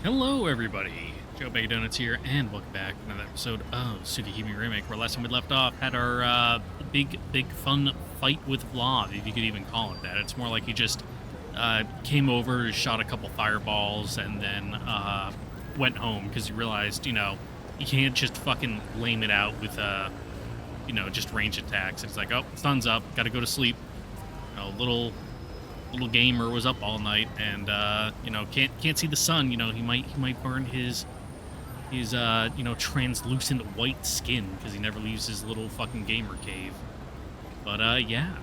Hello, everybody. Joe Bag Donuts here, and welcome back to another episode of Tsukihime Remake. Where last time we left off, had our big fun fight with Vlad, if you could even call it that. It's more like he just came over, shot a couple fireballs, and then went home because he realized, you can't just fucking lame it out with just range attacks. It's like, oh, sun's up, got to go to sleep. Little gamer was up all night and can't see the sun. He might burn his translucent white skin because he never leaves his little fucking gamer cave. But yeah,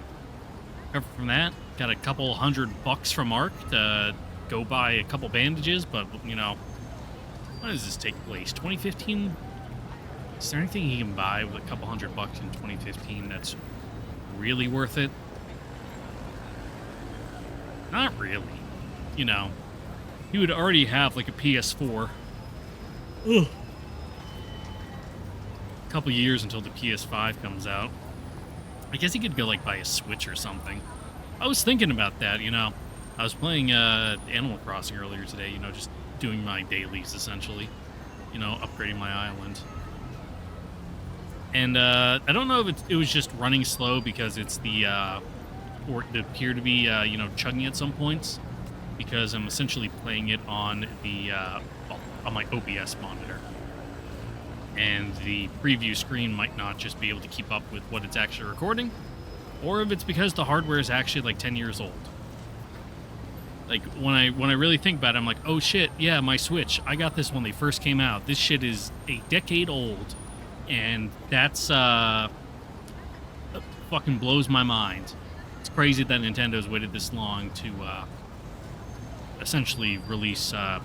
recovered from that, got a couple $100 from Arc to go buy a couple bandages. But when does this take place? 2015. Is there anything he can buy with a couple $100 in 2015 that's really worth it? Not really. He would already have like a PS4. Ugh. A couple years until the PS5 comes out. I guess he could go like buy a Switch or something. I was thinking about that. I was playing Animal Crossing earlier today. Just doing my dailies essentially. Upgrading my island. And I don't know if it was just running slow because it's or it appear to be, chugging at some points, because I'm essentially playing it on on my OBS monitor, and the preview screen might not just be able to keep up with what it's actually recording, or if it's because the hardware is actually like 10 years old. Like when I really think about it, I'm like, oh shit, yeah, my Switch, I got this when they first came out. This shit is a decade old, and that's fucking blows my mind. Crazy that Nintendo's waited this long to essentially release a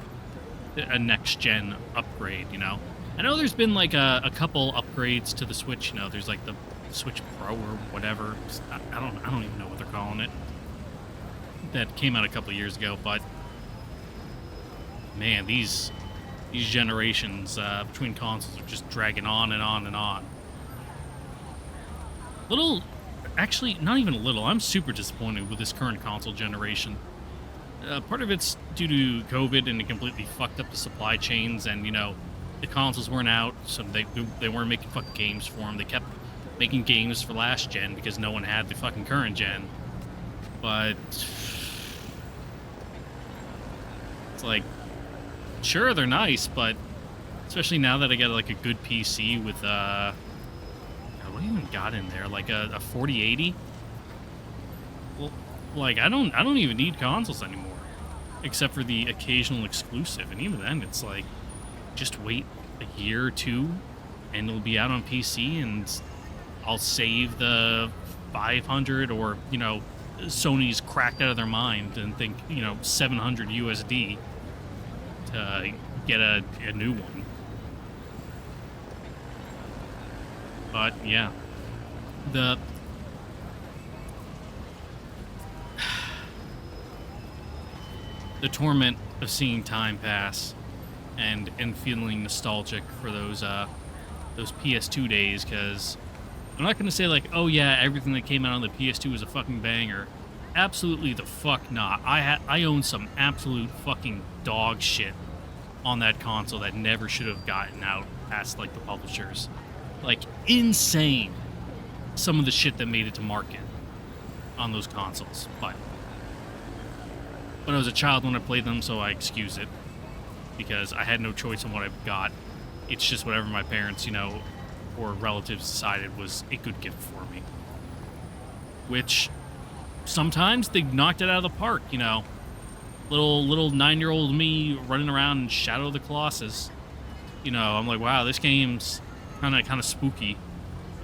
next-gen upgrade. I know there's been like a couple upgrades to the Switch. There's like the Switch Pro or whatever. I don't even know what they're calling it. That came out a couple years ago, but man, these generations between consoles are just dragging on and on and on. Actually, not even a little. I'm super disappointed with this current console generation. Part of it's due to COVID, and it completely fucked up the supply chains, and, the consoles weren't out, so they weren't making fucking games for them. They kept making games for last gen because no one had the fucking current gen. But it's like, sure, they're nice, but especially now that I got like a good PC with what even got in there? Like a 4080? Well, like I don't even need consoles anymore, except for the occasional exclusive, and even then, it's like just wait a year or two, and it'll be out on PC, and I'll save the 500 or Sony's cracked out of their mind and think 700 USD to get a new one. But yeah, the torment of seeing time pass and feeling nostalgic for those PS2 days, because I'm not gonna say like, oh yeah, everything that came out on the PS2 was a fucking banger. Absolutely the fuck not. I own some absolute fucking dog shit on that console that never should have gotten out past like the publishers. Like, insane, some of the shit that made it to market on those consoles. But I was a child when I played them, so I excuse it, because I had no choice in what I got. It's just whatever my parents, or relatives decided was a good gift for me. Which, sometimes they knocked it out of the park, Little 9-year-old me running around in Shadow of the Colossus. I'm like, wow, this game's kind of spooky,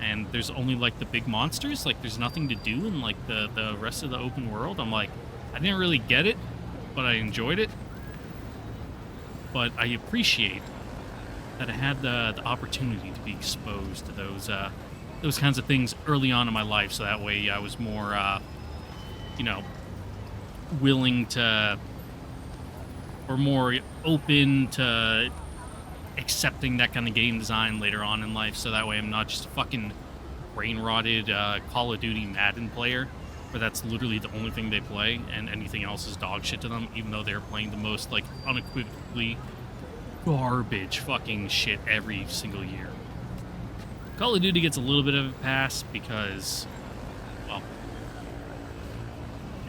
and there's only like the big monsters, like there's nothing to do in like the rest of the open world. I'm like, I didn't really get it, but I enjoyed it. But I appreciate that I had the opportunity to be exposed to those kinds of things early on in my life, so that way I was more willing to, or more open to accepting that kind of game design later on in life, so that way I'm not just a fucking brain rotted Call of Duty Madden player where that's literally the only thing they play, and anything else is dog shit to them, even though they're playing the most, like, unequivocally garbage fucking shit every single year. Call of Duty gets a little bit of a pass because, well,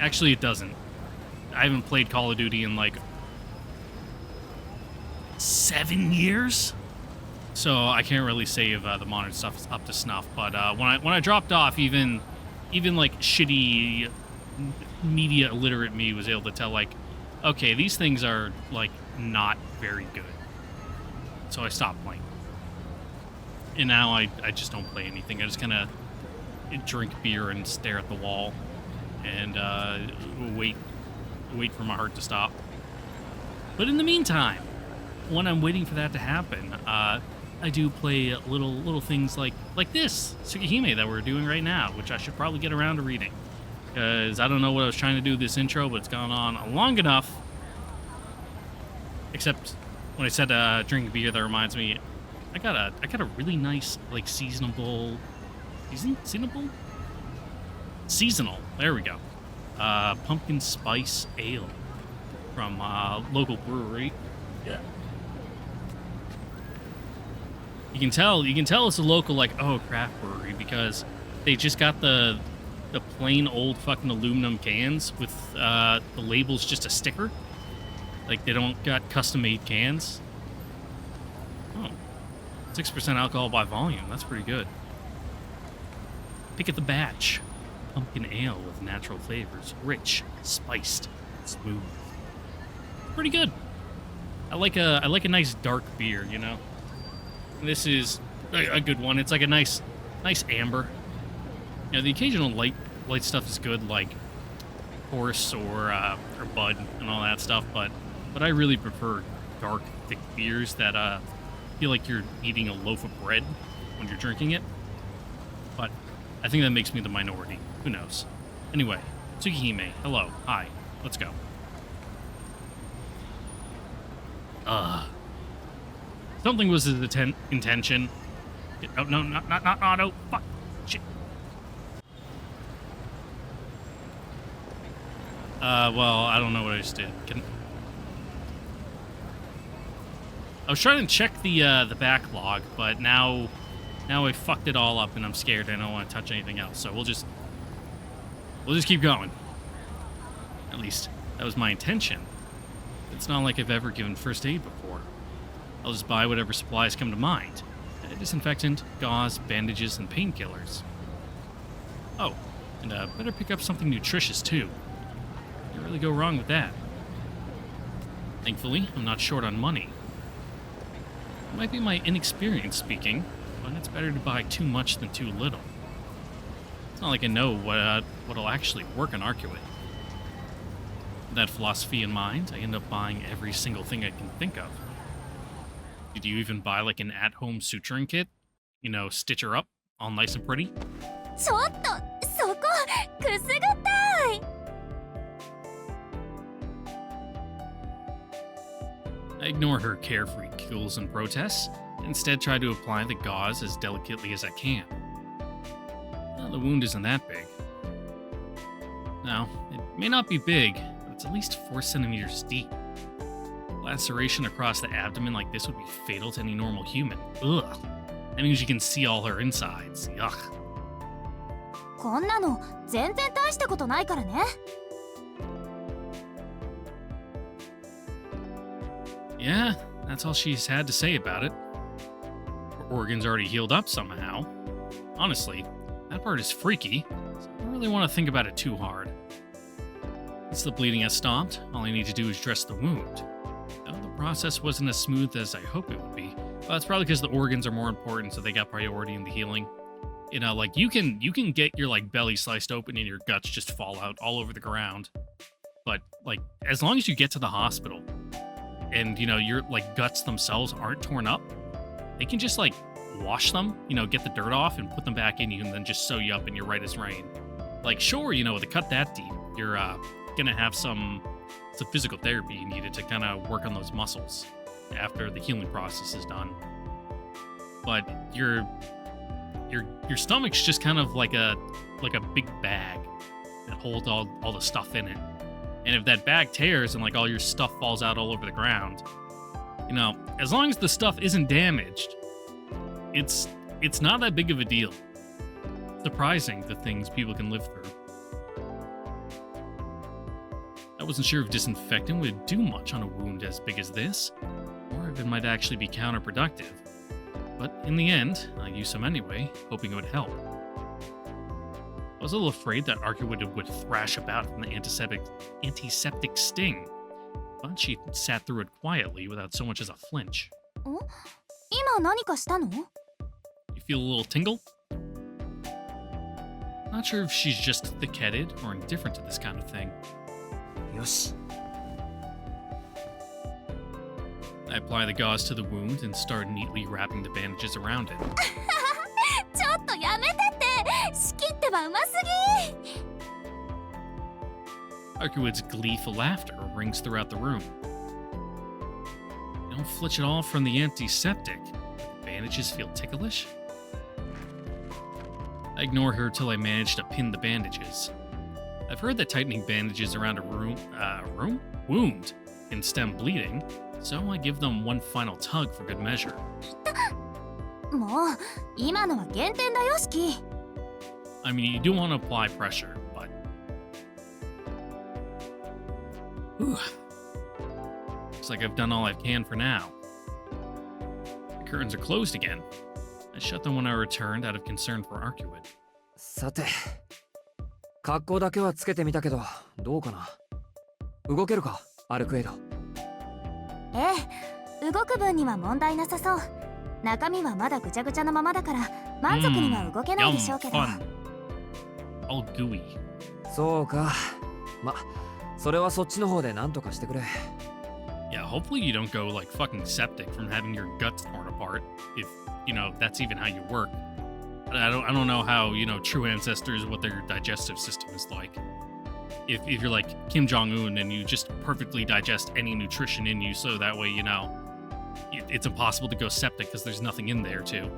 actually it doesn't. I haven't played Call of Duty in, like, 7 years? So I can't really say if the modern stuff is up to snuff, but when I dropped off, even like shitty media illiterate me was able to tell, like, okay, these things are like not very good. So I stopped playing. And now I just don't play anything. I just kind of drink beer and stare at the wall and wait for my heart to stop. But in the meantime, when I'm waiting for that to happen, I do play little things like this Tsukihime that we're doing right now, which I should probably get around to reading, because I don't know what I was trying to do this intro, but it's gone on long enough. Except when I said drinking beer, that reminds me, I got a really nice, like, seasonal. There we go. Pumpkin spice ale from local brewery. Yeah. You can tell it's a local, like, craft brewery, because they just got the plain old fucking aluminum cans with the labels just a sticker. Like, they don't got custom made cans. Oh, 6% alcohol by volume. That's pretty good. Pick at the batch. Pumpkin ale with natural flavors, rich, spiced, smooth. Pretty good. I like a nice dark beer, you know. This is a good one. It's like a nice amber. You know, the occasional light stuff is good, like Horse or Bud and all that stuff, but I really prefer dark, thick beers that feel like you're eating a loaf of bread when you're drinking it. But I think that makes me the minority. Who knows? Anyway, Tsukihime, hello, hi, let's go. Something was his intention. Oh, no, not auto. Fuck. Shit. Well, I don't know what I just did. I was trying to check the backlog, but now I fucked it all up, and I'm scared. And I don't want to touch anything else. So we'll just keep going. At least that was my intention. It's not like I've ever given first aid before. I'll just buy whatever supplies come to mind. A disinfectant, gauze, bandages, and painkillers. Oh, and better pick up something nutritious too. Can't really go wrong with that. Thankfully, I'm not short on money. It might be my inexperience speaking, but it's better to buy too much than too little. It's not like I know what'll actually work on Arcueid. With that philosophy in mind, I end up buying every single thing I can think of. Did you even buy, like, an at-home suturing kit? You know, stitch her up, all nice and pretty? I ignore her carefree giggles and protests, and instead try to apply the gauze as delicately as I can. Well, the wound isn't that big. No, it may not be big, but it's at least 4 centimeters deep. Laceration across the abdomen like this would be fatal to any normal human. Ugh. That means you can see all her insides. Yuck. Yeah, that's all she's had to say about it. Her organs already healed up somehow. Honestly, that part is freaky, so I don't really want to think about it too hard. Since the bleeding has stopped, all I need to do is dress the wound. Though the process wasn't as smooth as I hoped it would be. Well, that's probably because the organs are more important, so they got priority in the healing. You know, like, you can get your, like, belly sliced open and your guts just fall out all over the ground. But, like, as long as you get to the hospital and, you know, your, like, guts themselves aren't torn up, they can just, like, wash them, you know, get the dirt off and put them back in you and then just sew you up and you're right as rain. Like, sure, you know, with a cut that deep, you're gonna have some physical therapy you needed to kind of work on those muscles after the healing process is done. But your stomach's just kind of like a big bag. that holds all the stuff in it. And if that bag tears and like all your stuff falls out all over the ground, you know, as long as the stuff isn't damaged, it's not that big of a deal. Surprising the things people can live through. I wasn't sure if disinfectant would do much on a wound as big as this, or if it might actually be counterproductive. But in the end, I used some anyway, hoping it would help. I was a little afraid that Arcueid would thrash about from the antiseptic sting, but she sat through it quietly without so much as a flinch. 今何かしたの? You feel a little tingle? Not sure if she's just thick-headed or indifferent to this kind of thing. よし。 I apply the gauze to the wound and start neatly wrapping the bandages around it. ちょっとやめてって。仕切ってはうますぎ。Arcueid's gleeful laughter rings throughout the room. You don't flinch at all from the antiseptic. The bandages feel ticklish. I ignore her till I manage to pin the bandages. I've heard that tightening bandages around a wound can stem bleeding, so I give them one final tug for good measure. もう今のは減点だよ、式。I mean, you do want to apply pressure, but... Whew. Looks like I've done all I can for now. The curtains are closed again. I shut them when I returned out of concern for Arcueid. さて、格好だけはつけてみたけど、どうかな。動けるか、アルクエイド。ええ、動く分には問題なさそう。中身はまだぐちゃぐちゃのままだから満足には動けないでしょうけど。All gooey. そうか。ま、それはそっちの方で何とかしてくれ。Yeah, hopefully you don't go like fucking septic from having your guts torn apart. If you know that's even how you work. I don't know how, you know, true ancestors, what their digestive system is like. If you're like Kim Jong-un and you just perfectly digest any nutrition in you, so that way, you know, it's impossible to go septic because there's nothing in there too.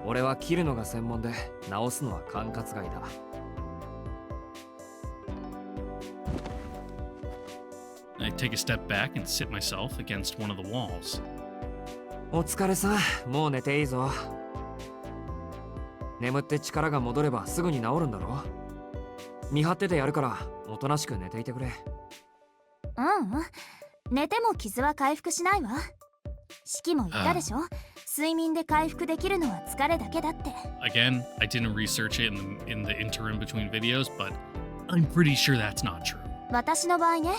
俺は切るのが専門で直すのは管轄外だ。I take a step back and sit myself against one of the walls. お疲れさん、もう寝ていいぞ。眠って力が戻ればすぐに治るんだろ。見張っててやるからおとなしく寝ていてくれ。寝ても傷は回復しないわ。式も言ったでしょ。睡眠で回復できるのは疲れだけだって。Again, I didn't research it in the interim between videos, but I'm pretty sure that's not true. 私の場合ね、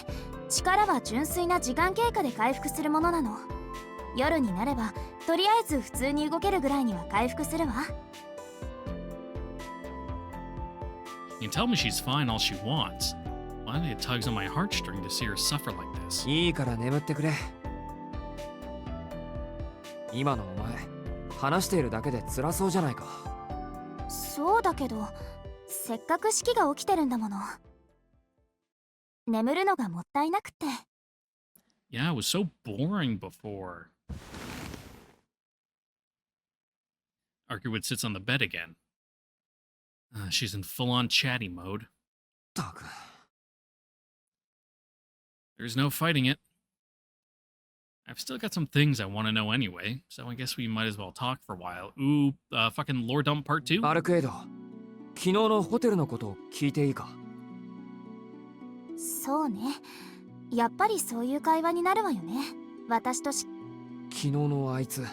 力は純粋な時間経過で回復するものなの。夜になればとりあえず普通に動けるぐらいには回復するわ。You can tell me she's fine all she wants. Why it tugs on my heartstring to see her suffer like this? いいから眠ってくれ。今のお前、話しているだけで辛そうじゃないか。そうだけど、せっかく式が起きてるんだもの。眠るのがもったいなくて。Yeah, it was so boring before. Arcueid sits on the bed again. She's in full-on chatty mode. ったく。There's no fighting it. I've still got some things I want to know anyway, so I guess we might as well talk for a while. Ooh, fucking lore dump part 2? アルクエイド、昨日のホテルのこと聞いていいか？そうね。やっぱりそういう会話になるわよね。私と昨日のあいつ、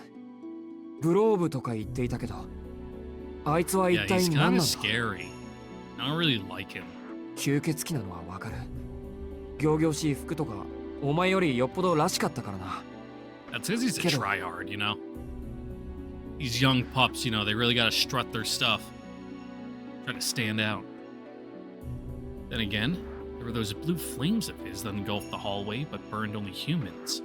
ブローブとか言っていたけど、あいつは一体何なんだ？ Yeah, he's kind of scary. I don't really like him. 吸血鬼なのはわかる。仰々しい服とか、お前よりよっぽどらしかったからな。That's because he's a tryhard, you know? These young pups, you know, they really gotta strut their stuff. Try to stand out. Then again, there were those blue flames of his that engulfed the hallway but burned only humans.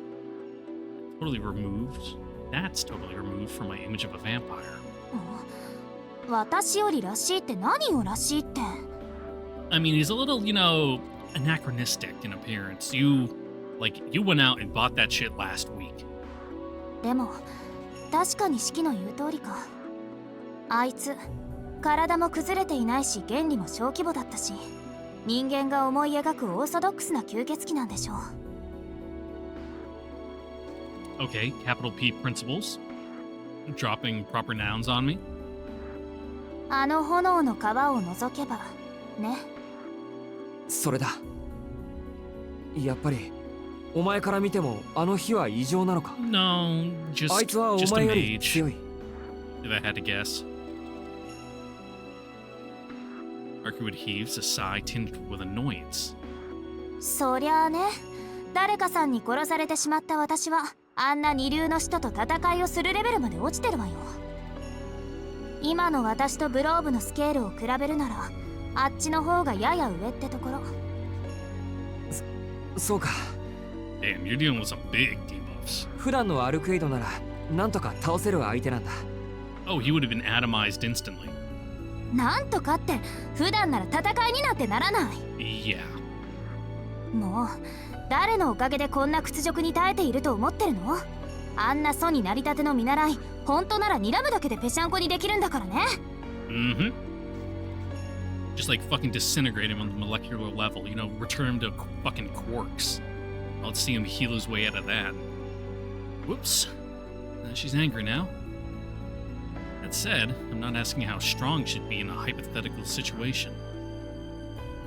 Totally removed. That's totally removed from my image of a vampire. 私よりらしいって何をらしいって。I mean, he's a little, you know, anachronistic in appearance. You went out and bought that shit last week. でも、確かに式の言う通りか。あいつ、体も崩れていないし原理も小規模だったし、人間が思い描くオーソドックスな吸血鬼なんでしょう。 Okay, capital P principles. Dropping proper nouns on me. あの炎の川を覗けばね。それだ。やっぱりお前から見てもあの火は異常なのか。 No, あいつはお just 前 a より mage. 強い。 If I had to guess. Arcueid heaves a sigh tinged with annoyance. そりゃあね、誰かさんに殺されてしまった私はあんな二流の人と戦いをするレベルまで落ちてるわよ。今の私とブローブのスケールを比べるならあっちの方がやや上ってところ。そうか。 Damn, you're dealing with some big debuffs. 普段のアルクエイドならなんとか倒せる相手なんだ。 Oh, he would have been atomized instantly. なんとかって普段なら戦いになんてならない。 Yeah. もう誰のおかげでこんな屈辱に耐えていると思ってるの？あんな祖になりたての見習い、本当なら睨むだけでぺしゃんこにできるんだからね。Mm-hmm. Just like fucking disintegrate him on the molecular level, you know, return him to fucking quarks. Let's see him heal his way out of that. Whoops. She's angry now. That said, I'm not asking how strong she'd be in a hypothetical situation.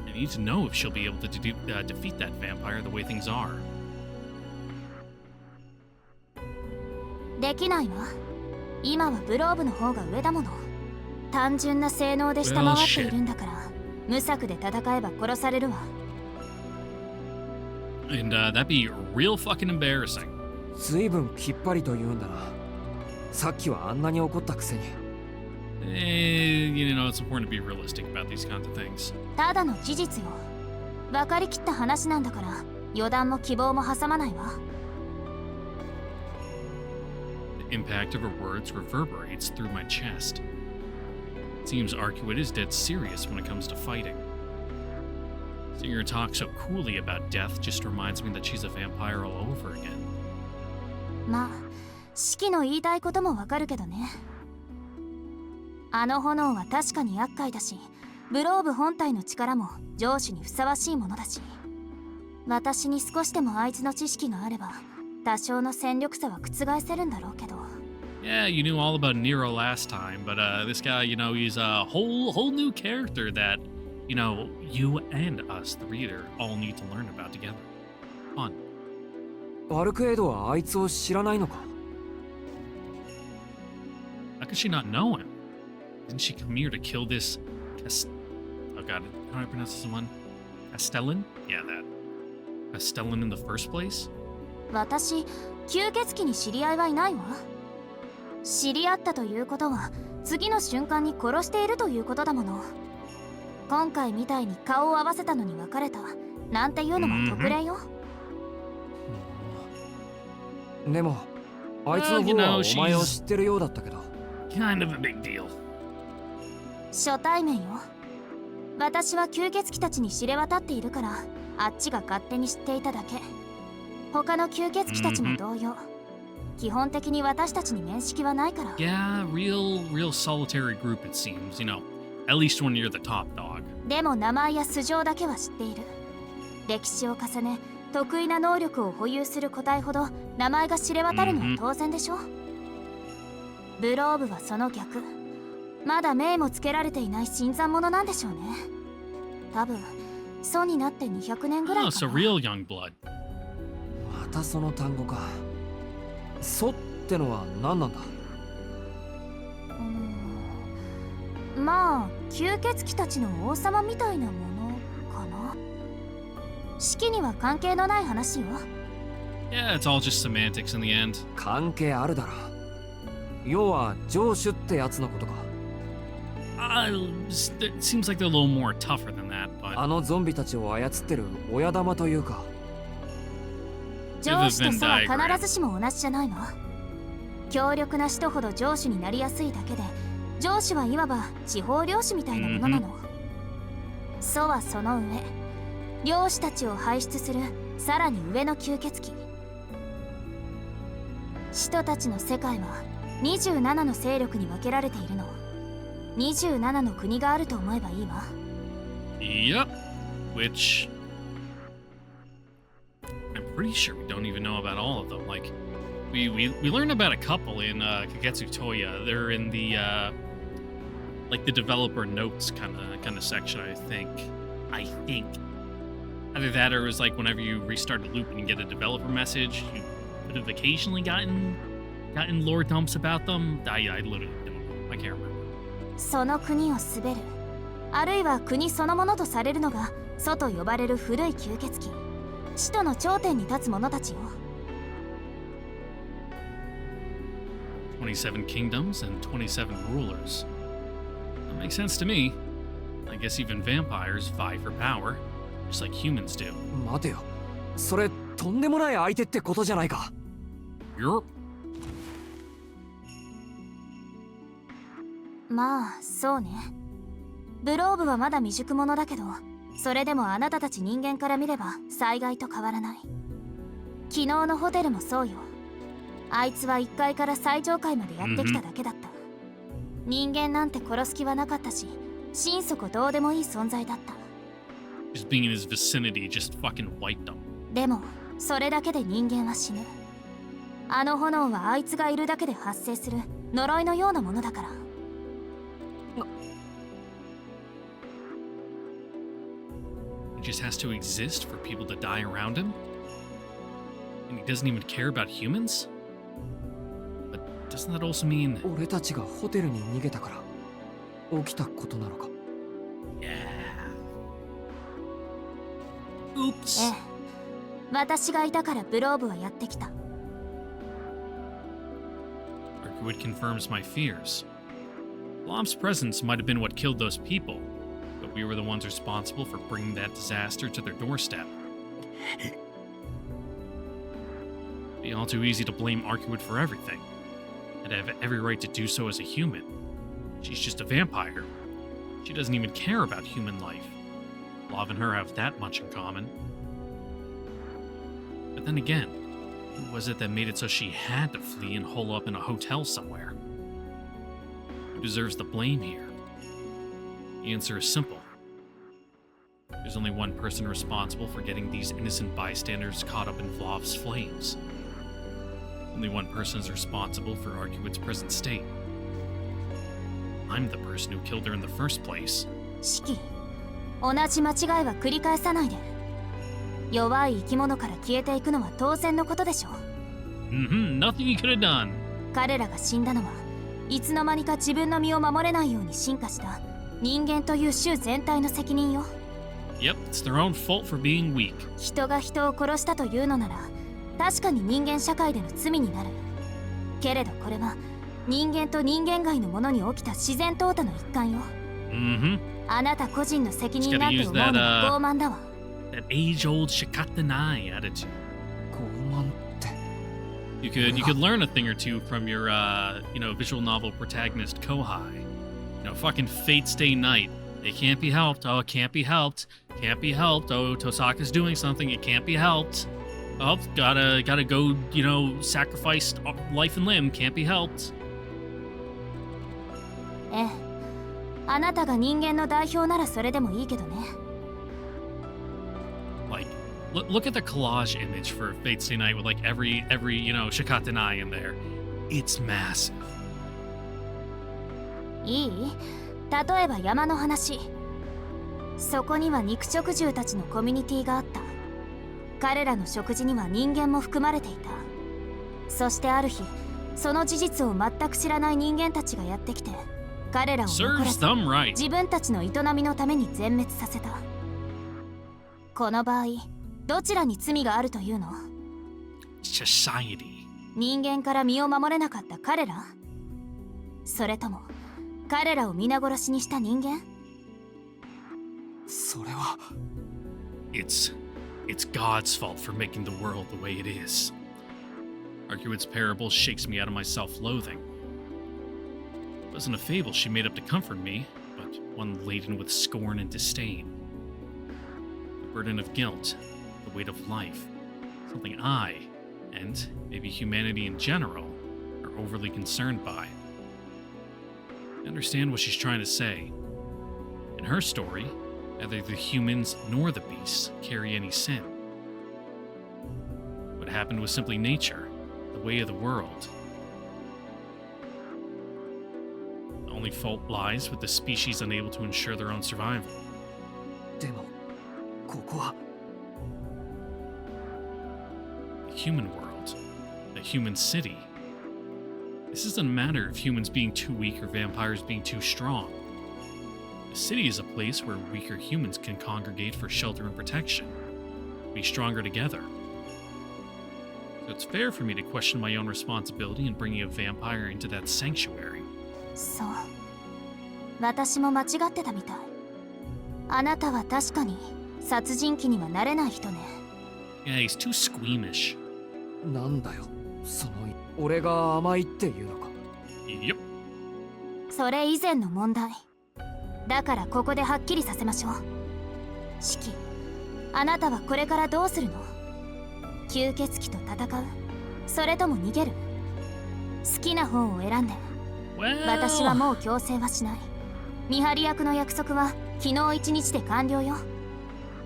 I need to know if she'll be able to defeat that vampire the way things are. できないわ。今はブローブの方が上だもの。単純な性能で下回っているんだから、無策で戦えば殺されるわ。And that'd be real fucking embarrassing. 随分きっぱりと言うんだな。さっきはあんなに怒ったくせに。You know, it's important to be realistic about these kinds of things. ただの事実よ。分かりきった話なんだから、予断も希望も挟まないわ。The impact of her words reverberates through my chest. It seems Arcueid is dead serious when it comes to fighting. Seeing her talk so coolly about death just reminds me that she's a vampire all over again. まあ、シキの言いたいこともわかるけどね。あの炎は確かに厄介だし、ブローブ本体の力も上司にふさわしいものだし、私に少しでもあいつの知識があれば多少の戦力差は覆せるんだろうけど。 Yeah, you knew all about Nero last time, but this guy, you know, he's a whole new character that, you know, you and us, the reader, all need to learn about together. Fun. アルクエイドはあいつを知らないのか。 How could she not know him? Didn't she come here to kill this oh god, how do I pronounce this one? Castellan? Yeah, that. Castellan in the first place? 私、吸血鬼に知り合いはいないわ。知り合ったということは次の瞬間に殺しているということだもの。今回みたいに顔を合わせたのに別れたなんていうのも特例よ。でもあいつの方はお前を知ってるようだったけど。 Kind of a big deal. 初対面よ。私は吸血鬼たちに知れ渡っているからあっちが勝手に知っていただけ。他の吸血鬼たちも同様。基本的に私たちに面識はないから。 Yeah, real solitary group it seems, you know. At least when you're the top dog. でも名前や素性だけは知っている。歴史を重ね得意な能力を保有する個体ほど名前が知れ渡るのは当然でしょ。ブローブはその逆。まだ名もつけられていない新参者なんでしょうね。多分祖になって200年ぐらい Oh, か so な。 real young blood. またその単語か。祖ってのは何なんだ。まあ吸血鬼たちの王様みたいなものかな。式には関係のない話よ。 Yeah, it's all just semantics in the end. 関係あるだろ。要は城主ってやつのことか。It seems like they're a little more tougher than that, but あのゾンビたちを操ってる親玉というか。上司と祖は必ずしも同じじゃないわ。強力な使徒ほど上司になりやすいだけで、上司はいわば地方領主みたいなものなの。祖はその上、領主たちを輩出するさらに上の吸血鬼。使徒たちの世界は27の勢力に分けられているの。27の国があると思えばいいわ。 Yep. Which I'm pretty sure we don't even know about all of them. Like, we learned about a couple in Kagetsu Toya. They're in the like the developer notes kind of section, I think. Either that or it was like whenever you restart a loop and you get a developer message, you could have occasionally gotten lore dumps about them. I literally don't know. I can't remember. その国を滑る、あるいは国そのものとされるのが祖と呼ばれる古い吸血鬼、使徒の頂点に立つ者たちよ。27 kingdoms and 27 rulers. That makes sense to me. I guess even vampires vie for power, just like humans do. 待てよ、それとんでもない相手ってことじゃないか。You're... まあそうね。ブローブはまだ未熟者だけど、それでもあなたたち人間から見れば災害と変わらない。昨日のホテルもそうよ。あいつは1階から最上階までやってきただけだった。人間なんて殺す気はなかったし、心底どうでもいい存在だった。 Just being in his vicinity just fucking wiped them. でもそれだけで人間は死ぬ。あの炎はあいつがいるだけで発生する呪いのようなものだから。 He just has to exist for people to die around him? And he doesn't even care about humans? But doesn't that also mean... 俺たちがホテルに逃げたから起きたことなのか。Yeah. Oops. ええ、私がいたからブローブはやってきた。 Arcueid confirms my fears. Blob's presence might have been what killed those people, but we were the ones responsible for bringing that disaster to their doorstep. It'd be all too easy to blame Arcueid for everything. I'd have every right to do so as a human. She's just a vampire. She doesn't even care about human life. Blob and her have that much in common. But then again, who was it that made it so she had to flee and hole up in a hotel somewhere? Who deserves the blame here? The answer is simple. There's only one person responsible for getting these innocent bystanders caught up in Vlov's flames. Only one person is responsible for Arcueid's present state. I'm the person who killed her in the first place. シキ、同じ間違いは繰り返さないで。弱い生き物から消えていくのは当然のことでしょ。Nothing you could have done. 彼らが死んだのはいつの間にか自分の身を守れないように進化した人間という種全体の責任よ。Yep, it's their own fault for being weak. 人が人を殺したというのなら確かに人間社会での罪になる。けれどこれは人間と人間外のものに起きた自然淘汰の一環よ。あなた個人の責任なんて思うのは傲慢だわ。That age-old Shikatanai attitude. 傲慢って。You could learn a thing or two from your visual novel protagonist Kohai. Fucking Fate Stay Night. It can't be helped. Oh, it can't be helped. Can't be helped. Oh, Tosaka's doing something. It can't be helped. Oh, gotta go, sacrifice life and limb. Can't be helped. ええ、あなたが人間の代表ならそれでもいいけどね。Like, look at the collage image for Fate Stay Night with like every Shikatanai in there. It's massive. いい？例えば山の話。そこには肉食獣たちのコミュニティがあった。彼らの食事には人間も含まれていた。そしてある日、その事実を全く知らない人間たちがやってきて、彼らを残らず自分たちの営みのために全滅させた。この場合、どちらに罪があるというの？ Society. 人間から身を守れなかった彼ら？それとも彼らを皆殺しにした人間？それは。It's God's fault for making the world the way it is. Arcueid's parable shakes me out of my self-loathing. It wasn't a fable she made up to comfort me, but one laden with scorn and disdain. The burden of guilt, the weight of life, something I, and maybe humanity in general, are overly concerned by. I understand what she's trying to say. In her story, neither the humans nor the beasts carry any sin. What happened was simply nature, the way of the world. The only fault lies with the species unable to ensure their own survival. でもここは The human world, the human city. This isn't a matter of humans being too weak or vampires being too strong. The city is a place where weaker humans can congregate for shelter and protection, be stronger together. So it's fair for me to question my own responsibility in bringing a vampire into that sanctuary. そう、私も間違ってたみたい。あなたは確かに殺人鬼にはなれない人ね。 Yeah, he's too squeamish. なんだよその俺が甘いっていうのか。 Yep. それ以前の問題だからここではっきりさせましょう。シキ、あなたはこれからどうするの？吸血鬼と戦う？それとも逃げる？好きな方を選んで。 Well... 私はもう強制はしない。見張り役の約束は昨日一日で完了よ。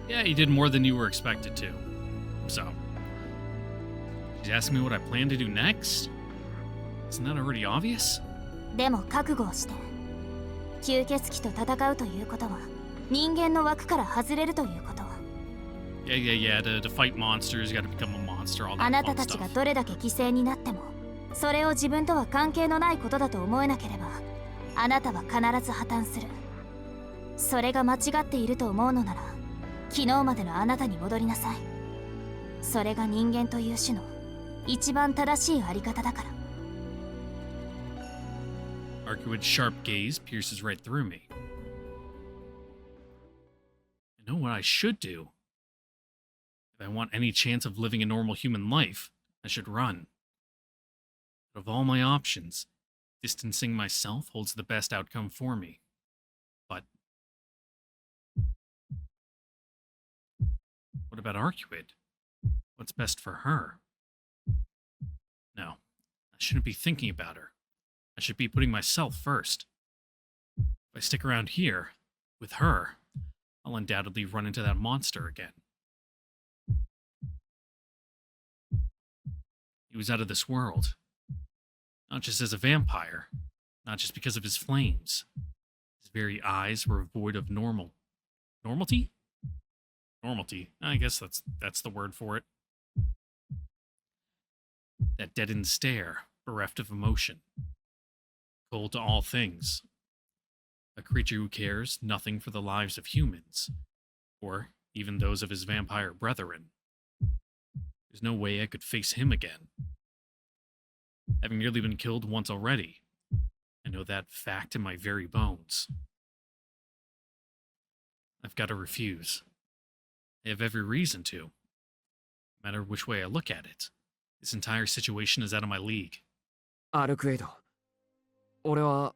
Yeah, you did more than you were expected to. So, she's asking me what I plan to do next? Isn't that already obvious? でも覚悟をして。吸血鬼と戦うということは人間の枠から外れるということ。 Yeah. To fight monsters, you gotta become a monster, all that あな fun たたちが stuff. どれだけ犠牲になっても、それを自分とは関係のないことだと思えなければ、あなたは必ず破綻する。それが間違っていると思うのなら、昨日までのあなたに戻りなさい。それが人間という種の一番正しいあり方だから。 Arcueid's sharp gaze pierces right through me. I know what I should do. If I want any chance of living a normal human life, I should run. But of all my options, distancing myself holds the best outcome for me. But what about Arcueid? What's best for her? No, I shouldn't be thinking about her. I should be putting myself first. If I stick around here, with her, I'll undoubtedly run into that monster again. He was out of this world. Not just as a vampire, not just because of his flames. His very eyes were void of normality? Normality. I guess that's the word for it. That deadened stare, bereft of emotion. Cold to all things. A creature who cares nothing for the lives of humans, or even those of his vampire brethren. There's no way I could face him again. Having nearly been killed once already, I know that fact in my very bones. I've got to refuse. I have every reason to. No matter which way I look at it, this entire situation is out of my league. アルクエイド、俺は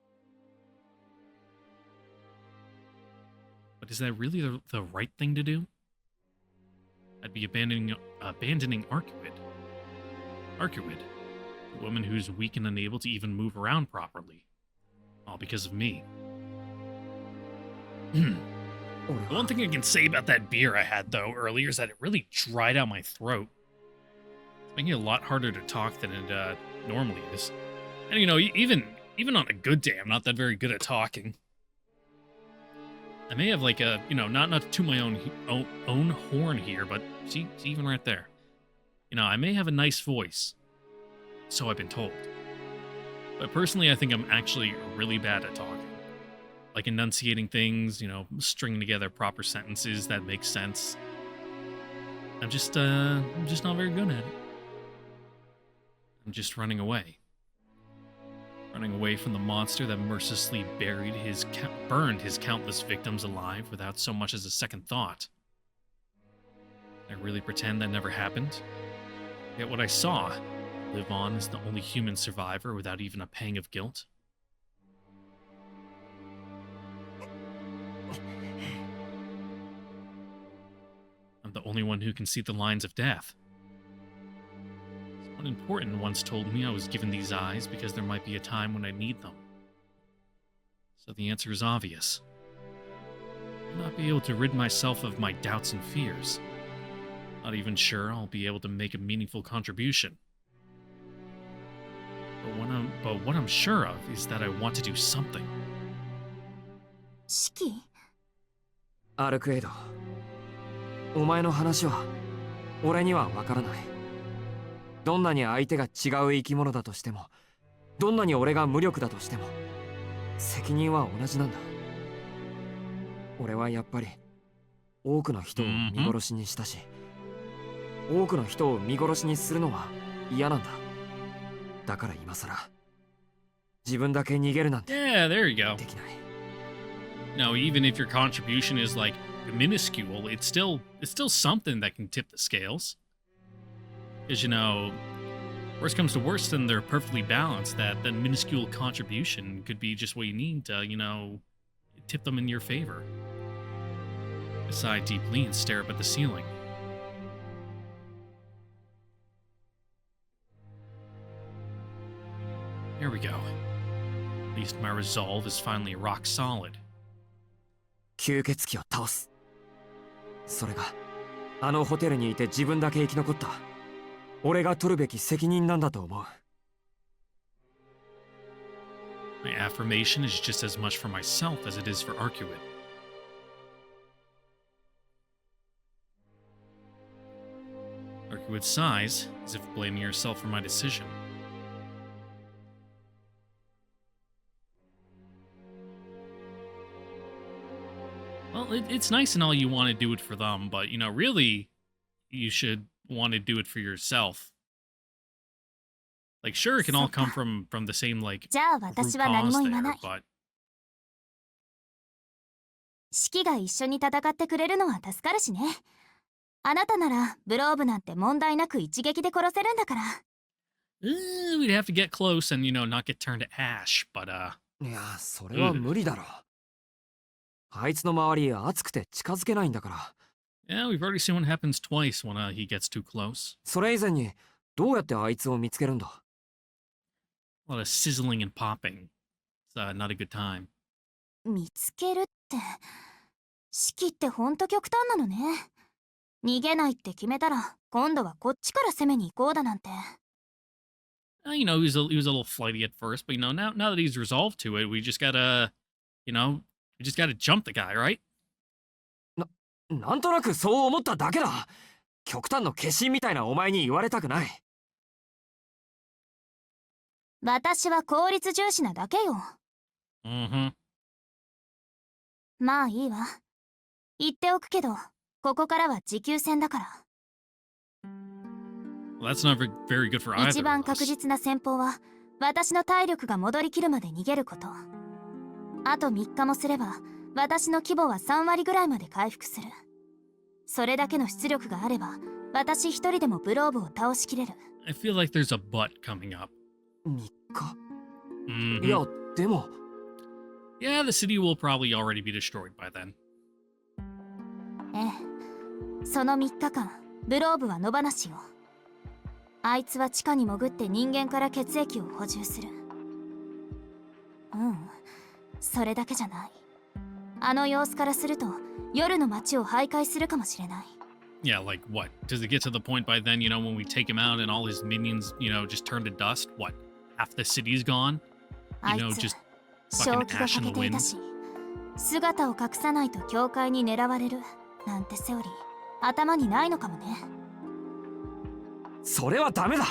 But is that really the right thing to do? I'd be abandoning Arcueid. Arcueid, a woman who's weak and unable to even move around properly. All because of me. The one thing I can say about that beer I had, though, earlier is that it really dried out my throat. It's making it a lot harder to talk than it normally is. And, you know, even on a good day, I'm not that very good at talking. I may have, like, a, you know, not to toot my own horn here, but see, even right there. You know, I may have a nice voice. So I've been told. But personally, I think I'm actually really bad at talking. Like enunciating things, you know, stringing together proper sentences that make sense. I'm just not very good at it. I'm just running away. Running away from the monster that mercilessly burned his countless victims alive without so much as a second thought. I really pretend that never happened? Yet what I saw, live on as the only human survivor without even a pang of guilt? I'm the only one who can see the lines of death. Someone important once told me I was given these eyes because there might be a time when I need them. So the answer is obvious. I'll not be able to rid myself of my doubts and fears. Not even sure I'll be able to make a meaningful contribution. But what I'm sure of is that I want to do something. 四季？アルクエイド、お前の話は俺にはわからない。どんなに相手が違う生き物だとしても、どんなに俺が無力だとしても、責任は同じなんだ。俺はやっぱり多くの人を見殺しにしたし、多くの人を見殺しにするのは嫌なんだ。だから今さら自分だけ逃げるなんて Yeah, there you go. できない。No, even if your contribution is like minuscule, it's still something that can tip the scales. Because you know, worst comes to worst, then they're perfectly balanced. That minuscule contribution could be just what you need to, you know, tip them in your favor. I sigh deeply and stare up at the ceiling. Here we go. At least my resolve is finally rock solid. 吸血鬼を倒す。それがあのホテルにいて自分だけ生き残った俺が取るべき責任なんだと思う。My affirmation is just as much for myself as it is for Arcueid. Arcueid sighs, as if blaming herself for my decision. Well, it's nice and all you want to do it for them, but, you know, really, you should want to do it for yourself. Like, sure, it can all come from the same, like, じゃあ root 私は何 cause も言わ there, ない。 but... 四季が一緒に戦ってくれるのは助かるしね。あなたならブローブなんて問題なく一撃で殺せるんだから。we'd have to get close and, you know, not get turned to ash, but, いや、それは無理だろ。あいつの周り熱くて近づけないんだから。Yeah, we've already seen what happens twice when he gets too close. それ以前にどうやってあいつを見つけるんだ？ A lot of sizzling and popping. It's not a good time. 見つけるって、四季ってほんと極端なのね。逃げないって決めたら今度はこっちから攻めに行こうだなんて。You know, he was a little flighty at first, but, you know, now that he's resolved to it, we just gotta, you know, we just gotta jump the guy, right? なんとなくそう思っただけだ。極端の化身みたいなお前に言われたくない。私は効率重視なだけよ。まあいいわ。言っておくけど、ここからは持久戦だから。Well, that's not very good for either 一番 of 確 us. 実な戦法は、私の体力が戻りきるまで逃げること。あと3日もすれば、私の規模は3割ぐらいまで回復する。それだけの出力があれば、私一人でもブローブを倒しきれる。I feel like there's a but coming up. 3日？ Mhm. いや、でも。Yeah, the city will probably already be destroyed by then. ええ。その3日間、ブローブは野放しよ。あいつは地下に潜って人間から血液を補充する。それだけじゃない。あの様子からすると、夜の街を徘徊するかもしれない。Yeah, like what? Does it get to the point by then, you know, when we take him out and all his minions, you know, just turn to dust? What? Half the city's gone? あ You い know, つ、 just 正 fucking 気が ash 欠 in け the ていた wind? し、姿を隠さないと教会に狙われるなんてセオリー、頭にないのかもね。それはダメだ。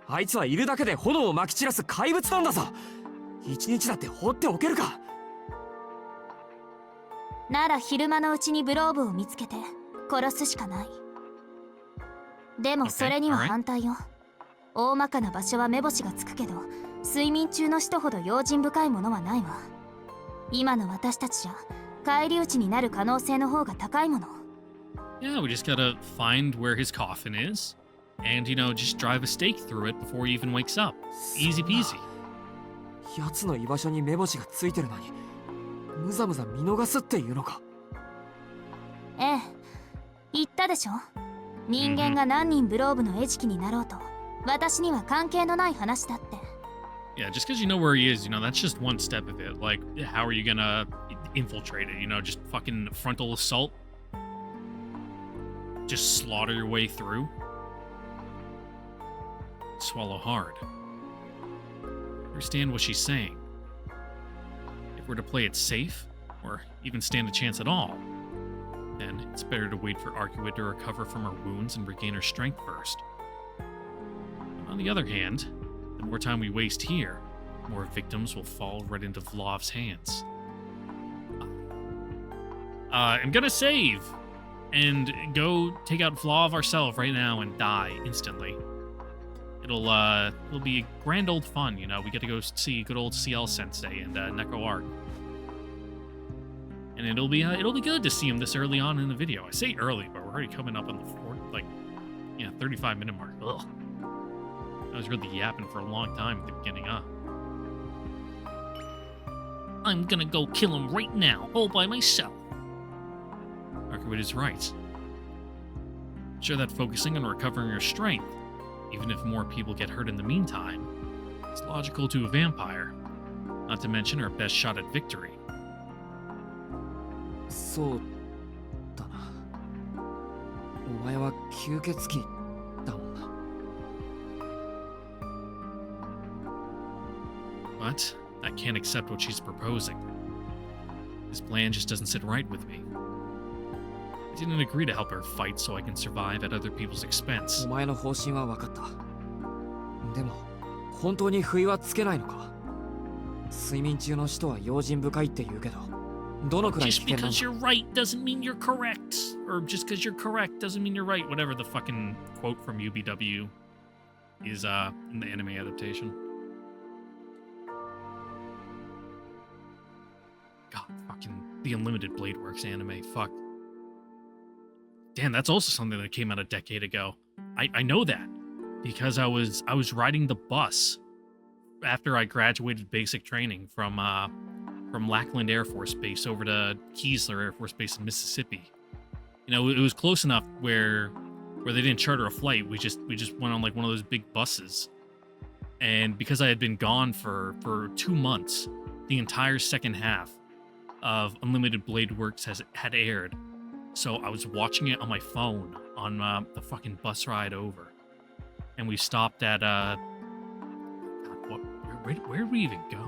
あいつはいるだけで炎をまき散らす怪物なんだぞ。一日だって放っておけるか。なら昼間のうちにブローブを見つけて殺すしかない。でもそれには反対よ。大まかな場所は目星がつくけど、睡眠中の人ほど用心深いものはないわ。今の私たちじゃ返り討ちになる可能性の方が高いもの。Yeah, we just gotta find where his coffin is and, you know, just drive a stake through it before he even wakes up. Easy peasy. 奴の居場所に目星がついてるのにむざむざ見逃すっていうのか。ええ、言ったでしょ。人間が何人ブローブの餌食になろうと私には関係のない話だって。Yeah, just because you know where he is, that's just one step of it. Like, how are you gonna infiltrate it? Just fucking frontal assault? Just slaughter your way through? Swallow hard. Understand what she's saying. If we're to play it safe, or even stand a chance at all, then it's better to wait for Arcueid to recover from her wounds and regain her strength first. On the other hand, the more time we waste here, the more victims will fall right into Vlov's hands. I'm gonna save and go take out Vlov ourselves right now and die instantly. It'll be grand old fun, We get to go see good old CL Sensei and Neko Arc. And it'll be good to see him this early on in the video. I say early, but we're already coming up on the 35-minute mark. Ugh. I was really yapping for a long time at the beginning, huh? I'm gonna go kill him right now, all by myself. Arcueid is right. Sure that focusing on recovering your strength, even if more people get hurt in the meantime, is logical to a vampire. Not to mention her best shot at victory. そうだな。お前は吸血鬼だもんな。But I can't accept what she's proposing. This plan just doesn't sit right with me. I didn't agree to help her fight so I can survive at other people's expense. お前の方針は分かった。でも本当に不意はつけないのか。睡眠中の人は用心深いって言うけど、どのくらい危 Just 険なの because you're right doesn't mean you're correct. Or just because you're correct doesn't mean you're right. Whatever the fucking quote from UBW is in the anime adaptation. God, fucking the Unlimited Blade Works anime. Fuck. Damn, that's also something that came out a decade ago. I know that because I was riding the bus after I graduated basic training from Lackland Air Force Base over to Keesler Air Force Base in Mississippi. It was close enough where they didn't charter a flight. We just went on like one of those big buses. And because I had been gone for 2 months, the entire second half of Unlimited Blade Works had aired. So I was watching it on my phone on the fucking bus ride over. And we stopped at where did we even go?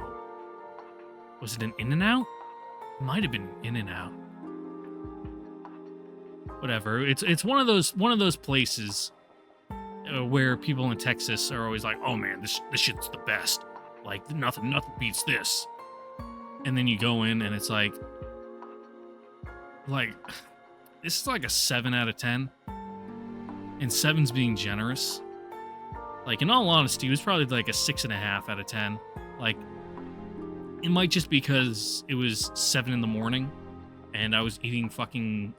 Was it an In-N-Out? It might have been In-N-Out. Whatever. It's one of those places where people in Texas are always like, "Oh man, this shit's the best. Like nothing beats this." And then you go in and it's like this is like a 7 out of 10. And 7's being generous. Like, in all honesty, it was probably like a 6.5 out of 10. Like, it might just because it was 7 in the morning and I was eating fucking,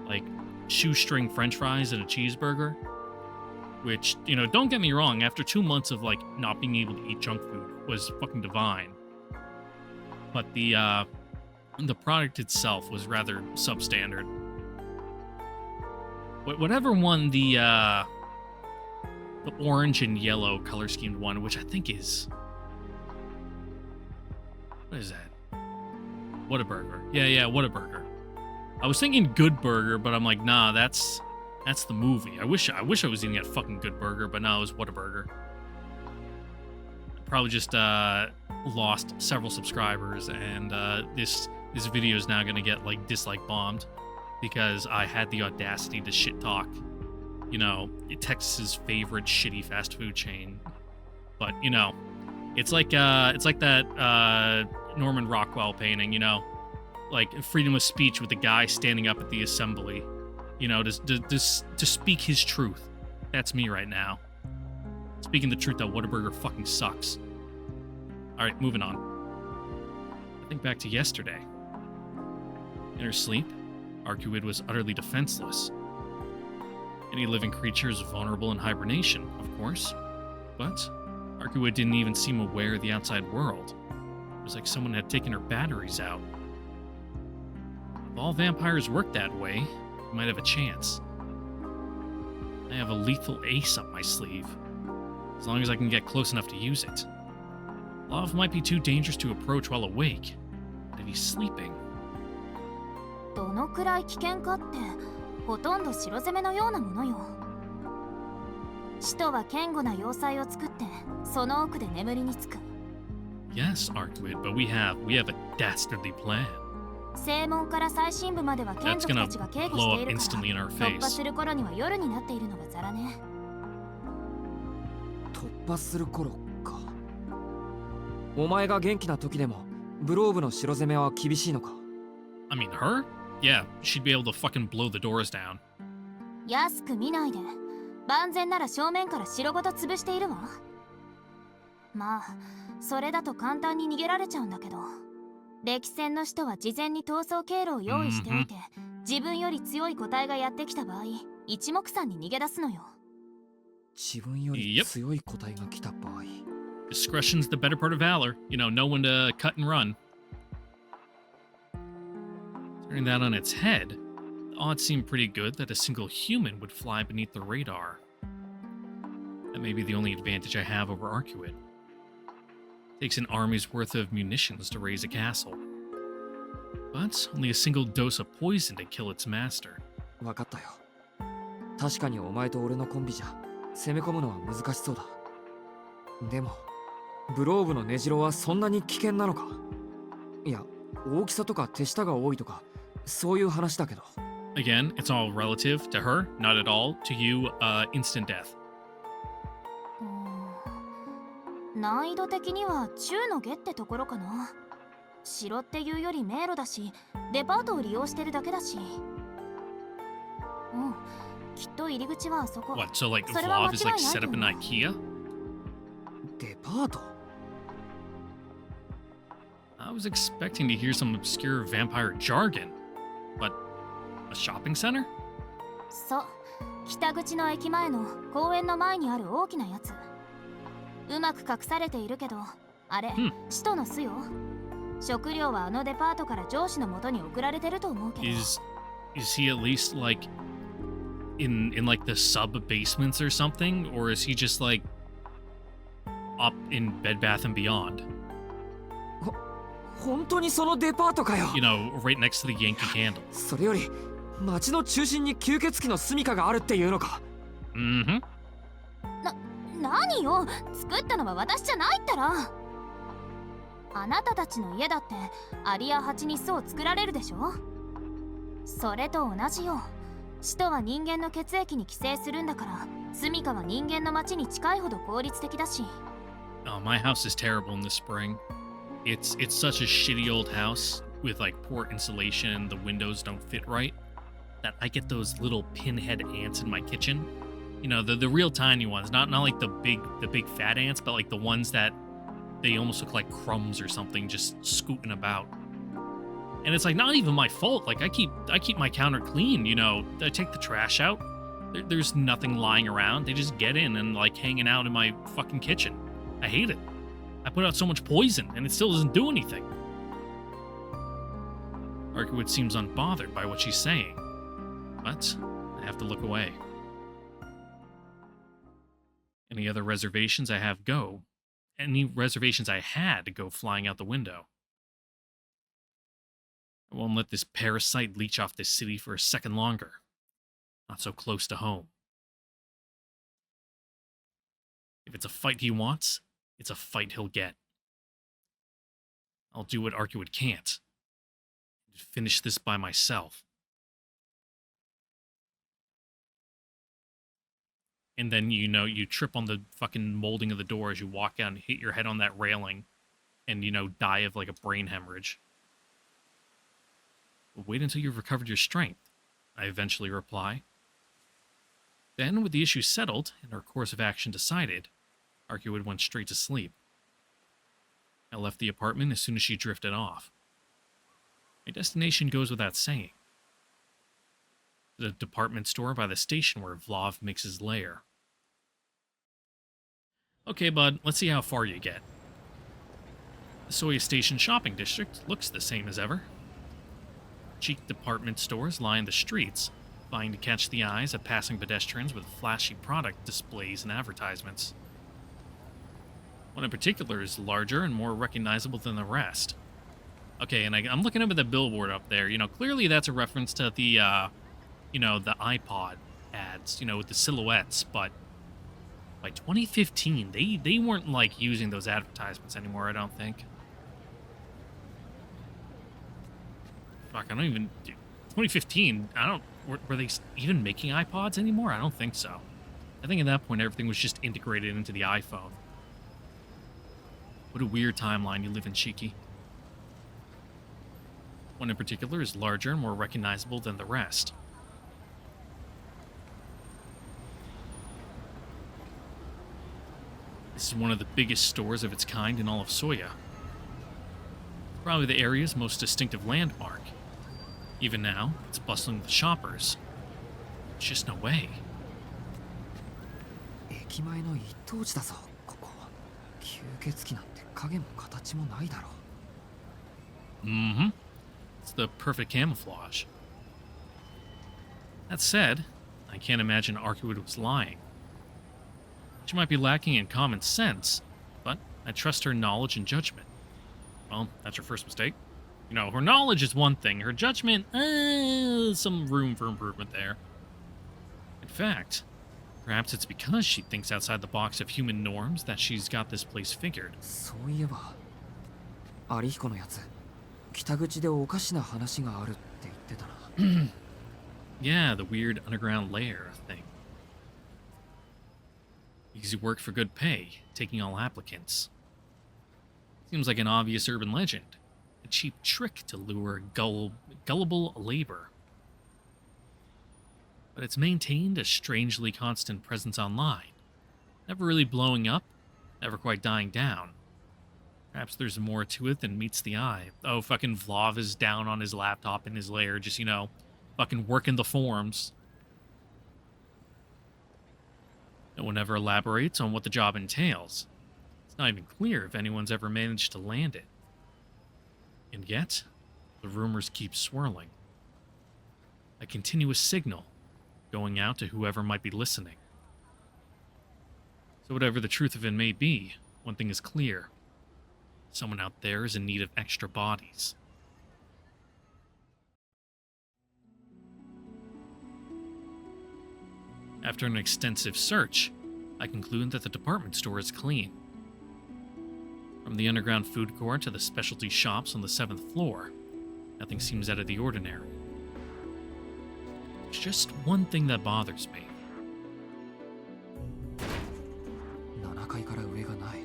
like, shoestring french fries and a cheeseburger. Which, don't get me wrong, after 2 months of, like, not being able to eat junk food was fucking divine. But the product itself was rather substandard. Whatever won the orange and yellow color schemed one, which I think is... What is that? Whataburger. Yeah, Whataburger. I was thinking Good Burger, but I'm like, nah, that's the movie. I wish I was eating at fucking Good Burger, but no, it was Whataburger. Probably just lost several subscribers, and this video is now gonna get like dislike bombed because I had the audacity to shit talk, Texas's favorite shitty fast food chain. But it's like that Norman Rockwell painting, like freedom of speech with the guy standing up at the assembly, to speak his truth. That's me right now. Speaking the truth that Whataburger fucking sucks. Alright, moving on. I think back to yesterday. In her sleep, Arcueid was utterly defenseless. Any living creature is vulnerable in hibernation, of course. But Arcueid didn't even seem aware of the outside world. It was like someone had taken her batteries out. If all vampires work that way, we might have a chance. I have a lethal ace up my sleeve, as long as I can get close enough to use it. Love might be too dangerous to approach while awake, but if he's sleeping... どのくらい危険かってほとんど城攻めのようなものよ。使徒は堅固な要塞を作ってその奥で眠りにつく。 Yes, Arcueid, but we have a dastardly plan. 正門から最深部までは眷属たちが警護しているから突破する頃には夜になっているのがザラね。突破する頃か。お前が元気な時でもブローブの城攻めは厳しいのか？ I mean, her? Yeah, she'd be able to fucking blow the doors down. 安く見ないで。万全なら正面から城ごと潰しているわ。まあそれだと簡単に逃げられちゃうんだけど、歴戦の使徒は事前に逃走経路を用意しておいて、自分より強い個体がやってきた場合一目散に逃げ出すのよ。自分より強い個体が来た場合、Discretion's the better part of valor. You know, know when to cut and run. Turning that on its head, the odds seem pretty good that a single human would fly beneath the radar. That may be the only advantage I have over Arcueid. Takes an army's worth of munitions to raise a castle. But only a single dose of poison to kill its master. 分かったよ。確かにお前と俺のコンビじゃ攻め込むのは難しそうだ。でもブローブの根城はそんなに危険なのか？いや、大きさとか手下が多いとかそういう話だけど。Again, it's all relative. To her, not at all. To you, instant death. 難易度的には中の下ってところかな。城っていうより迷路だし、デパートを利用してるだけだし。きっと入り口はあそこ。 What, so like Vlav is like set up in IKEA? デパート？ I was expecting to hear some obscure vampire jargon. But a shopping center? そう、北口の駅前の公園の前にある大きなやつ。うまく隠されているけど、あれ、使徒の巣よ。食料はあのデパートから上司の元に送られてると思うけど。Is he at least like in like the sub basements or something, or is he just like up in Bed Bath and Beyond? 本当にそのデパートかよ。 You know, right next to the Yankee Candle. それより街の中心に吸血鬼の住処があるっていうのか？ Mm-hmm. 何よ、作ったのは私じゃないったら。あなたたちの家だってアリア蜂に巣を作られるでしょ。それと同じよ。使徒は人間の血液に寄生するんだから、住処は人間の町に近いほど効率的だし。Oh, my house is terrible in the spring. It's such a shitty old house with like poor insulation. The windows don't fit right. That I get those little pinhead ants in my kitchen. You know, the real tiny ones, not like the big fat ants, but like the ones that they almost look like crumbs or something, just scooting about. And it's like not even my fault. Like I keep my counter clean. You know, I take the trash out. There's nothing lying around. They just get in and like hanging out in my fucking kitchen. I hate it. I put out so much poison and it still doesn't do anything. Arcueid seems unbothered by what she's saying, but I have to look away. Any other reservations I have go. Any reservations I had to go flying out the window. I won't let this parasite leech off this city for a second longer. Not so close to home. If it's a fight he wants, it's a fight he'll get. I'll do what Arcueid can't. Finish this by myself. And then, you know, you trip on the fucking molding of the door as you walk out and hit your head on that railing and, you know, die of like a brain hemorrhage. But wait until you've recovered your strength, I eventually reply. Then, with the issue settled and our course of action decided, Arcueid went straight to sleep. I left the apartment as soon as she drifted off. My destination goes without saying. The department store by the station where Vlav makes his lair. Okay, bud, let's see how far you get. The Soya Station shopping district looks the same as ever. Cheap department stores line the streets, vying to catch the eyes of passing pedestrians with flashy product displays and advertisements. One in particular is larger and more recognizable than the rest. Okay, and I'm looking up at the billboard up there. You know, clearly that's a reference to the, you know, the iPod ads, you know, with the silhouettes. But by 2015, they weren't, like, using those advertisements anymore, I don't think. Fuck, I don't even... 2015, I don't... Were they even making iPods anymore? I don't think so. I think at that point, everything was just integrated into the iPhone. What a weird timeline you live in, Shiki. One in particular is larger and more recognizable than the rest. This is one of the biggest stores of its kind in all of Soya. Probably the area's most distinctive landmark. Even now, it's bustling with shoppers. There's just no way. 駅前の一等地だぞ、ここ。吸血鬼なんて影も形もないだろう。Mm-hmm. It's the perfect camouflage. That said, I can't imagine Arcueid was lying. She might be lacking in common sense, but I trust her knowledge and judgment. Well, that's her first mistake. You know, her knowledge is one thing. Her judgment, some room for improvement there. In fact, perhaps it's because she thinks outside the box of human norms that she's got this place figured. そういえば、有彦のやつ、北口でおかしな話があるって言ってたな。Yeah, the weird underground lair thing. Easy work for good pay, taking all applicants. Seems like an obvious urban legend. A cheap trick to lure gullible labor. But it's maintained a strangely constant presence online. Never really blowing up, never quite dying down. Perhaps there's more to it than meets the eye. Oh, fucking Vlav is down on his laptop in his lair, just, you know, fucking working the forms. No one ever elaborates on what the job entails. It's not even clear if anyone's ever managed to land it. And yet, the rumors keep swirling. A continuous signal going out to whoever might be listening. So whatever the truth of it may be, one thing is clear. Someone out there is in need of extra bodies. After an extensive search, I conclude that the department store is clean. From the underground food court to the specialty shops on the 7th floor, nothing seems out of the ordinary. There's just one thing that bothers me. 7階から上がない。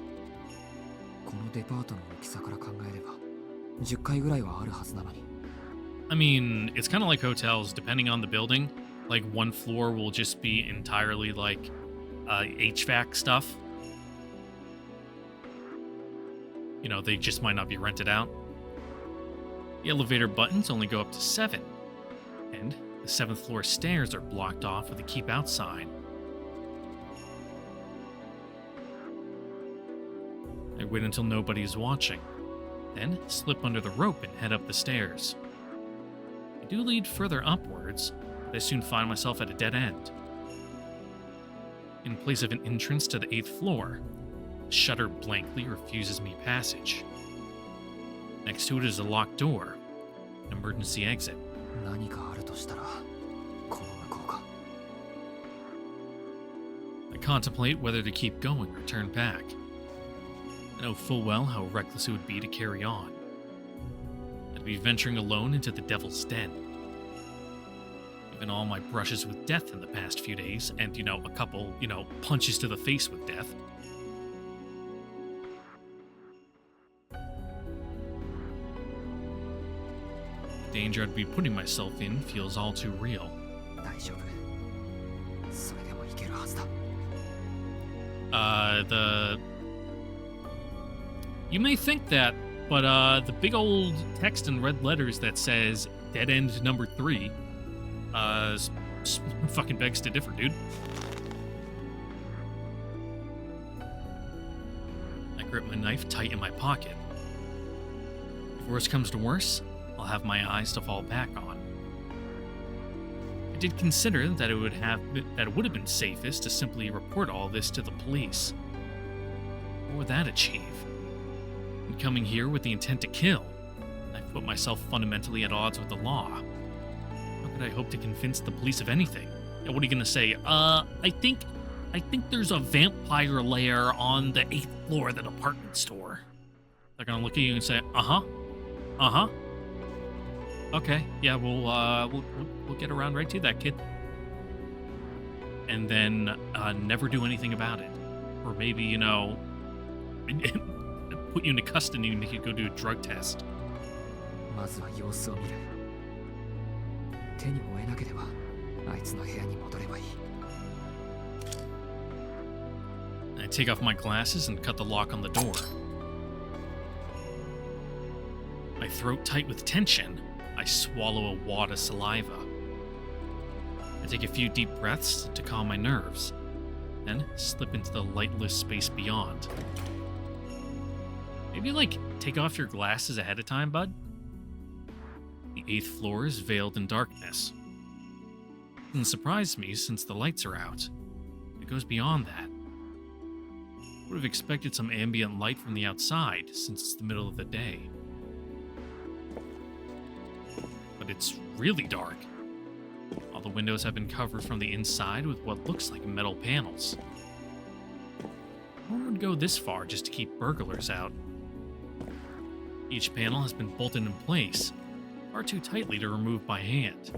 このデパートの大きさから考えれば、10階ぐらいはあるはずなのに。I mean, it's kind of like hotels, depending on the building. Like, one floor will just be entirely, like, HVAC stuff. You know, they just might not be rented out. The elevator buttons only go up to 7. And the 7th floor stairs are blocked off with a keep out sign. I wait until nobody is watching. Then slip under the rope and head up the stairs. I do lead further upwards, but I soon find myself at a dead end. In place of an entrance to the 8th floor, the shutter blankly refuses me passage. Next to it is a locked door, an emergency exit. 何かあるとしたら、この向こうか。I contemplate whether to keep going or turn back. I know full well how reckless it would be to carry on. I'd be venturing alone into the devil's den. Given all my brushes with death in the past few days, and, you know, a couple, you know, punches to the face with death. The danger I'd be putting myself in feels all too real. 大丈夫。それでもいけるはずだ。You may think that, but the big old text in red letters that says dead end number 3 fucking begs to differ, dude. I grip my knife tight in my pocket. If worse comes to worse, I'll have my eyes to fall back on. I did consider that it would have been safest to simply report all this to the police. What would that achieve? In coming here with the intent to kill, I've put myself fundamentally at odds with the law. How could I hope to convince the police of anything? Yeah, what are you gonna say? I think there's a vampire lair on the 8th floor of the department store. They're gonna look at you and say, uh-huh. Okay, yeah, we'll get around right to that, kid. And then never do anything about it. Or maybe, you know, put you into custody and you could go do a drug test. まずは様子を見る。手に負えなければ、あいつの部屋に戻ればいい。I take off my glasses and cut the lock on the door. My throat tight with tension, I swallow a wad of saliva. I take a few deep breaths to calm my nerves, then slip into the lightless space beyond. Maybe, like, take off your glasses ahead of time, bud? The 8th floor is veiled in darkness. It doesn't surprise me since the lights are out. It goes beyond that. I would have expected some ambient light from the outside since it's the middle of the day. But it's really dark. All the windows have been covered from the inside with what looks like metal panels. No one would go this far just to keep burglars out. Each panel has been bolted in place, far too tightly to remove by hand.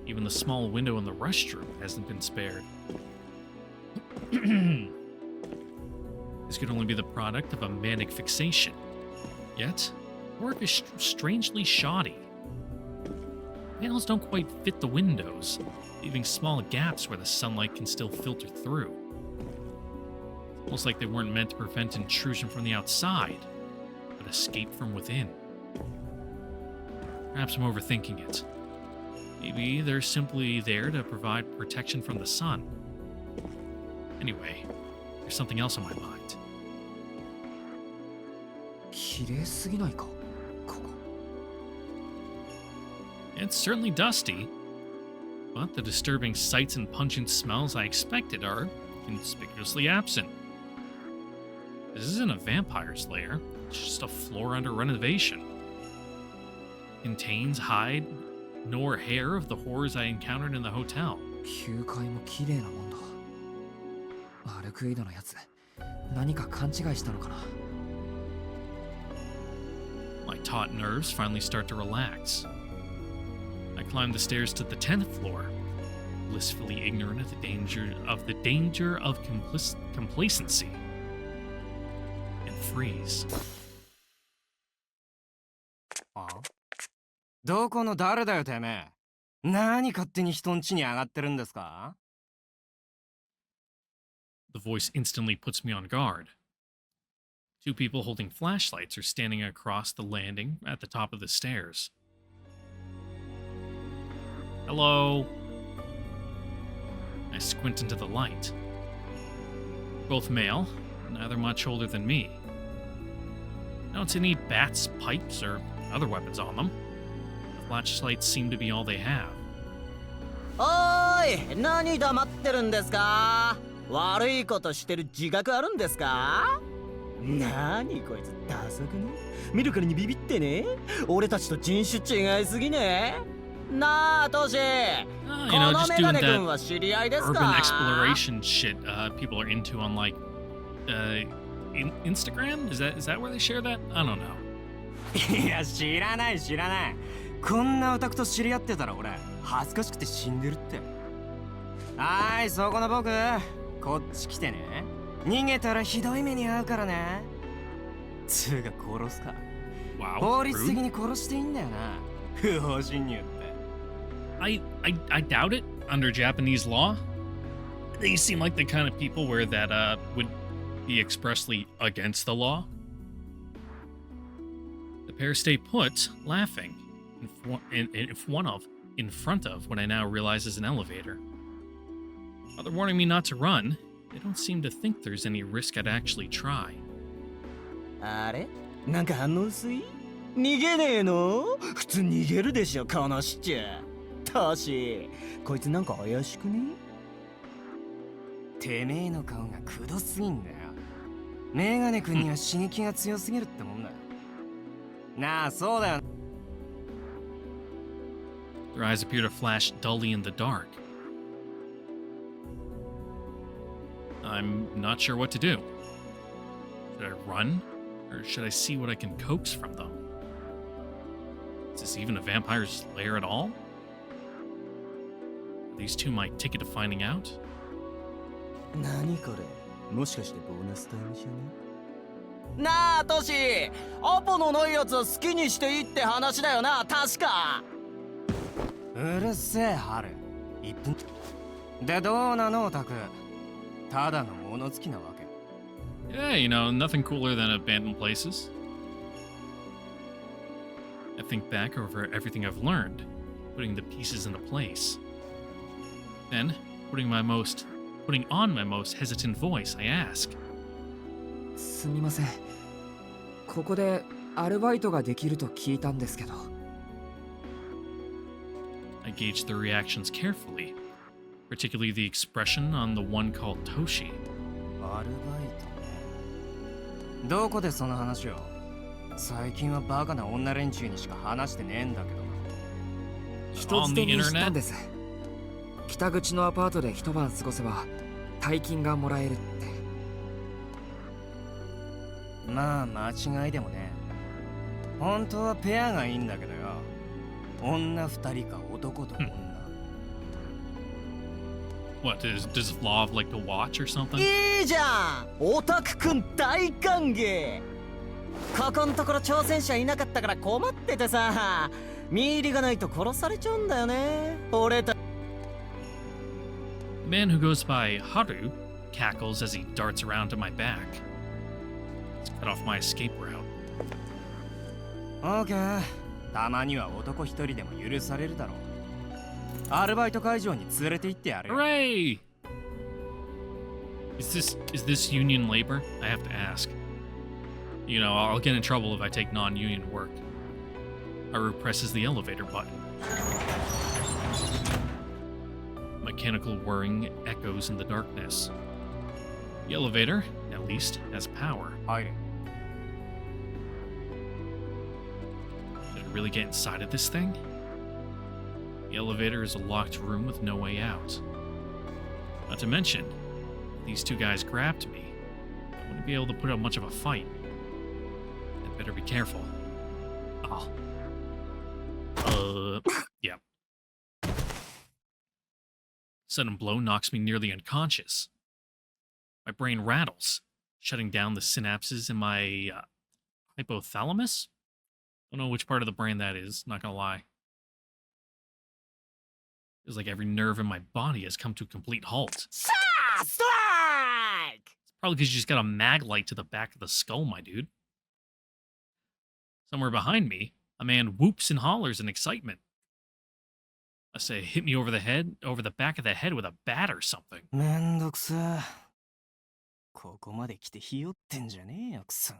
Even the small window in the restroom hasn't been spared. This could only be the product of a manic fixation. Yet, work is strangely shoddy. Panels don't quite fit the windows, leaving small gaps where the sunlight can still filter through. It's almost like they weren't meant to prevent intrusion from the outside, but escape from within. Perhaps I'm overthinking it. Maybe they're simply there to provide protection from the sun. Anyway, there's something else on my mind. 綺麗すぎないか、ここ。It's certainly dusty, but the disturbing sights and pungent smells I expected are conspicuously absent. This isn't a vampire's lair, it's just a floor under renovation. It contains hide nor hair of the horrors I encountered in the hotel. 9階も綺麗なもんだ。アルクエイドのやつ、何か勘違いしたのかな。My taut nerves finally start to relax. I climb the stairs to the 10th floor, blissfully ignorant of the danger of complacency, and freeze. どこの誰だよてめえ。何勝手に人ん家に上がってるんですか？ The voice instantly puts me on guard. Two people holding flashlights are standing across the landing at the top of the stairs. Hello. I squint into the light. Both male, neither much older than me. I don't see any bats, pipes, or other weapons on them. The flashlights seem to be all they have. おーい、何黙ってるんですか？悪いことしてる自覚あるんですか？なにこいつダサくね？見るからにビビってね？俺たちと人種違いすぎね？なあトシ、このメガネ君は知り合いですか？ Urban exploration shit people are into on like Instagram? Is that where they share that? I don't know. いや知らない知らない。こんなオタクと知り合ってたら俺恥ずかしくて死んでるって。はい、そこの僕、こっち来てね。逃げたらひどい目に遭うからね。つうか殺すか。Wow, 法律的に殺していいんだよな。不法侵入って。I doubt it under Japanese law. They seem like the kind of people where that would be expressly against the law. The pair stay put, laughing, in front of what I now realize is an elevator. While they're warning me not to run, they don't seem to think there's any risk I'd actually try. あれ？なんか反応薄い？逃げねえの？普通逃げるでしょ、このシチュー。トシ、こいつなんか怪しくね？てめえの顔がくどすぎんだよ。メガネ君には刺激が強すぎるってもんだ。なあ、そうだよ。 Their eyes appear to flash dully in the dark. I'm not sure what to do. Should I run? Or should I see what I can coax from them? Is this even a vampire's lair at all? Are these two my ticket to finding out? 何これ、もしかしてボーナスタイムじゃね？なあトシ、アポのないやつは好きにしていいって話だよな、確か。うるせえ、ハル。1分でどうなの、オタク。ただの物好きなわけ。 Yeah, you know, nothing cooler than abandoned places. I think back over everything I've learned, putting the pieces into place. Then, putting on my most hesitant voice, I ask. すみません。ここでアルバイトができると聞いたんですけど。I gauged their reactions carefully, particularly the expression on the one called Toshi. アルバイトね。どこでその話を？最近はバカな女連中にしか話してねえんだけど。人づてに知ったんです。北口のアパートで一晩過ごせば大金がもらえるって。まあ間違いでもね。本当はペアがいいんだけどよ。女二人か男と女。What, does Law like to watch or something? いいじゃん、オタクくん大歓迎。ここんところ挑戦者いなかったから困っててさ、見入りがないと殺されちゃうんだよね、俺た。 The man who goes by Haru cackles as he darts around to my back. It's cut off my escape route. オーケー。たまには男一人でも許されるだろう。アルバイト会場に連れて行ってやるよ。 Hooray! Is this union labor? I have to ask. You know, I'll get in trouble if I take non-union work. Haru presses the elevator button. Mechanical whirring echoes in the darkness. The elevator, at least, has power. 入れ。 Did I really get inside of this thing? The elevator is a locked room with no way out. Not to mention, if these two guys grabbed me, I wouldn't be able to put up much of a fight. I'd better be careful. Oh. Yeah. Sudden blow knocks me nearly unconscious. My brain rattles, shutting down the synapses in my hypothalamus? Don't know which part of the brain that is, not gonna lie. Feels like every nerve in my body has come to a complete halt. Strike! It's probably because you just got a mag light to the back of the skull, my dude. Somewhere behind me, a man whoops and hollers in excitement. I say, hit me over the back of the head with a bat or something. めんどくせえ。ここまで来てひよってんじゃねえよ、くそ。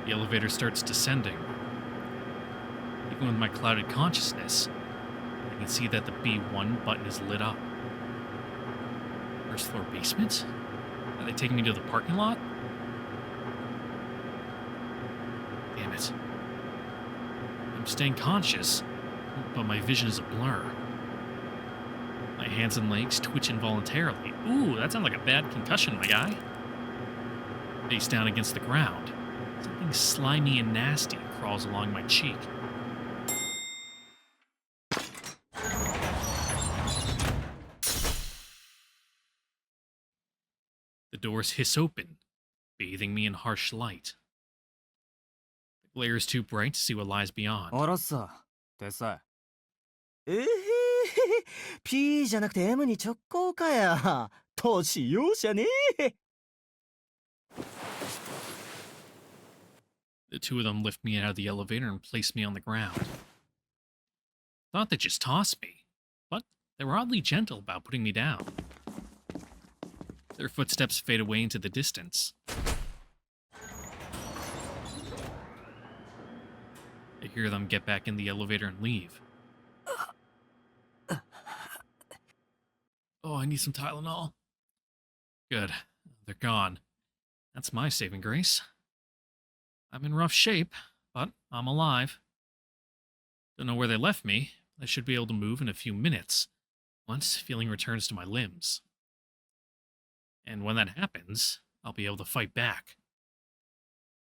The elevator starts descending. Even with my clouded consciousness, I can see that the B1 button is lit up. First floor basement? Are they taking me to the parking lot? Damn it. I'm staying conscious, but my vision is a blur. My hands and legs twitch involuntarily. Ooh, that sounds like a bad concussion, my guy. Face down against the ground. Something slimy and nasty crawls along my cheek. The doors hiss open, bathing me in harsh light. The glare is too bright to see what lies beyond. おろっさ、手さP じゃなくて M に直行かや。年容赦ねえ。The two of them lift me out of the elevator and place me on the ground. Thought they'd just toss me, but they were oddly gentle about putting me down. Their footsteps fade away into the distance. I hear them get back in the elevator and leave. Oh, I need some Tylenol. Good. They're gone. That's my saving grace. I'm in rough shape, but I'm alive. Don't know where they left me. I should be able to move in a few minutes, once feeling returns to my limbs. And when that happens, I'll be able to fight back.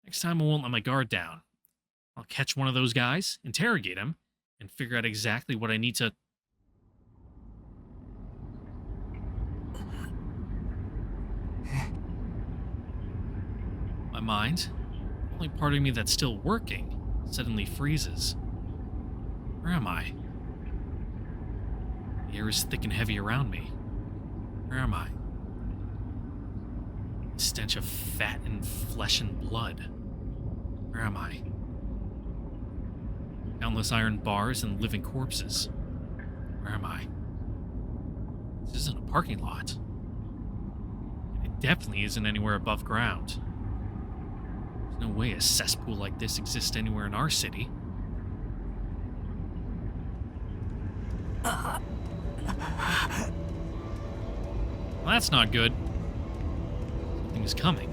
Next time I won't let my guard down. I'll catch one of those guys, interrogate him, and figure out exactly what I need to... My mind, the only part of me that's still working, suddenly freezes. Where am I? The air is thick and heavy around me. Where am I? The stench of fat and flesh and blood. Where am I? Countless iron bars and living corpses. Where am I? This isn't a parking lot. It definitely isn't anywhere above ground. There's no way a cesspool like this exists anywhere in our city. Well, that's not good. Something is coming.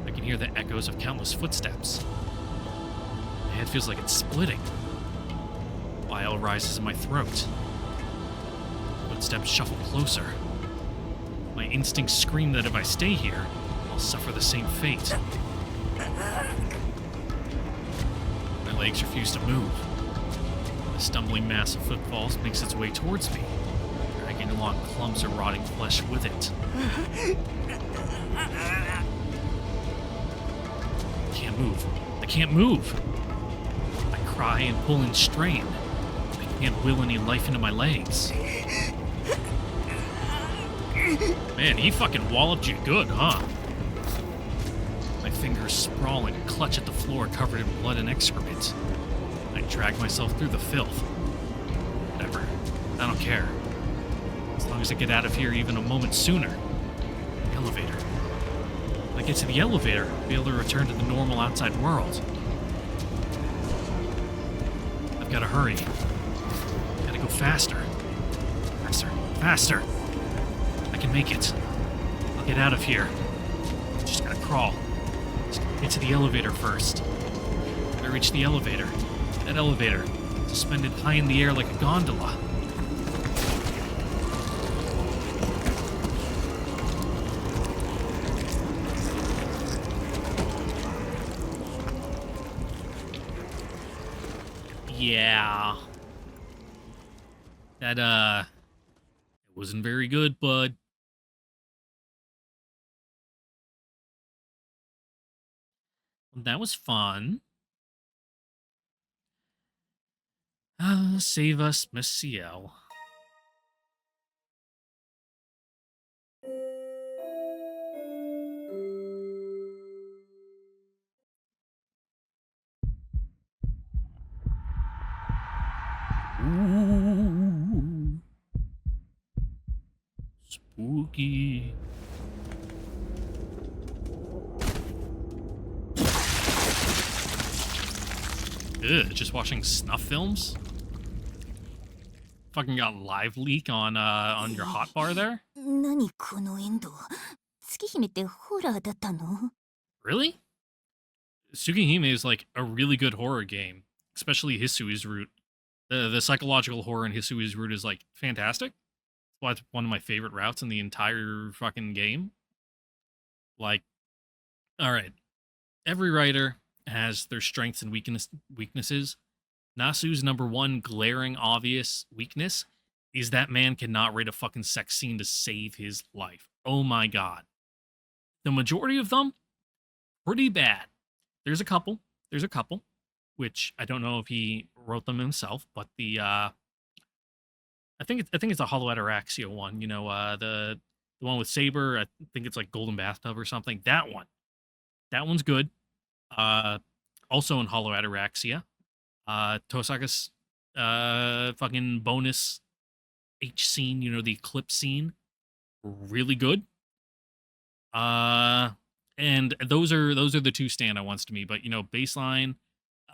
I can hear the echoes of countless footsteps. My head feels like it's splitting. Bile rises in my throat. Footsteps shuffle closer. My instincts scream that if I stay here, I'll suffer the same fate. My legs refuse to move. The stumbling mass of footfalls makes its way towards me, dragging along clumps of rotting flesh with it. I can't move. I can't move. I cry and pull and strain. I can't will any life into my legs. Man, he fucking walloped you good, huh? My fingers sprawl and clutch at the floor covered in blood and excrement. I drag myself through the filth. Whatever. I don't care. As long as I get out of here even a moment sooner. The elevator. When I get to the elevator, I'll be able to return to the normal outside world. I've got to hurry. Gotta go faster. Faster. Faster. I can make it. I'll get out of here. Just gotta crawl. Just gotta get to the elevator first. Gotta reach the elevator. That elevator, suspended high in the air like a gondola. Yeah. That, it wasn't very good, bud. That was fun. Save us, Miss CL. Ooh. Spooky. Ugh, just watching snuff films? Fucking got live leak on your hotbar there? 何このエンド。月姫ってホラーだったの？ Really? Tsukihime is like a really good horror game, especially Hisui's Root. The psychological horror in Hisui's Root is like fantastic. Well, it's one of my favorite routes in the entire fucking game. Like, alright. Every writer has their strengths and weaknesses. Nasu's number one glaring obvious weakness is that man cannot write a fucking sex scene to save his life. Oh my god. The majority of them, pretty bad. There's a couple, which I don't know if he wrote them himself, but the I think it's a Hollow Ataraxia one, you know, the one with Saber, I think it's like Golden Bathtub or something. That one's good. Also in Hollow Ataraxia, Tosaka's fucking bonus H scene, you know, the eclipse scene, really good. And those are the two standout ones to me. But you know, baseline,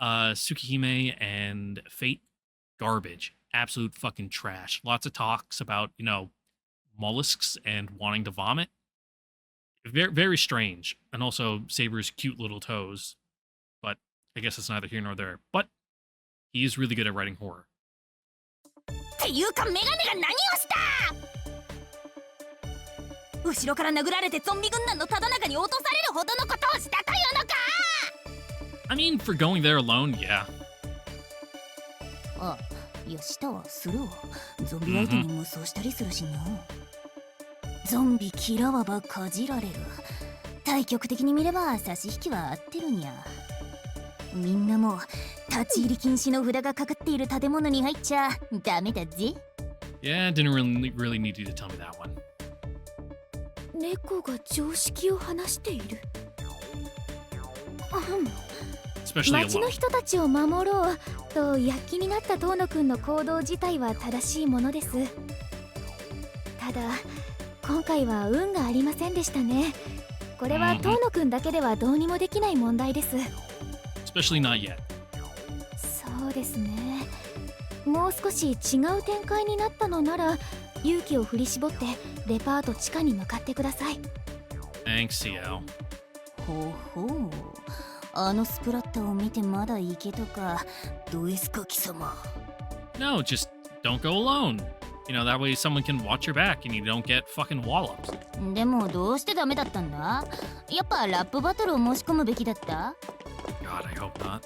Tsukihime and Fate, garbage, absolute fucking trash. Lots of talks about, you know, mollusks and wanting to vomit. Very, very strange. And also Saber's cute little toes. But I guess it's neither here nor there. But he is really good at writing horror. っていうかメガネが何をした！後ろから殴られてゾンビ軍団のただ中に落とされるほどのことをしたというのか！ I mean, for going there alone, yeah. あ、いやしたわ、するわ。ゾンビ相手に無双したりするしな。ゾンビ嫌わばかじられる。対極的に見れば差し引きは合ってるにゃ。みんなも立ち入り禁止の札がかかっている建物に入っちゃダメだぜ。Yeah, didn't really need you to tell me that one. 猫が常識を話している。Especially 町の alone. 人たちを守ろうと躍起になった遠野くんの行動自体は正しいものです。ただ今回は運がありませんでしたね。これは遠野くんだけではどうにもできない問題です。Especially not yet. そうですね。もう少し違う展開になったのなら勇気を振り絞ってデパート地下に向かってください。 Thanks, CL. ほほう、あのスプラッタを見てまだいけとかどうですか貴様。 No, just don't go alone. You know, that way someone can watch your back and you don't get fucking walloped. でもどうしてダメだったんだ？やっぱラップバトルを申し込むべきだった？ God, I hope not.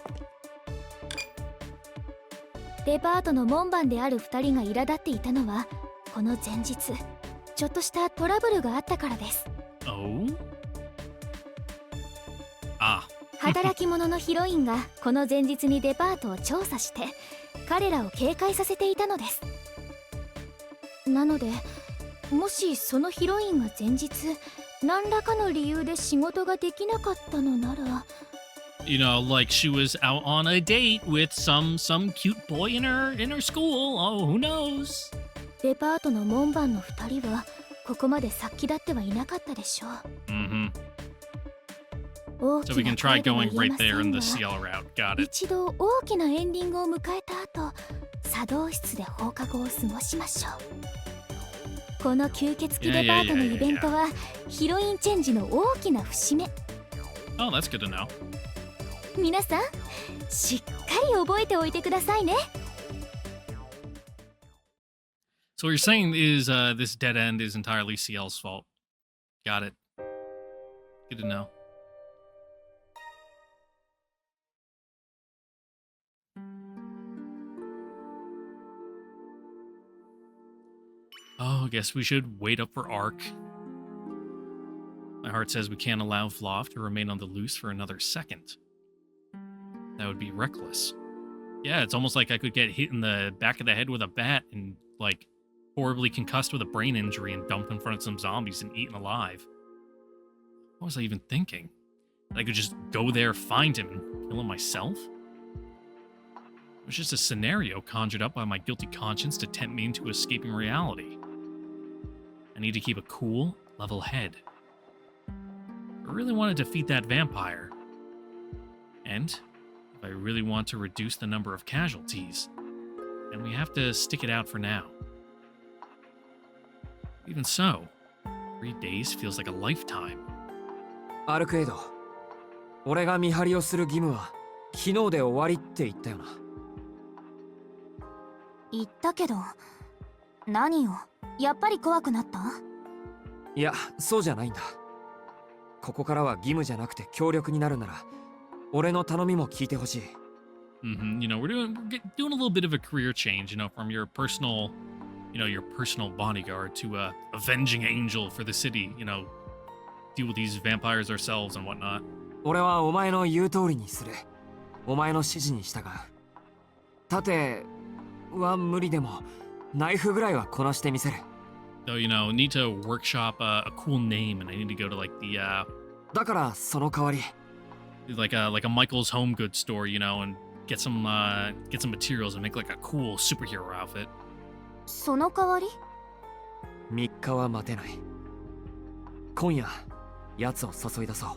デパートの門番である2人が苛立っていたのはこの前日ちょっとしたトラブルがあったからです。 Oh? Ah. 働き者のヒロインがこの前日にデパートを調査して彼らを警戒させていたのです。なのでもしそのヒロインが前日何らかの理由で仕事ができなかったのなら You know, like she was out on a date with some cute boy in her school. Oh, who knows? デパートの門番の2人はここまで殺気立ってはいなかったでしょう。 Mm-hmm. 大 So き we な can try 声では going 言え right ませ there in ん the が CL route. Got it. 一度大きなエンディングを迎えた後作動室で放課後を過ごしましょう。この吸血鬼デパートのイベントはヒロインチェンジの大きな節目。 Oh, that's good to know. 皆さんしっかり覚えておいてくださいね。 So what you're saying is this dead end is entirely CL's fault. Got it. Good to know. Oh, I guess we should wait up for Arc. My heart says we can't allow Floff to remain on the loose for another second. That would be reckless. Yeah, it's almost like I could get hit in the back of the head with a bat and, like, horribly concussed with a brain injury and dumped in front of some zombies and eaten alive. What was I even thinking? That I could just go there, find him, and kill him myself? It was just a scenario conjured up by my guilty conscience to tempt me into escaping reality. I need to keep a cool, level head. I really want to defeat that vampire. And if I really want to reduce the number of casualties, then we have to stick it out for now. Even so, 3 days feels like a lifetime. アルクエイド、俺が見張りをする義務は昨日で終わりって言ったよな。言ったけど何よ、やっぱり怖くなった？いや、そうじゃないんだ。ここからは義務じゃなくて協力になるなら俺の頼みも聞いてほしい。 Mm-hmm. You know, we're doing a little bit of a career change, you know, from your personal, your personal bodyguard to a avenging angel for the city, you know, deal with these vampires ourselves and whatnot. 俺はお前の言う通りにする。お前の指示に従う。盾は無理でもナイフぐらいはこなしてみせる。 So, need to workshop a cool name, and I need to go to like the だからその代わり like a Michael's Home Goods store, and get some materials and make like a cool superhero outfit. その代わり3日は待てない。今夜奴を注い出そう。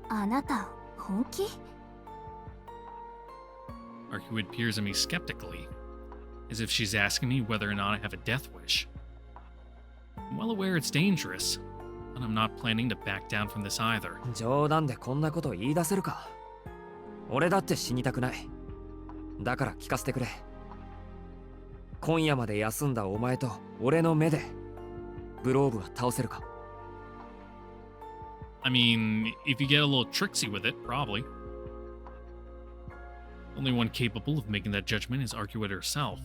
あなた本気？ Arcueid peers at me skeptically. As if she's asking me whether or not I have a death wish. I'm well aware it's dangerous, but I'm not planning to back down from this either. 冗談でこんなこと言い出せるか。俺だって死にたくない。だから聞かせてくれ。今夜まで休んだお前と俺の目でブローブは倒せるか。I mean, if you get a little tricksy with it, probably. Only one capable of making that judgment is Arcueid herself.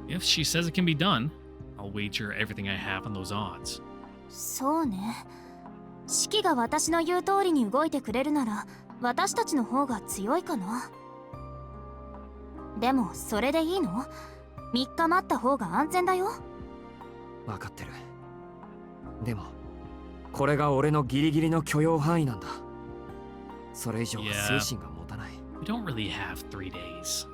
If she says it can be done, I'll wager everything I have on those odds. そうね。シキが私の言う通りに動いてくれるなら私たちの方が強いかな。でもそれでいいの？3日待った方が安全だよ。分かってる。でもこれが俺のギリギリの許容範囲なんだ。それ以上は精神が持たない。We don't really have 3 days.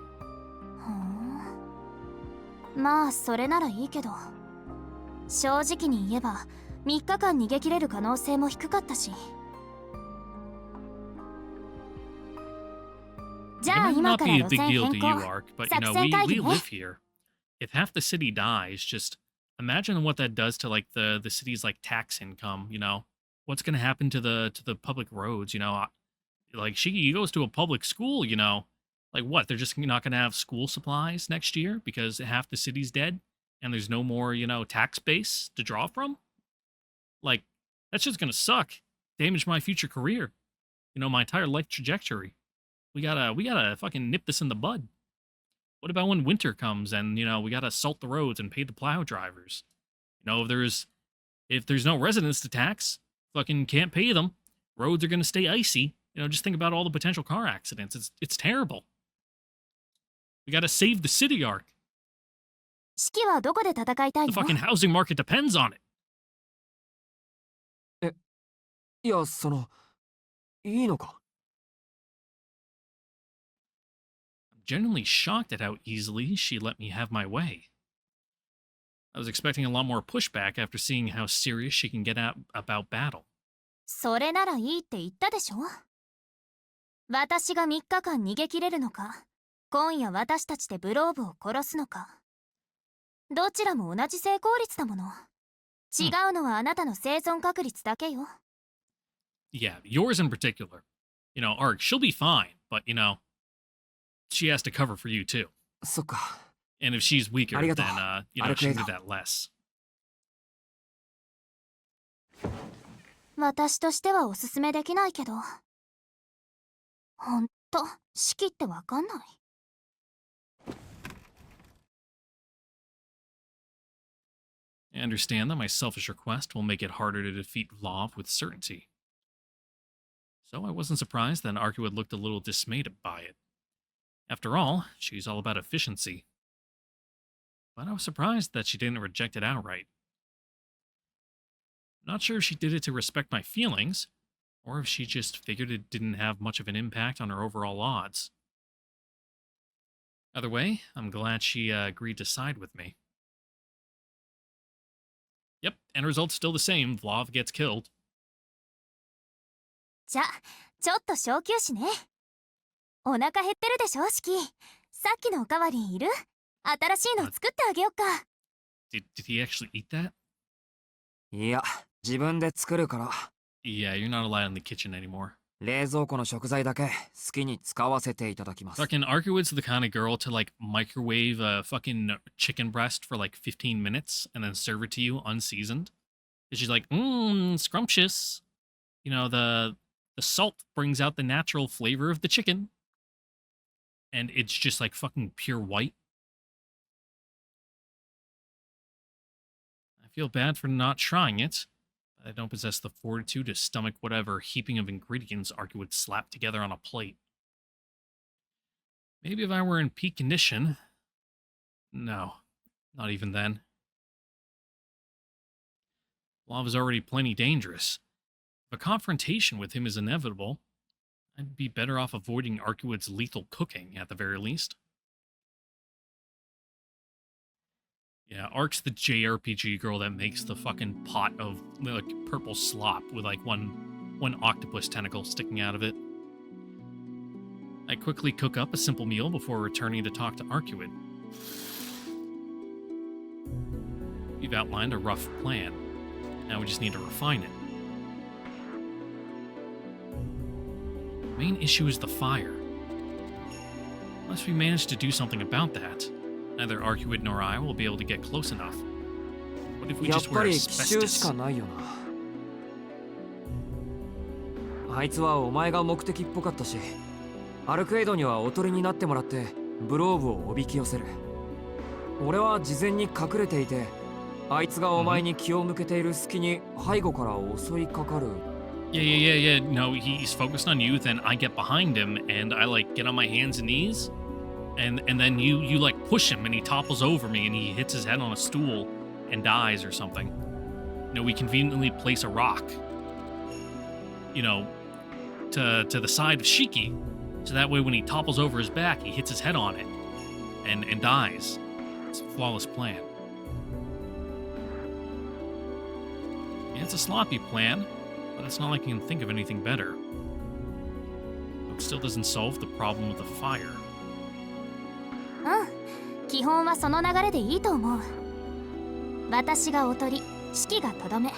まあそれならいいけど、正直に言えば3日間逃げ切れる可能性も低かったし。じゃあ It might 今 not から be a 路 big 線 deal 変 to 更。 you, Arc, but you know, 作戦会議 we ね。 live here. If half the city dies, just imagine what that does to like the city's like tax income, you know? What's going to happen to the public roads, you know? Like Shiki goes to a public school, you know? Like what? They're just not going to have school supplies next year because half the city's dead and there's no more, you know, tax base to draw from? Like that's just going to suck. Damage my future career. You know, my entire life trajectory. We gotta fucking nip this in the bud. What about when winter comes and, you know, we gotta salt the roads and pay the plow drivers? You know, if there's no residents to tax, fucking can't pay them, roads are gonna stay icy. You know, just think about all the potential car accidents. It's terrible. We gotta save the city, Arc. シキはどこで戦いたい The の？ fucking housing market depends on it. いや、いいのか。Genuinely shocked at how easily she let me have my way. I was expecting a lot more pushback after seeing how serious she can get about battle. それならいいって言ったでしょ。私が3日間逃げ切れるのか、今夜私たちでブローブを殺すのか。どちらも同じ成功率だもの。違うのはあなたの生存確率だけよ。Yeah, yours in particular. You know, Arc, she'll be fine, but, you know, she has to cover for you too. そっか。 And if she's weaker, ありがとう。 then, you know, she can do Arcueid. that less. 私としてはおすすめできないけど。ほんと、式ってわかんない。I understand that my selfish request will make it harder to defeat Vlav with certainty. So I wasn't surprised that Arcueid looked a little dismayed by it. After all, she's all about efficiency. But I was surprised that she didn't reject it outright. Not sure if she did it to respect my feelings, or if she just figured it didn't have much of an impact on her overall odds. Either way, I'm glad she agreed to side with me. Yep, end result's still the same. Vlav gets killed. じゃ、ちょっと小休止ね。お腹減ってるでしょ、式。さっきのおかわりいる？新しいの作ってあげよっか。Did he actually eat that? いや、自分で作るから。 Yeah, you're not allowed in the kitchen anymore. 冷蔵庫の食材だけ好きに使わせていただきます。 Fucking Arcueid's the kind of girl to like microwave a fucking chicken breast for like 15 minutes and then serve it to you unseasoned. And she's like, scrumptious. You know, the salt brings out the natural flavor of the chicken. And it's just like fucking pure white. I feel bad for not trying it. I don't possess the fortitude to stomach whatever heaping of ingredients Arcueid slapped together on a plate. Maybe if I were in peak condition. No, not even then. Lava's already plenty dangerous. If a confrontation with him is inevitable, I'd be better off avoiding Arcueid's lethal cooking, at the very least. Yeah, Arc's the JRPG girl that makes the fucking pot of like purple slop with like one octopus tentacle sticking out of it. I quickly cook up a simple meal before returning to talk to Arcueid. We've outlined a rough plan. Now we just need to refine it. The main issue is the fire. Unless we manage to do something about that, neither Arcueid nor I will be able to get close enough. What if we やっ just ぱ wear り奇襲しか asbestos? ないよな。あいつはお前が目的っぽかったし、アルクエイドにはおとりになってもらってブローブをおびき寄せる。俺は事前に隠れていて、あいつがお前に気を向けている隙に背後から襲いかかる。Yeah. No, he's focused on you, then I get behind him and I like get on my hands and knees. And then you like push him and he topples over me and he hits his head on a stool and dies or something. You know, we conveniently place a rock, you know, to the side of Shiki. So that way when he topples over his back, he hits his head on it and dies. It's a flawless plan. Yeah, it's a sloppy plan, but it's not like I can think of anything better. It still doesn't solve the problem with the fire. 基本はその流れでいいと思う。私がおとり、シキがとどめ。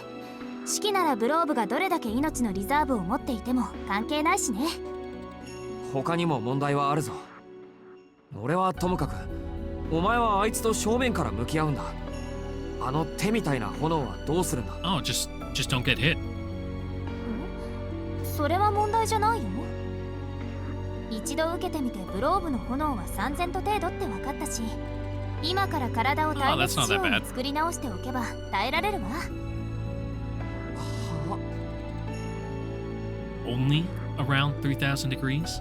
シキならブローブがどれだけ命のリザーブを持っていても関係ないしね。他にも問題はあるぞ。俺はともかく、お前はあいつと正面から向き合うんだ。あの手みたいな炎はどうするんだ？ Oh, just don't get hit. それは問題じゃないよ。一度受けてみてブローブの炎は3000度程度って分かったし、今から体を耐熱仕様に作り直しておけば耐えられるわ。Only around 3,000 degrees?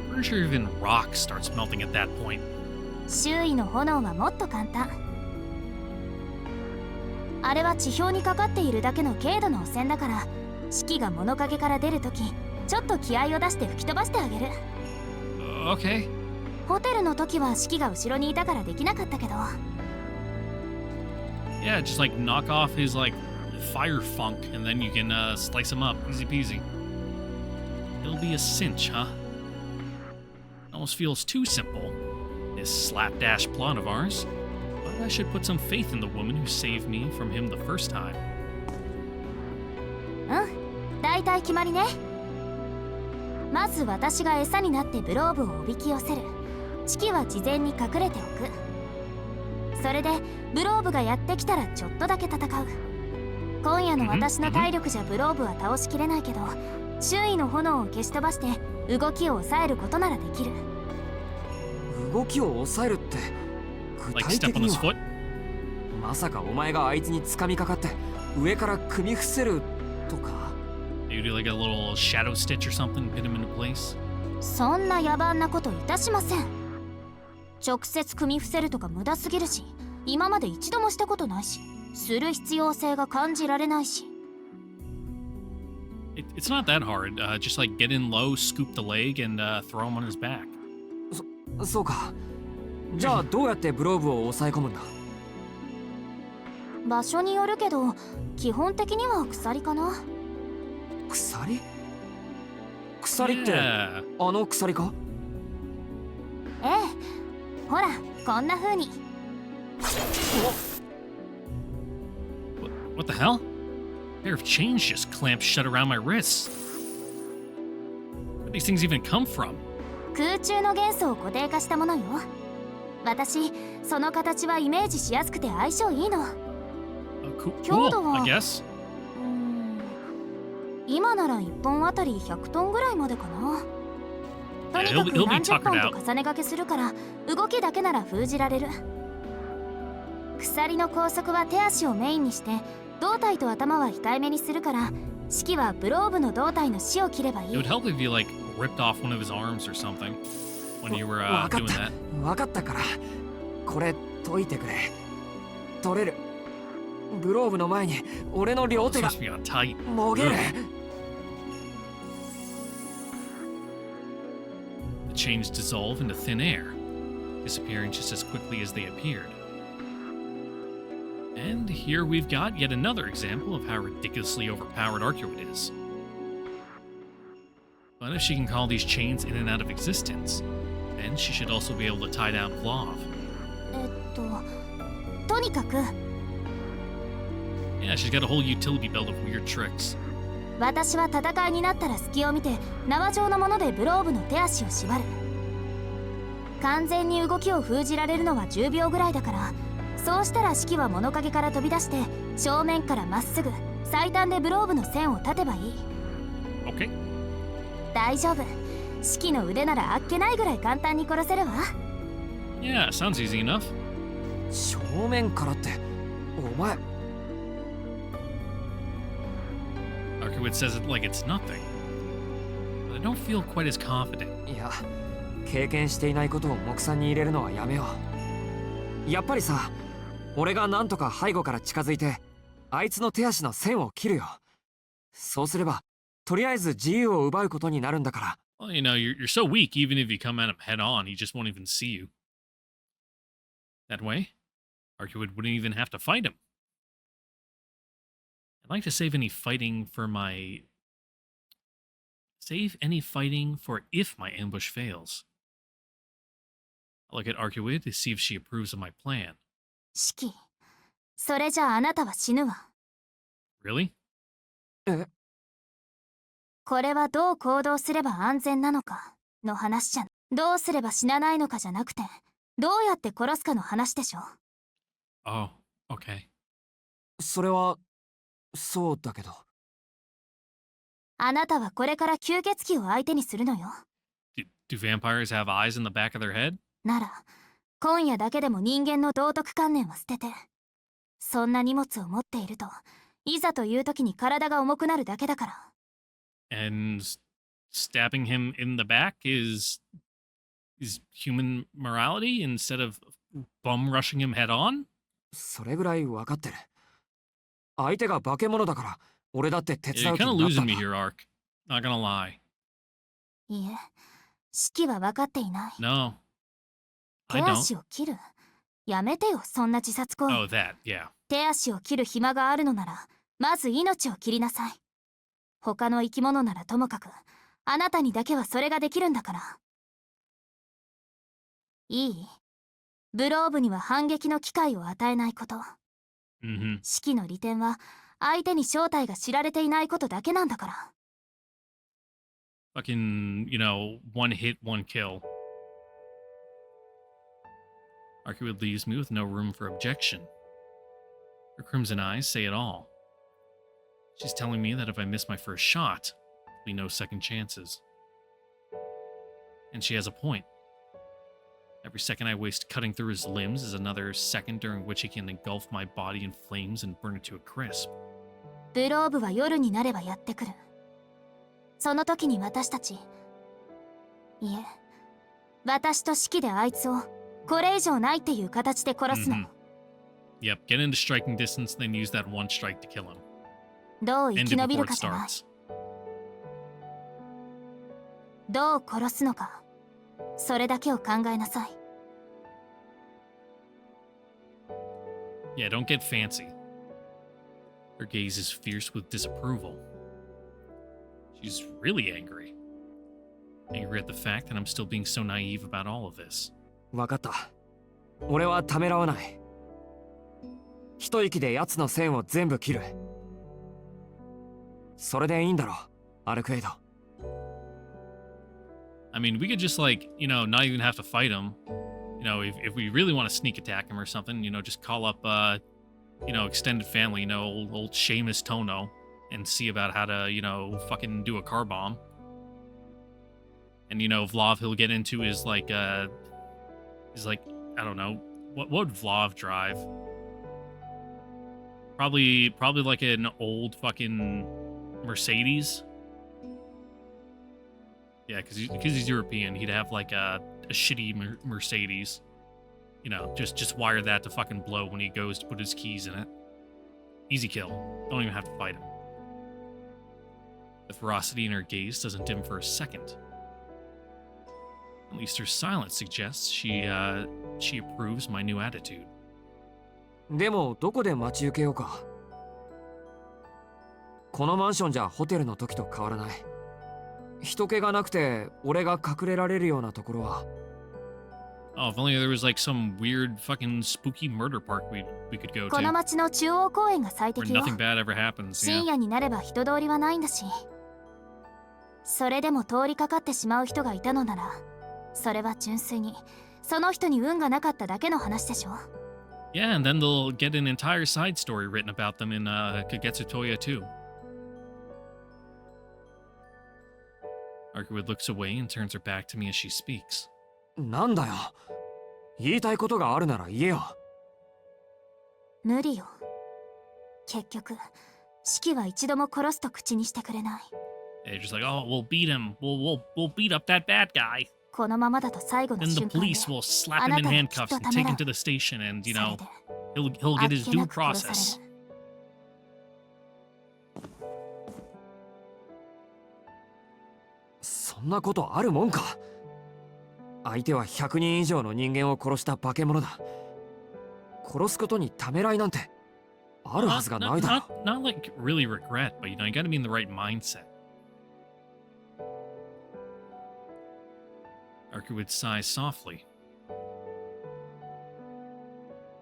I'm pretty sure even rock starts melting at that point. 周囲の炎はもっと簡単。あれは地表にかかっているだけの軽度の汚染だから、シキが物陰から出るとき、ちょっと気合を出して吹き飛ばしてあげる。Okay. ホテルの時はシキが後ろにいたからできなかったけど。Yeah, just like knock off his like fire funk and then you can slice him up. Easy peasy. It'll be a cinch, huh? Almost feels too simple. This slapdash plot of ours. But I should put some faith in the woman who saved me from him the first time. だいたい決まりね。まず私が餌になってブローブをおびき寄せる。チキは事前に隠れておく。それでブローブがやってきたらちょっとだけ戦う。今夜の私の体力じゃブローブは倒しきれないけど、周囲の炎を消し飛ばして動きを抑えることならできる。動きを抑えるって具 Like 体 step 的 on に his は foot? まさかお前があいつに掴みかかって上から組み伏せるとか？ You do like a little shadow stitch or something, pin him into place? そんな野蛮なこといたしません。直接組み伏せるとか無駄すぎるし、今まで一度もしたことないし、する必要性が感じられないし。It's not that hard. Just like get in low, scoop the leg, and throw him on his back. そうか。じゃあどうやってブローブを抑え込むんだ？場所によるけど、基本的には鎖かな。鎖？鎖って、 Yeah. あの鎖か？ええ、ほらこんな風に。 What the hell? A pair of chains just clamped shut around my wrists. Where these things even come from? 空中の元素を固定化したものよ。私その形はイメージしやすくて相性いいの。 Cool, I guess. 今なら1本あたり100トンぐらいまでかな。とにか He'll く be 何十 tuckered 本 out. と重ね掛けするから動きだけなら封じられる。鎖の拘束は手足をメインにして胴体と頭は控えめにするから、式はブローブの胴体の死を切ればい It い。 would help if you like ripped off one of his arms or something when you were わかっ doing た that. わかったからこれ解いてくれ。取れる。ブローブの前に俺の両 It's 手が supposed to be on tight. もげる。 The chains dissolve into thin air, disappearing just as quickly as they appeared. And here we've got yet another example of how ridiculously overpowered Arcueid is. But if she can call these chains in and out of existence, And she should also be able to tie down Vlav. とにかく Yeah, she's got a whole utility belt of weird tricks. 私は戦いになったら隙を見て縄状のものでブローブの手足を縛る。完全に動きを封じられるのは10秒ぐらいだから、そうしたら式は物陰から飛び出して正面からまっすぐ最短でブローブの線を立てばいい。 Okay. 大丈夫、式の腕ならあっけないぐらい簡単に殺せるわ。 Yeah, sounds easy enough. 正面からってお前 Arcueid says it like it's nothing. But I don't feel quite as confident. いや経験していないことを目算に入れるのはやめよう。やっぱりさ、俺がなんとか背後から近づいてあいつの手足の線を切るよ。そうすればとりあえず自由を奪うことになるんだから。 Well, you know, you're so weak, even if you come at him head on, he just won't even see you. That way, Arcueid wouldn't even have to fight him. I'd like to save any fighting for my... Save any fighting for if my ambush fails. I'll look at Arcueid to see if she approves of my plan. 式、それじゃああなたは死ぬわ。 Really? え、これはどう行動すれば安全なのかの話じゃん。どうすれば死なないのかじゃなくて、どうやって殺すかの話でしょ。 Oh, okay. それはそうだけど。あなたはこれから吸血鬼を相手にするのよ。 Do vampires have eyes in the back of their head? なら、今夜だけでも人間の道徳観念を捨てて、そんな荷物を持っていると、いざという時に体が重くなるだけだから。 And stabbing him in the back is human morality instead of bum rushing him head on? それぐらい分かってる。相手が化け物だから俺だって手 Yeah, 伝 you're う気 kind of になった losing ん me だ。 here, Ark. Not gonna lie. いいえ、式は分かっていない。 No, 手 I don't. 足を切る。やめてよ、そんな自殺行為。 Oh, that, yeah. 手足を切る暇があるのなら、まず命を切りなさい。他の生き物ならともかく、あなたにだけはそれができるんだから。いい？ブローブには反撃の機会を与えないこと。Mm-hmm. 式の利点は、相手に正体が知られていないことだけなんだから。 Fucking, you know, one hit, one kill. Arcueid leaves me with no room for objection. Her crimson eyes say it all. She's telling me that if I miss my first shot, there'll be no second chances. And she has a point. Every second I waste cutting through his limbs is another second during which he can engulf my body in flames and burn it to a crisp. ブローブは夜になればやってくる。その時に私たち、いえ、私と式であいつをこれ以上ないっていう形で殺すの。Yep, get into striking distance, then use that one strike to kill him. どう生 End き it 延びる before か it じゃない。 starts. どう殺すのか、それだけを考えなさい。 Yeah, don't get fancy. Her gaze is fierce with disapproval. She's really angry. Angry at the fact that I'm still being so naive about all of this. 分かった。俺はためらわない。一息で奴の線を全部切る。それでいいんだろう、アルクエイド。I mean, we could just, like, you know, not even have to fight him. You know, if we really want to sneak attack him or something, you know, just call up, you know, extended family, you know, old Seamus Tono, and see about how to, you know, fucking do a car bomb. And, you know, Vlav he'll get into is like, I don't know, what would Vlav drive? Probably like an old fucking Mercedes. Yeah, because he's European, he'd have like a shitty Mercedes. You know, just wire that to fucking blow when he goes to put his keys in it. Easy kill. Don't even have to fight him. The ferocity in her gaze doesn't dim for a second. At least her silence suggests she approves my new attitude. でもどこで待ち受けようか。このマンションじゃホテルの時と変わらない。人気がなくて俺が隠れられるようなところは Oh, if only there was like some weird fucking spooky murder park we could go この to 町の中央公園が最 where 適よ。 nothing bad ever happens. 深 Yeah. 夜になれば人通りはないんだし。それでも通りかかってしまう人がいたのなら、それは純粋にその人に運がなかっただけの話でしょ。 Yeah, and then they'll get an entire side story written about them in Kagetsu Toya too. Arcueid looks away and turns her back to me as she speaks. なんだよ。言いたいことがあるなら言えよ。無理よ。結局、シキは一度も殺すと口にしてくれない。 They're just like, oh, we'll beat him. We'll beat up that bad guy. このままだと最後の Then the 瞬間で police will slap him in handcuffs and take him to the station, and you それ know で he'll あ get っ his け due なく殺さ process. れる。そんなことあるもんか。相手は100人以上の人間を殺した化け物だ。殺すことにためらいなんてあるはずがないだろ。 Not like really regret, but you know, you gotta be in the right mindset. Arcueid sighs softly.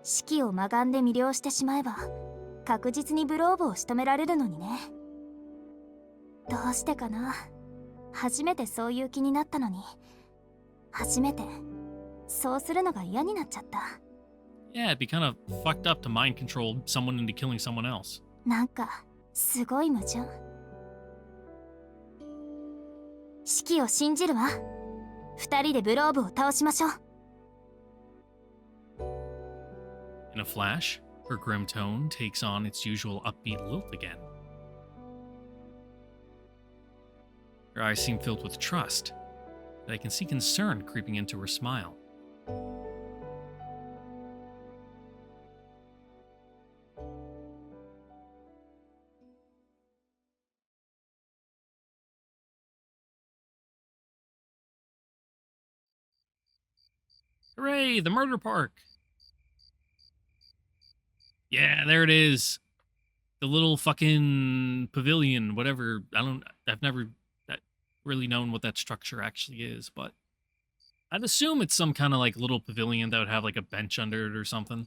シキを魔眼で魅了してしまえば確実にブローブを仕留められるのにね。どうしてかな。初めてそういう気になったのに、初めてそうするのが嫌になっちゃった。 Yeah, it'd be kind of fucked up to mind control someone into killing someone else. なんかすごい矛盾。シキを信じるわ。二人でブローブを倒しましょう。 In a flash, her grim tone takes on its usual upbeat lilt again. Her eyes seem filled with trust, but I can see concern creeping into her smile. Hooray, the murder park! Yeah, there it is. The little fucking pavilion, whatever. I've never really known what that structure actually is, but I'd assume it's some kind of like little pavilion that would have like a bench under it or something.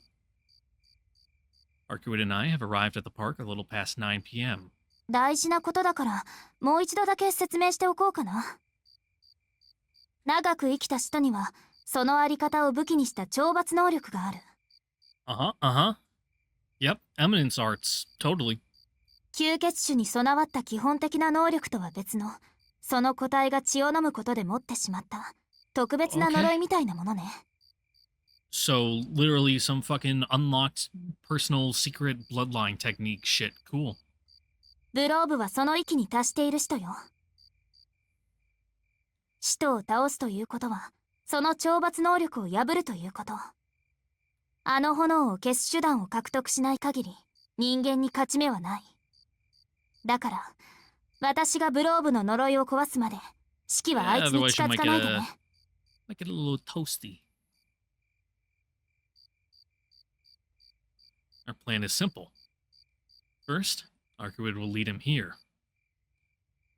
Arcueid and I have arrived at the park a little past 9 p.m. 大事なことだからもう一度だけ説明しておこうかな。長く生きた人にはそのあり方を武器にした懲罰能力がある。Yep, eminence arts, totally. 吸血種に備わった基本的な能力とは別の、その個体が血を飲むことで持ってしまった特別な呪いみたいなものね。So, literally some fucking unlocked personal secret bloodline technique shit. Cool. ブローブはその域に達している人よ。使徒を倒すということは、その懲罰能力を破るということ。あの炎を消す手段を獲得しない限り、人間に勝ち目はない。だから、私がブローブの呪いを壊すまで、シキはあいつに近づかないでね。Make it a little toasty. Our plan is simple. First, Arcueid will lead him here.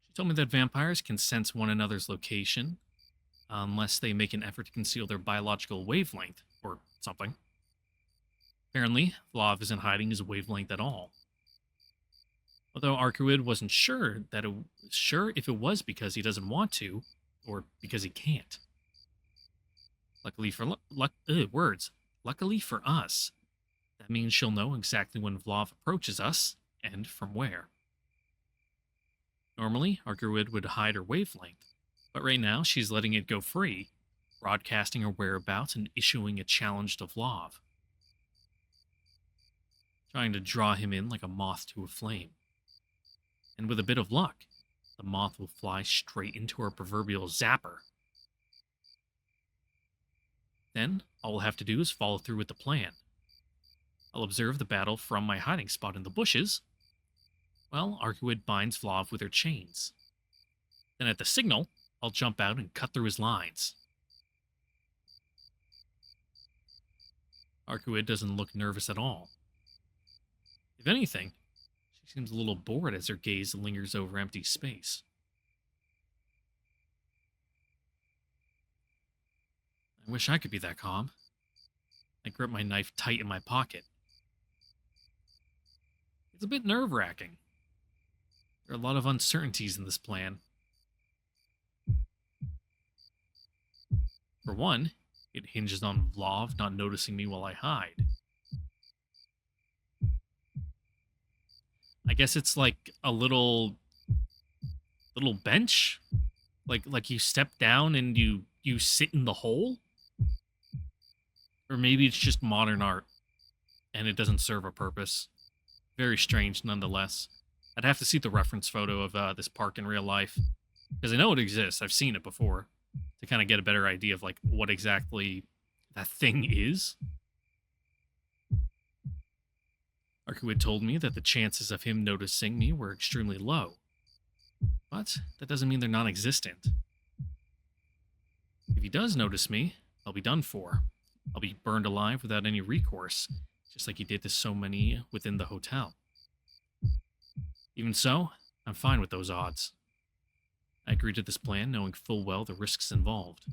She told me that vampires can sense one another's location, unless they make an effort to conceal their biological wavelength, or something. Apparently, Vlav isn't hiding his wavelength at all. Although Arcueid wasn't sure if it was because he doesn't want to, or because he can't. Luckily for Luckily for us, that means she'll know exactly when Vlav approaches us, and from where. Normally, Arcueid would hide her wavelength, but right now she's letting it go free, broadcasting her whereabouts and issuing a challenge to Vlav. Trying to draw him in like a moth to a flame. And with a bit of luck, the moth will fly straight into her proverbial zapper. Then, all we'll have to do is follow through with the plan. I'll observe the battle from my hiding spot in the bushes, while Arcueid binds Vlav with her chains. Then at the signal, I'll jump out and cut through his lines. Arcueid doesn't look nervous at all. If anything, she seems a little bored as her gaze lingers over empty space. I wish I could be that calm. I grip my knife tight in my pocket. It's a bit nerve-wracking. There are a lot of uncertainties in this plan. For one, it hinges on Vlov not noticing me while I hide. I guess it's like a little bench, like you step down and you sit in the hole, or maybe it's just modern art and it doesn't serve a purpose. Very strange, nonetheless. I'd have to see the reference photo of this park in real life, because I know it exists. I've seen it before, to kind of get a better idea of like what exactly that thing is. Arcueid told me that the chances of him noticing me were extremely low, but that doesn't mean they're non-existent. If he does notice me, I'll be done for. I'll be burned alive without any recourse, just like he did to so many within the hotel. Even so, I'm fine with those odds. I agreed to this plan knowing full well the risks involved.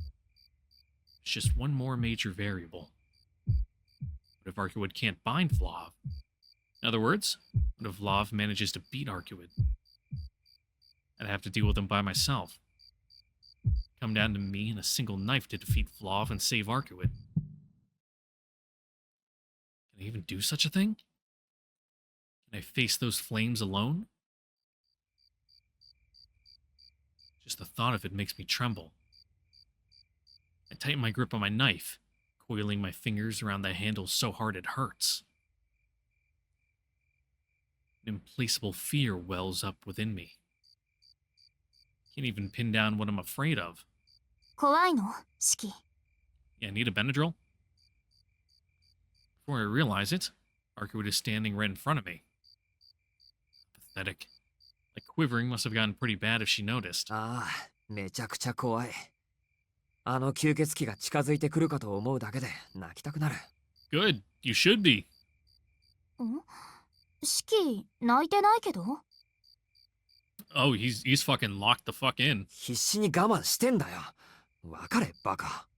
It's just one more major variable. What if Arcueid can't bind Vlov? In other words, what if Vlov manages to beat Arcueid? I'd have to deal with him by myself. Come down to me and a single knife to defeat Vlov and save Arcueid. Can I even do such a thing? Can I face those flames alone? Just the thought of it makes me tremble. I tighten my grip on my knife, coiling my fingers around the handle so hard it hurts. An implacable fear wells up within me. Can't even pin down what I'm afraid of. 怖いのシキ。 Yeah, need a Benadryl? Before I realize it, Arcueid is standing right in front of me. Pathetic. Like quivering must have gotten pretty bad if she noticed. ああ、めちゃくちゃ怖い。あの吸血鬼が近づいてくるかと思うだけで泣きたくなる。Good, you should be. んシキ、泣いてないけど Oh, he's fucking locked the fuck in. 必死に我慢してんだよ。わかれ、バカ。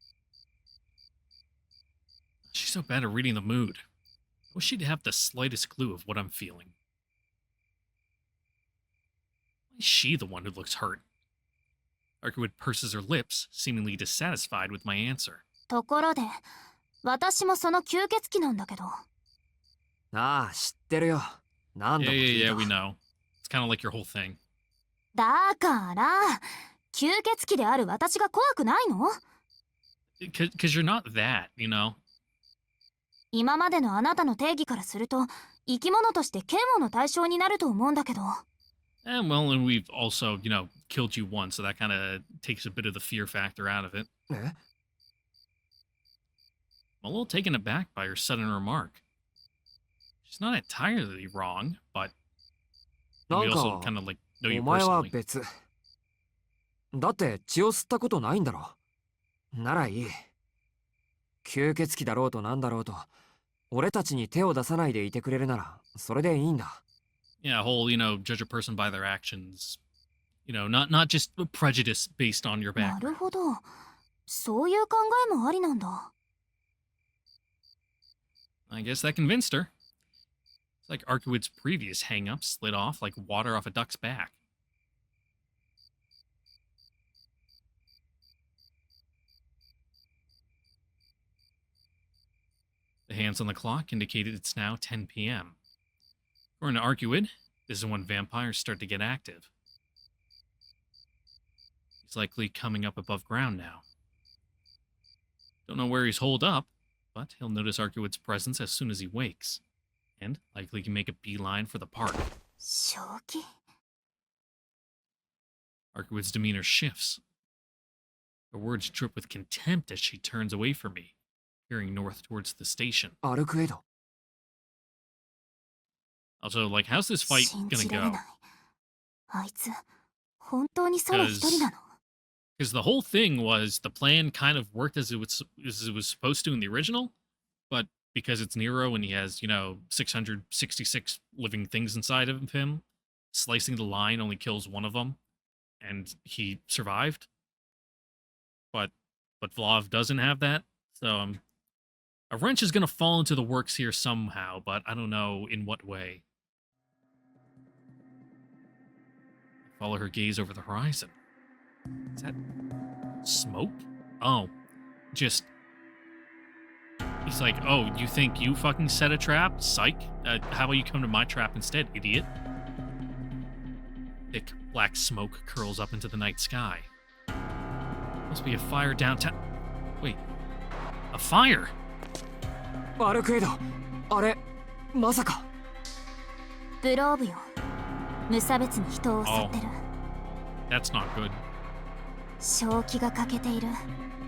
She's so bad at reading the mood. I wish she'd have the slightest clue of what I'm feeling. Why is she the one who looks hurt? Arcueid purses her lips, seemingly dissatisfied with my answer. ところで、私もその吸血鬼なんだけど。ああ、知ってるよ。何度も聞いた。 Yeah, we know. It's kind of like your whole thing. だから、吸血鬼である私が怖くないの Because you're not that, you know? 今までのあなたの定義からすると、生き物として嫌悪の対象になると思うんだけど。And well, and we've also, you know, killed you once, so that kind of takes a bit of the fear factor out of it. え I'm a little taken aback by her sudden remark. She's not entirely wrong, but な we ん also か kind of like know you お前は personally. 別。だって血を吸ったことないんだろ。ならいい。吸血鬼だろうとなんだろうと、俺たちに手を出さないでいてくれるなら、それでいいんだ。Yeah, whole, you know, judge a person by their actions. You know, not just prejudice based on your な background. るほど。そういう考えもありなんだ。I guess that convinced her. It's like Arcueid's previous hang-up slid off like water off a duck's back. The hands on the clock indicated it's now 10 p.m. According to Arcueid, this is when vampires start to get active. He's likely coming up above ground now. Don't know where he's holed up, but he'll notice Arcueid's presence as soon as he wakes, and likely can make a beeline for the park. 正気 Arcueid's demeanor shifts. Her words drip with contempt as she turns away from me, peering north towards the station. アルクエド。 Also, like, how's this fight 信 gonna じられ go? ない。あいつ、本当にソロ一人なの Because the whole thing was the plan kind of worked as it was supposed to in the original, but because it's Nero and he has, you know, 666 living things inside of him, slicing the line only kills one of them, and he survived. But but Vlav doesn't have that. So a wrench is going to fall into the works here somehow, but I don't know in what way. Follow her gaze over the horizon. Is that smoke? Oh, just... He's like, oh, you think you fucking set a trap? Psych. How about you come to my trap instead, idiot? Thick black smoke curls up into the night sky. Must be a fire downtown. Wait. A fire? アルクエイド、あれ、まさか。ブローブよ。無差別に人を襲ってる。That's not good. 正気が欠けている。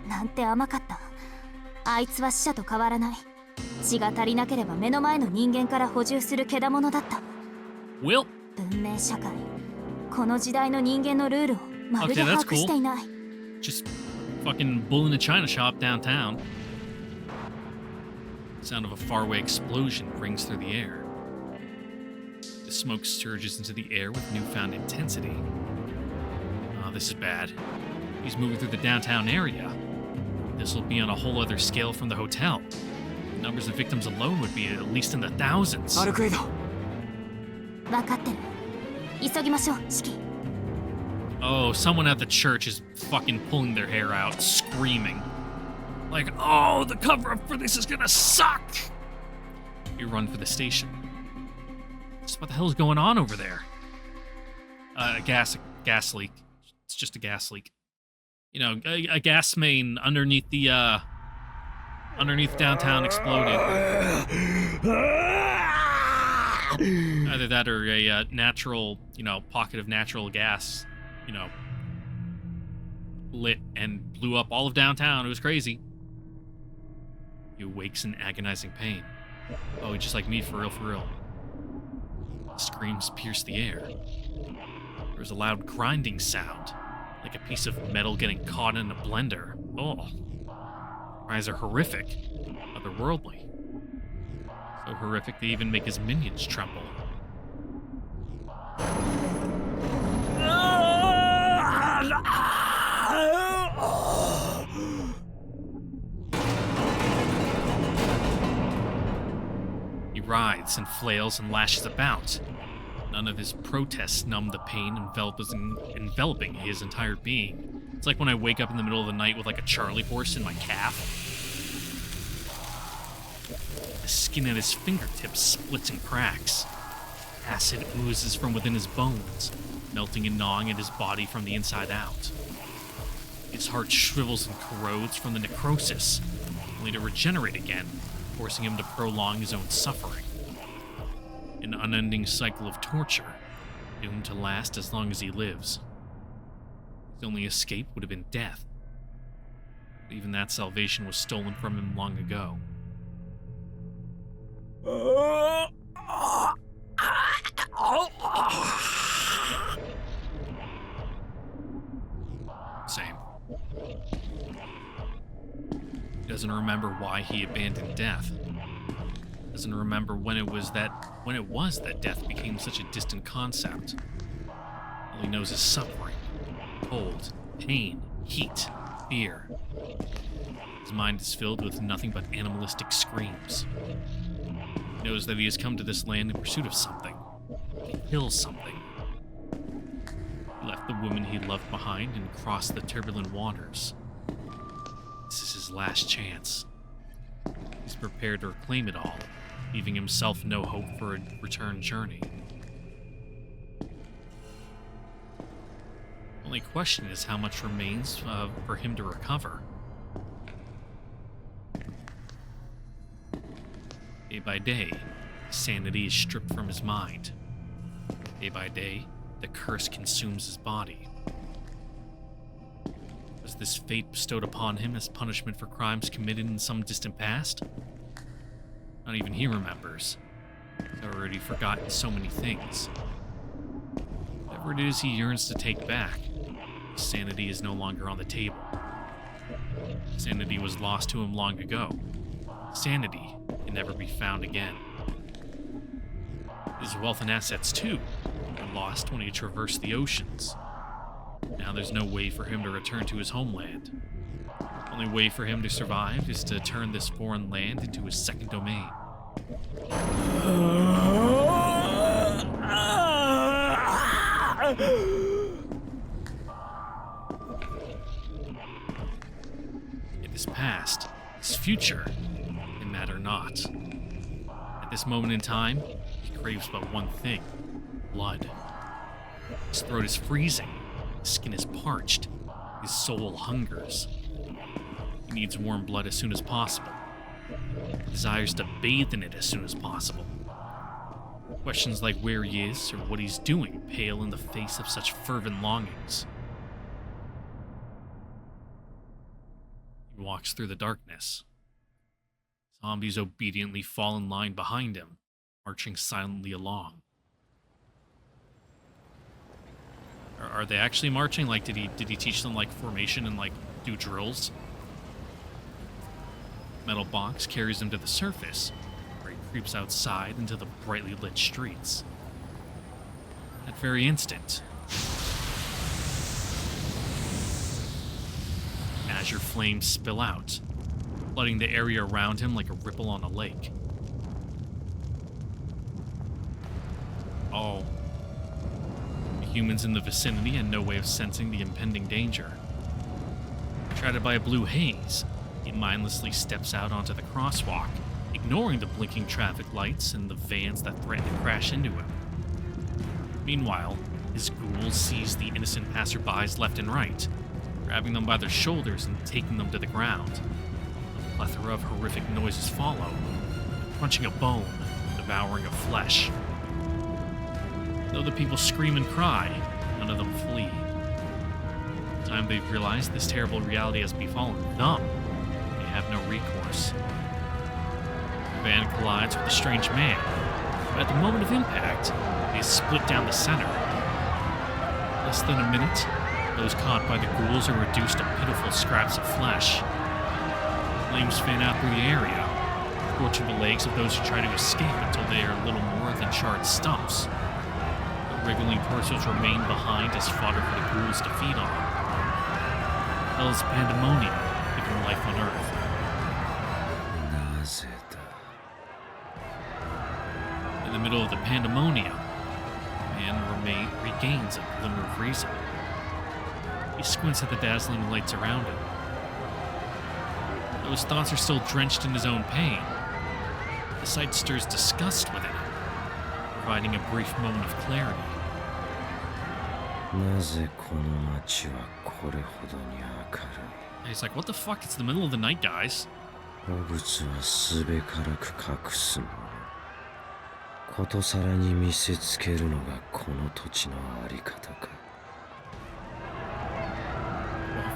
なんて甘かった。あいつは死者と変わらない。血が足りなければ目の前の人間から補充するけだものだった。Will. 文明社会。この時代の人間のルールをまるで把握していない。Just fucking bull in a china shop downtown. The sound of a faraway explosion rings through the air. The smoke surges into the air with newfound intensity. Oh, this is bad. He's moving through the downtown area. This will be on a whole other scale from the hotel. The numbers of victims alone would be at least in the thousands. アルクエイド。分かってる。急ぎましょう、シキ。Oh, someone at the church is fucking pulling their hair out, screaming. Like, oh, the cover-up for this is gonna suck! You run for the station. Just what the hell is going on over there? A gas leak. It's just a gas leak. You know, a gas main underneath the, underneath downtown exploded. Either that or a natural, you know, pocket of natural gas, you know, lit and blew up all of downtown. It was crazy. He awakes in agonizing pain. Oh, just like me, for real, for real. Screams pierce the air. There was a loud grinding sound, like a piece of metal getting caught in a blender. Oh. Cries are horrific, otherworldly. So horrific they even make his minions tremble. He writhes and flails and lashes about. None of his protests numb the pain enveloping his entire being. It's like when I wake up in the middle of the night with like a Charlie horse in my calf. The skin at his fingertips splits and cracks. Acid oozes from within his bones, melting and gnawing at his body from the inside out. His heart shrivels and corrodes from the necrosis, only to regenerate again, forcing him to prolong his own suffering. An unending cycle of torture, doomed to last as long as he lives. His only escape would have been death. But even that salvation was stolen from him long ago. Same. He doesn't remember why he abandoned death. Doesn't remember when it was that death became such a distant concept. All he knows is suffering, cold, pain, heat, fear. His mind is filled with nothing but animalistic screams. He knows that he has come to this land in pursuit of something. To kill something. He left the woman he loved behind and crossed the turbulent waters. This is his last chance. He's prepared to reclaim it all, leaving himself no hope for a return journey. Only question is how much remains for him to recover. Day by day, sanity is stripped from his mind. Day by day, the curse consumes his body. Was this fate bestowed upon him as punishment for crimes committed in some distant past? Not even he remembers. He's already forgotten so many things. Whatever it is he yearns to take back, his sanity is no longer on the table. Sanity was lost to him long ago. Sanity can never be found again. His wealth and assets, too, were lost when he traversed the oceans. Now there's no way for him to return to his homeland. Only way for him to survive is to turn this foreign land into his second domain. It is past, his future can matter not. At this moment in time, he craves but one thing: blood. His throat is freezing, his skin is parched, his soul hungers. He needs warm blood as soon as possible. He desires to bathe in it as soon as possible. Questions like where he is or what he's doing pale in the face of such fervent longings. He walks through the darkness. Zombies obediently fall in line behind him, marching silently along. Are they actually marching? Like, did he teach them like formation and like do drills? Metal box carries him to the surface, where he creeps outside into the brightly lit streets. That very instant, azure flames spill out, flooding the area around him like a ripple on a lake. Oh. The humans in the vicinity had no way of sensing the impending danger. Shrouded by a blue haze, he mindlessly steps out onto the crosswalk, ignoring the blinking traffic lights and the vans that threaten to crash into him. Meanwhile, his ghouls seize the innocent passerbys left and right, grabbing them by their shoulders and taking them to the ground. A plethora of horrific noises follow, crunching a bone, devouring a flesh. Though the people scream and cry, none of them flee. By the time they've realized this terrible reality has befallen them, they have no recourse. The van collides with a strange man, but at the moment of impact, they split down the center. Less than a minute, those caught by the ghouls are reduced to pitiful scraps of flesh. Flames fan out through the area, scorching the legs of those who try to escape until they are little more than charred stumps. The wriggling torsos remain behind as fodder for the ghouls to feed on. Hell is pandemonium, giving life on Earth. In the middle of the pandemonium, man regains a glimmer of reason. He squints at the dazzling lights around him. Though his thoughts are still drenched in his own pain, the sight stirs disgust within him, providing a brief moment of clarity. He's like, what the fuck? It's the middle of the night, guys.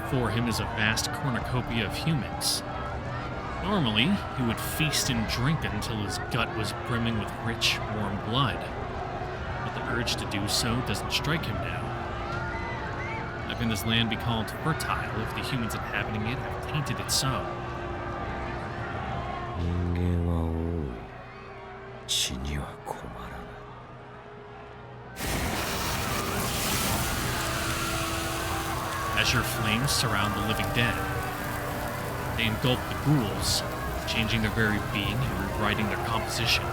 Before him is a vast cornucopia of humans. Normally, he would feast and drink until his gut was brimming with rich, warm blood. But the urge to do so doesn't strike him now. How can this land be called fertile if the humans inhabiting it have tainted it so? Azure flames surround the living dead. They engulf the ghouls, changing their very being and rewriting their composition.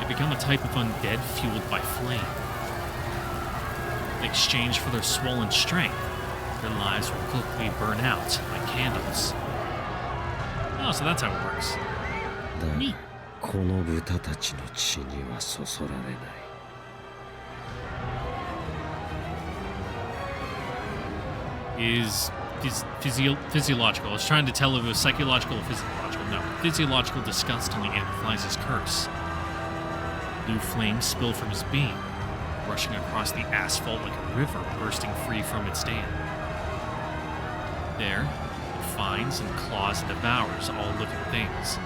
They become a type of undead fueled by flame. In exchange for their swollen strength, their lives will quickly burn out like candles. Oh, so that's how it works. Neat. Is physiological. I was trying to tell if it was psychological or physiological. No. Physiological disgust only amplifies his curse. Blue flames spill from his being, rushing across the asphalt like a river bursting free from its dam. There, he finds and claws and devours all living things.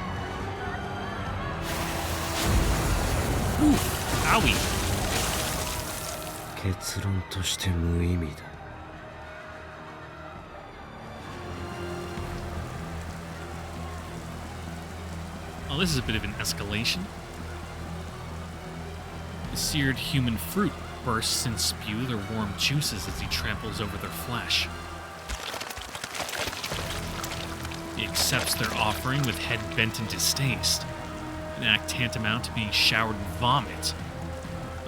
Ooh, owie! Oh, this is a bit of an escalation. The seared human fruit bursts and spew their warm juices as he tramples over their flesh. He accepts their offering with head bent in distaste, an act tantamount to being showered with vomit.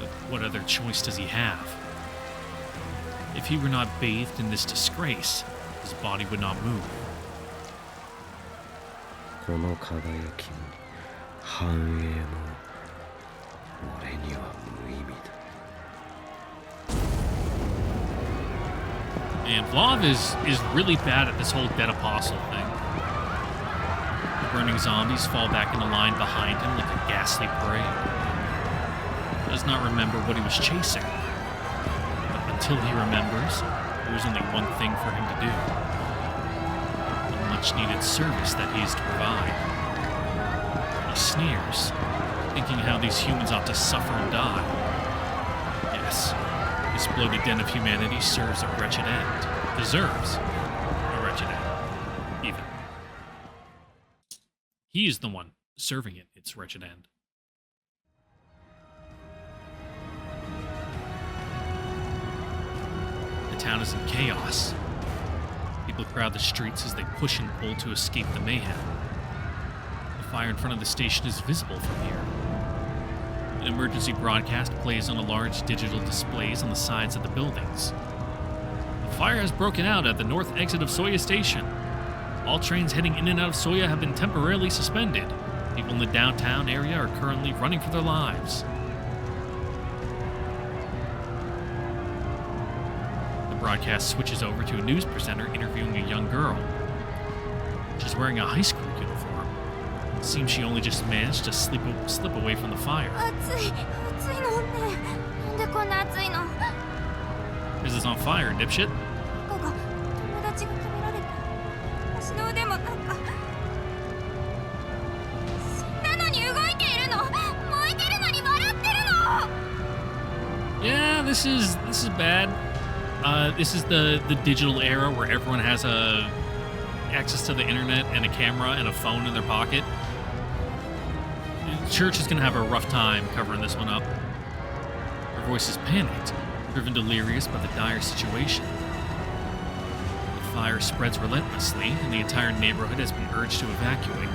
But what other choice does he have? If he were not bathed in this disgrace, his body would not move. この輝きも繁栄も俺には無意味だ。 And Vlav is really bad at this whole dead apostle thing. The burning zombies fall back into line behind him like a ghastly parade. He does not remember what he was chasing. But until he remembers, there was only one thing for him to do. The much-needed service that he is to provide. He sneers, thinking how these humans ought to suffer and die. Yes. This bloated den of humanity serves a wretched end. Deserves a wretched end, even. He is the one serving it its wretched end. The town is in chaos. People crowd the streets as they push and pull to escape the mayhem. The fire in front of the station is visible from here. An emergency broadcast plays on a large digital displays on the sides of the buildings. The fire has broken out at the north exit of Soya Station. All trains heading in and out of Soya have been temporarily suspended. People in the downtown area are currently running for their lives. The broadcast switches over to a news presenter interviewing a young girl. She's wearing a high school uniform. Seems she only just managed to slip away from the fire. 暑いのね。なんでこんな暑いの。 This is on fire, dipshit. なんか友達が食べられた。足の腕もなんか。死んだのに動いているの。燃えてるのに笑ってるの。 Yeah, this is bad. This is the digital era where everyone has access to the internet and a camera and a phone in their pocket. Church is gonna have a rough time covering this one up. Her voice is panicked, driven delirious by the dire situation. The fire spreads relentlessly, and the entire neighborhood has been urged to evacuate.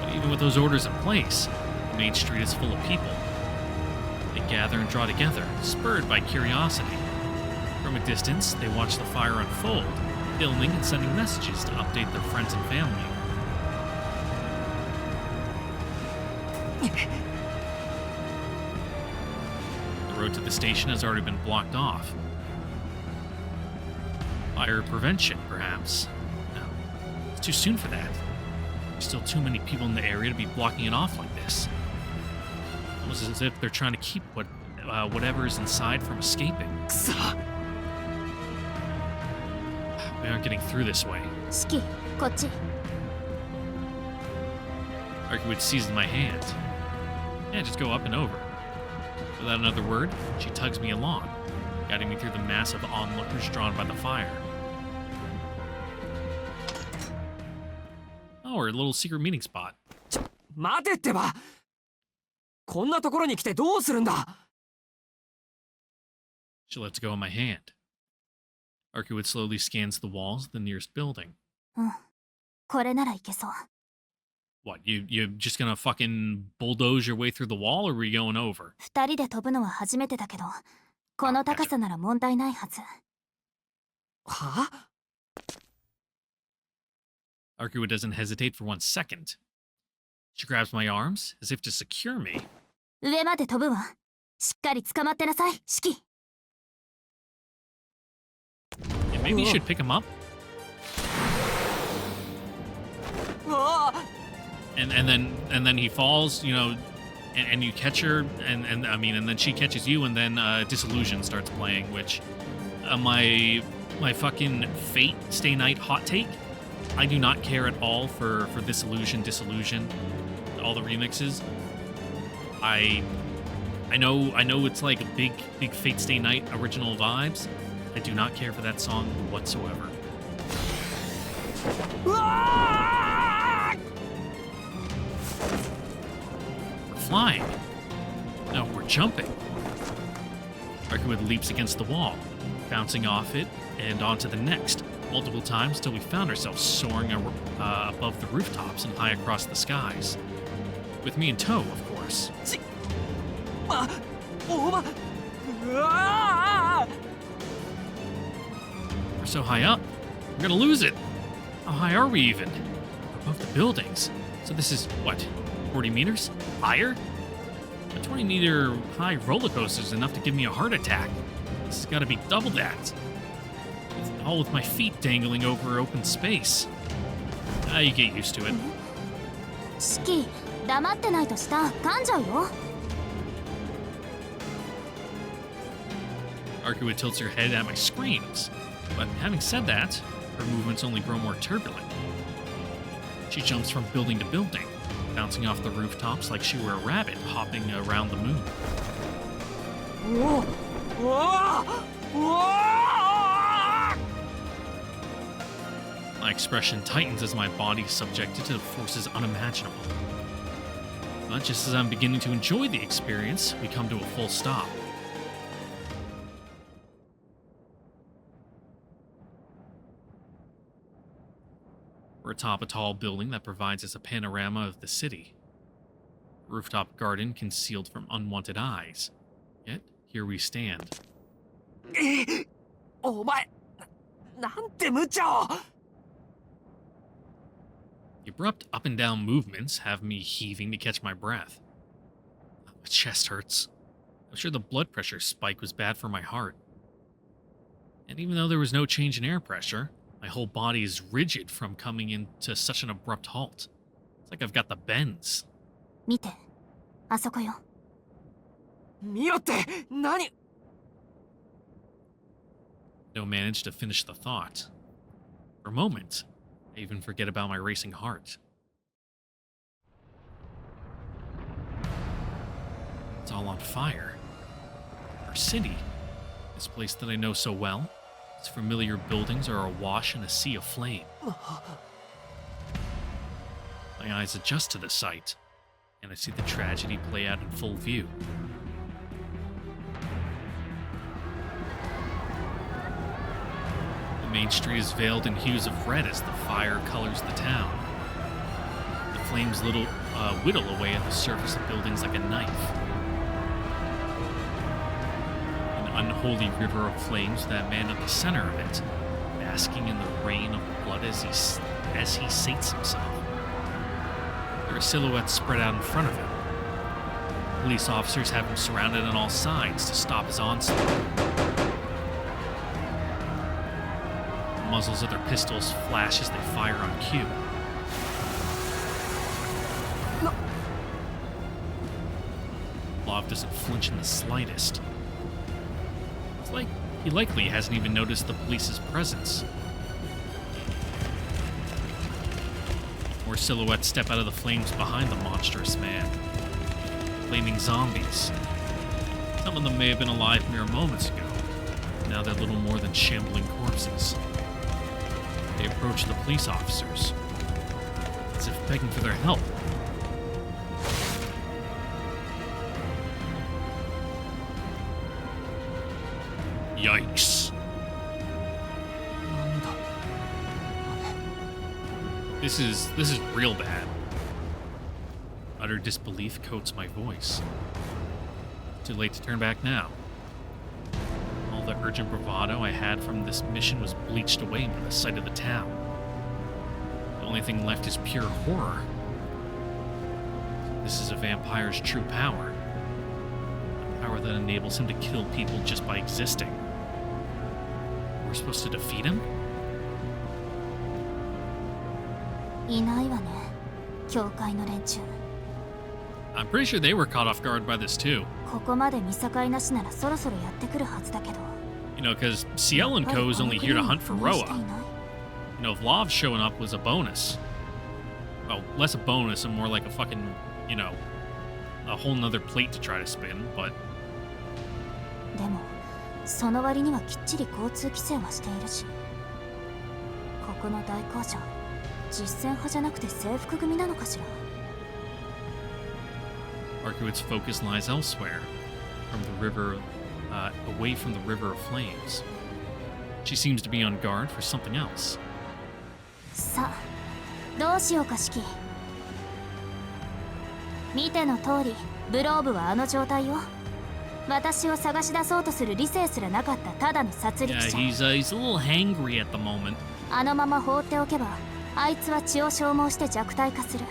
But even with those orders in place, the main street is full of people. They gather and draw together, spurred by curiosity. From a distance, they watch the fire unfold, filming and sending messages to update their friends and family. The road to the station has already been blocked off. Fire prevention, perhaps. No, it's too soon for that. There's still too many people in the area to be blocking it off like this. Almost as if they're trying to keep whatever is inside from escaping. We aren't getting through this way. 四季、こっち。 Arcueid seizes my hand. Yeah, just go up and over. Without another word, she tugs me along, guiding me through the mass of onlookers drawn by the fire. Oh, our little secret meeting spot. 待てってば。こんなところに来てどうするんだ。 She lets go of my hand. Arcueid slowly scans the walls of the nearest building. うん。これならいけそう。 What, you just gonna fucking bulldoze your way through the wall, or are we going over? 二人で飛ぶのは初めてだけど、この高さなら問題ないはず。はあ Arcueid doesn't hesitate for 1 second. She grabs my arms, as if to secure me. 上まで飛ぶわ。しっかり捕まってなさい、四季。 And maybe you should pick him up? うわ And then he falls, you know, and you catch her, and then she catches you, and then Disillusion starts playing, which my fucking Fate Stay Night hot take. I do not care at all for Disillusion, all the remixes. I know it's like a big Fate Stay Night original vibes. I do not care for that song whatsoever. うわ Flying. No, we're jumping. Arcueid leaps against the wall, bouncing off it and onto the next, multiple times till we found ourselves soaring above the rooftops and high across the skies. With me in tow, of course. お前うわ We're so high up, we're gonna lose it. How high are we even? Above the buildings. So this is, what, 40 meters? Higher? A 20-meter high roller coaster is enough to give me a heart attack. This has gotta be double that. All with my feet dangling over open space. You get used to it. シキ、黙ってないと下噛んじゃうよ。 Arcueid tilts her head at my screams, but having said that, her movements only grow more turbulent. She jumps from building to building, bouncing off the rooftops like she were a rabbit hopping around the moon. おおお My expression tightens as my body is subjected to forces unimaginable. But just as I'm beginning to enjoy the experience, we come to a full stop. We're atop a tall building that provides us a panorama of the city. Rooftop garden concealed from unwanted eyes. Yet, here we stand. お前なんて無茶を The abrupt up and down movements have me heaving to catch my breath. My chest hurts. I'm sure the blood pressure spike was bad for my heart. And even though there was no change in air pressure, my whole body is rigid from coming into such an abrupt halt. It's like I've got the bends. 見て、あそこよ。見ろって何 Don't manage to finish the thought. For a moment, I even forget about my racing heart. It's all on fire. Our city, this place that I know so well, its familiar buildings are awash in a sea of flame. My eyes adjust to the sight, and I see the tragedy play out in full view. The main street is veiled in hues of red as the fire colors the town. The flames whittle away at the surface of buildings like a knife. An unholy river of flames, that man at the center of it, basking in the rain of blood as he sates himself. There are silhouettes spread out in front of him. Police officers have him surrounded on all sides to stop his onslaught. The muzzles of their pistols flash as they fire on cue. Lov doesn't flinch in the slightest. It's like he likely hasn't even noticed the police's presence. More silhouettes step out of the flames behind the monstrous man. Flaming zombies. Some of them may have been alive mere moments ago. Now they're little more than shambling corpses. They approach the police officers, as if begging for their help. Yikes. This is real bad. Utter disbelief coats my voice. Too late to turn back now. All the urgent bravado I had from this mission was bleached away by the sight of the town. The only thing left is pure horror. This is a vampire's true power. A power that enables him to kill people just by existing. We're supposed to defeat him? いないわね、教会の連中。 I'm pretty sure they were caught off guard by this too. ここまで見境なしならそろそろやってくるはずだけど。 You know, because Ciel and Co. is only here to hunt for Roa. You know, if Lov showing up was a bonus. Well, less a bonus and more like a fucking, you know, a whole nother plate to try to spin, but... でも、その割にはきっちり交通規制はしているし。ここの大工場、実戦派じゃなくて制服組なのかしら。 Arcueid's focus lies elsewhere, from the river, away from the river of flames. She seems to be on guard for something else. さあどうしようかシキ。見ての通りブローブはあの状態よ。私を探し出そうとする理性すらなかったただの殺 Yeah, 戮者。 he's a little hangry at the moment. あのまま放っておけばあいつは血を消耗して弱体化する。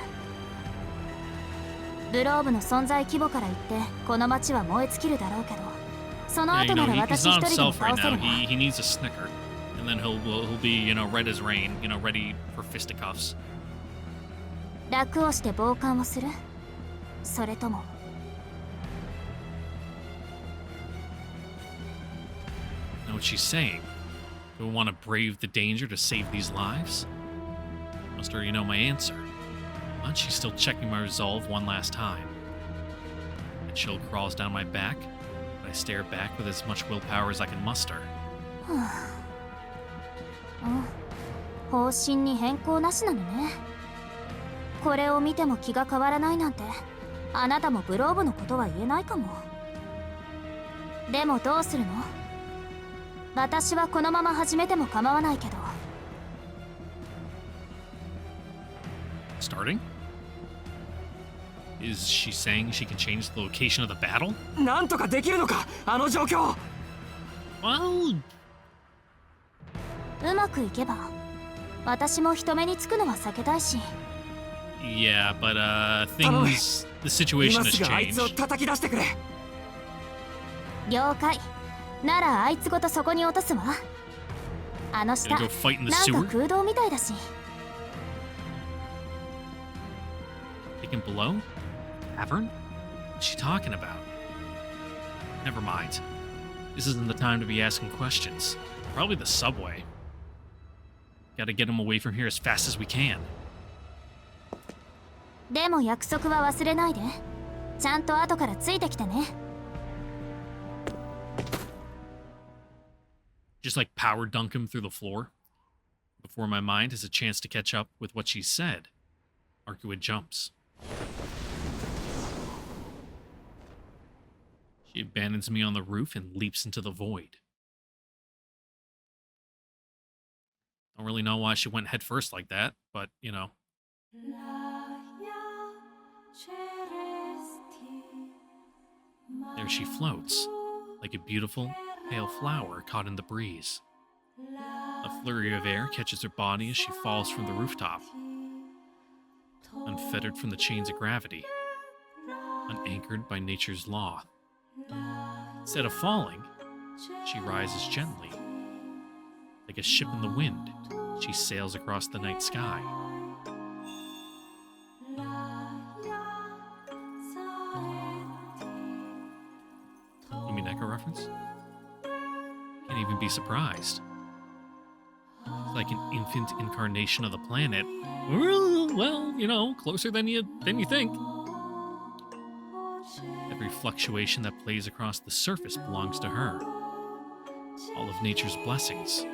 ブローブの存在規模から言ってこの町は燃え尽きるだろうけど、その Yeah, 後なら he's 私 not 一人でも himself right 倒せ now. るわ。 He needs a snicker, and then he'll be red as rain, ready for fisticuffs. 楽をして傍観をする？それとも Know what she's saying? Do I want to brave the danger to save these lives? Must already know my answer. But she's still checking my resolve one last time. A chill crawls down my back, but I stare back with as much willpower as I can muster. 方針に変更なしなのね。これを見ても気が変わらないなんて、あなたもブローブのことは言えないかも。でもどうするの？私はこのまま始めても構わないけど。Starting? Is she saying she can change the location of the battle? なんとかできるのか、あの状況。Well, うまくいけば私も人目につくのは避けたいし。 yeah, but things, the situation 今 has すぐあいつを changed. 叩き出してくれ。了解。ならあいつごとそこに落とすわ。あの下 Gonna go fight in the なん sewer? か空洞みたいだし。 Taken below? Cavern? What's she talking about? Never mind. This isn't the time to be asking questions. Probably the subway. Gotta get him away from here as fast as we can. でも約束は忘れないで。ちゃんと後からついてきてね。 Just like power dunk him through the floor. Before my mind has a chance to catch up with what she said, Arcueid jumps. She abandons me on the roof and leaps into the void. Don't really know why she went headfirst like that, but, There she floats, like a beautiful, pale flower caught in the breeze. A flurry of air catches her body as she falls from the rooftop, unfettered from the chains of gravity, unanchored by nature's law. Instead of falling, she rises gently. Like a ship in the wind, she sails across the night sky. You mean Echo reference? Can't even be surprised. It's like an infant incarnation of the planet. Well, closer than you think. Every fluctuation that plays across the surface belongs to her. All of nature's blessings,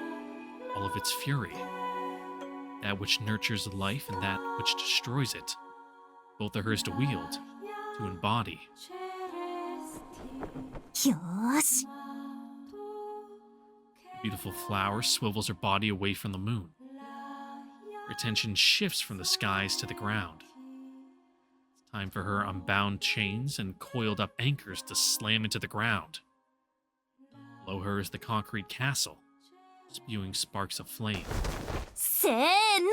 all of its fury, that which nurtures life and that which destroys it, both are hers to wield, to embody. よーし。 The beautiful flower swivels her body away from the moon. Her attention shifts from the skies to the ground. It's time for her unbound chains and coiled up anchors to slam into the ground. Below her is the concrete castle, spewing sparks of flame. せーの。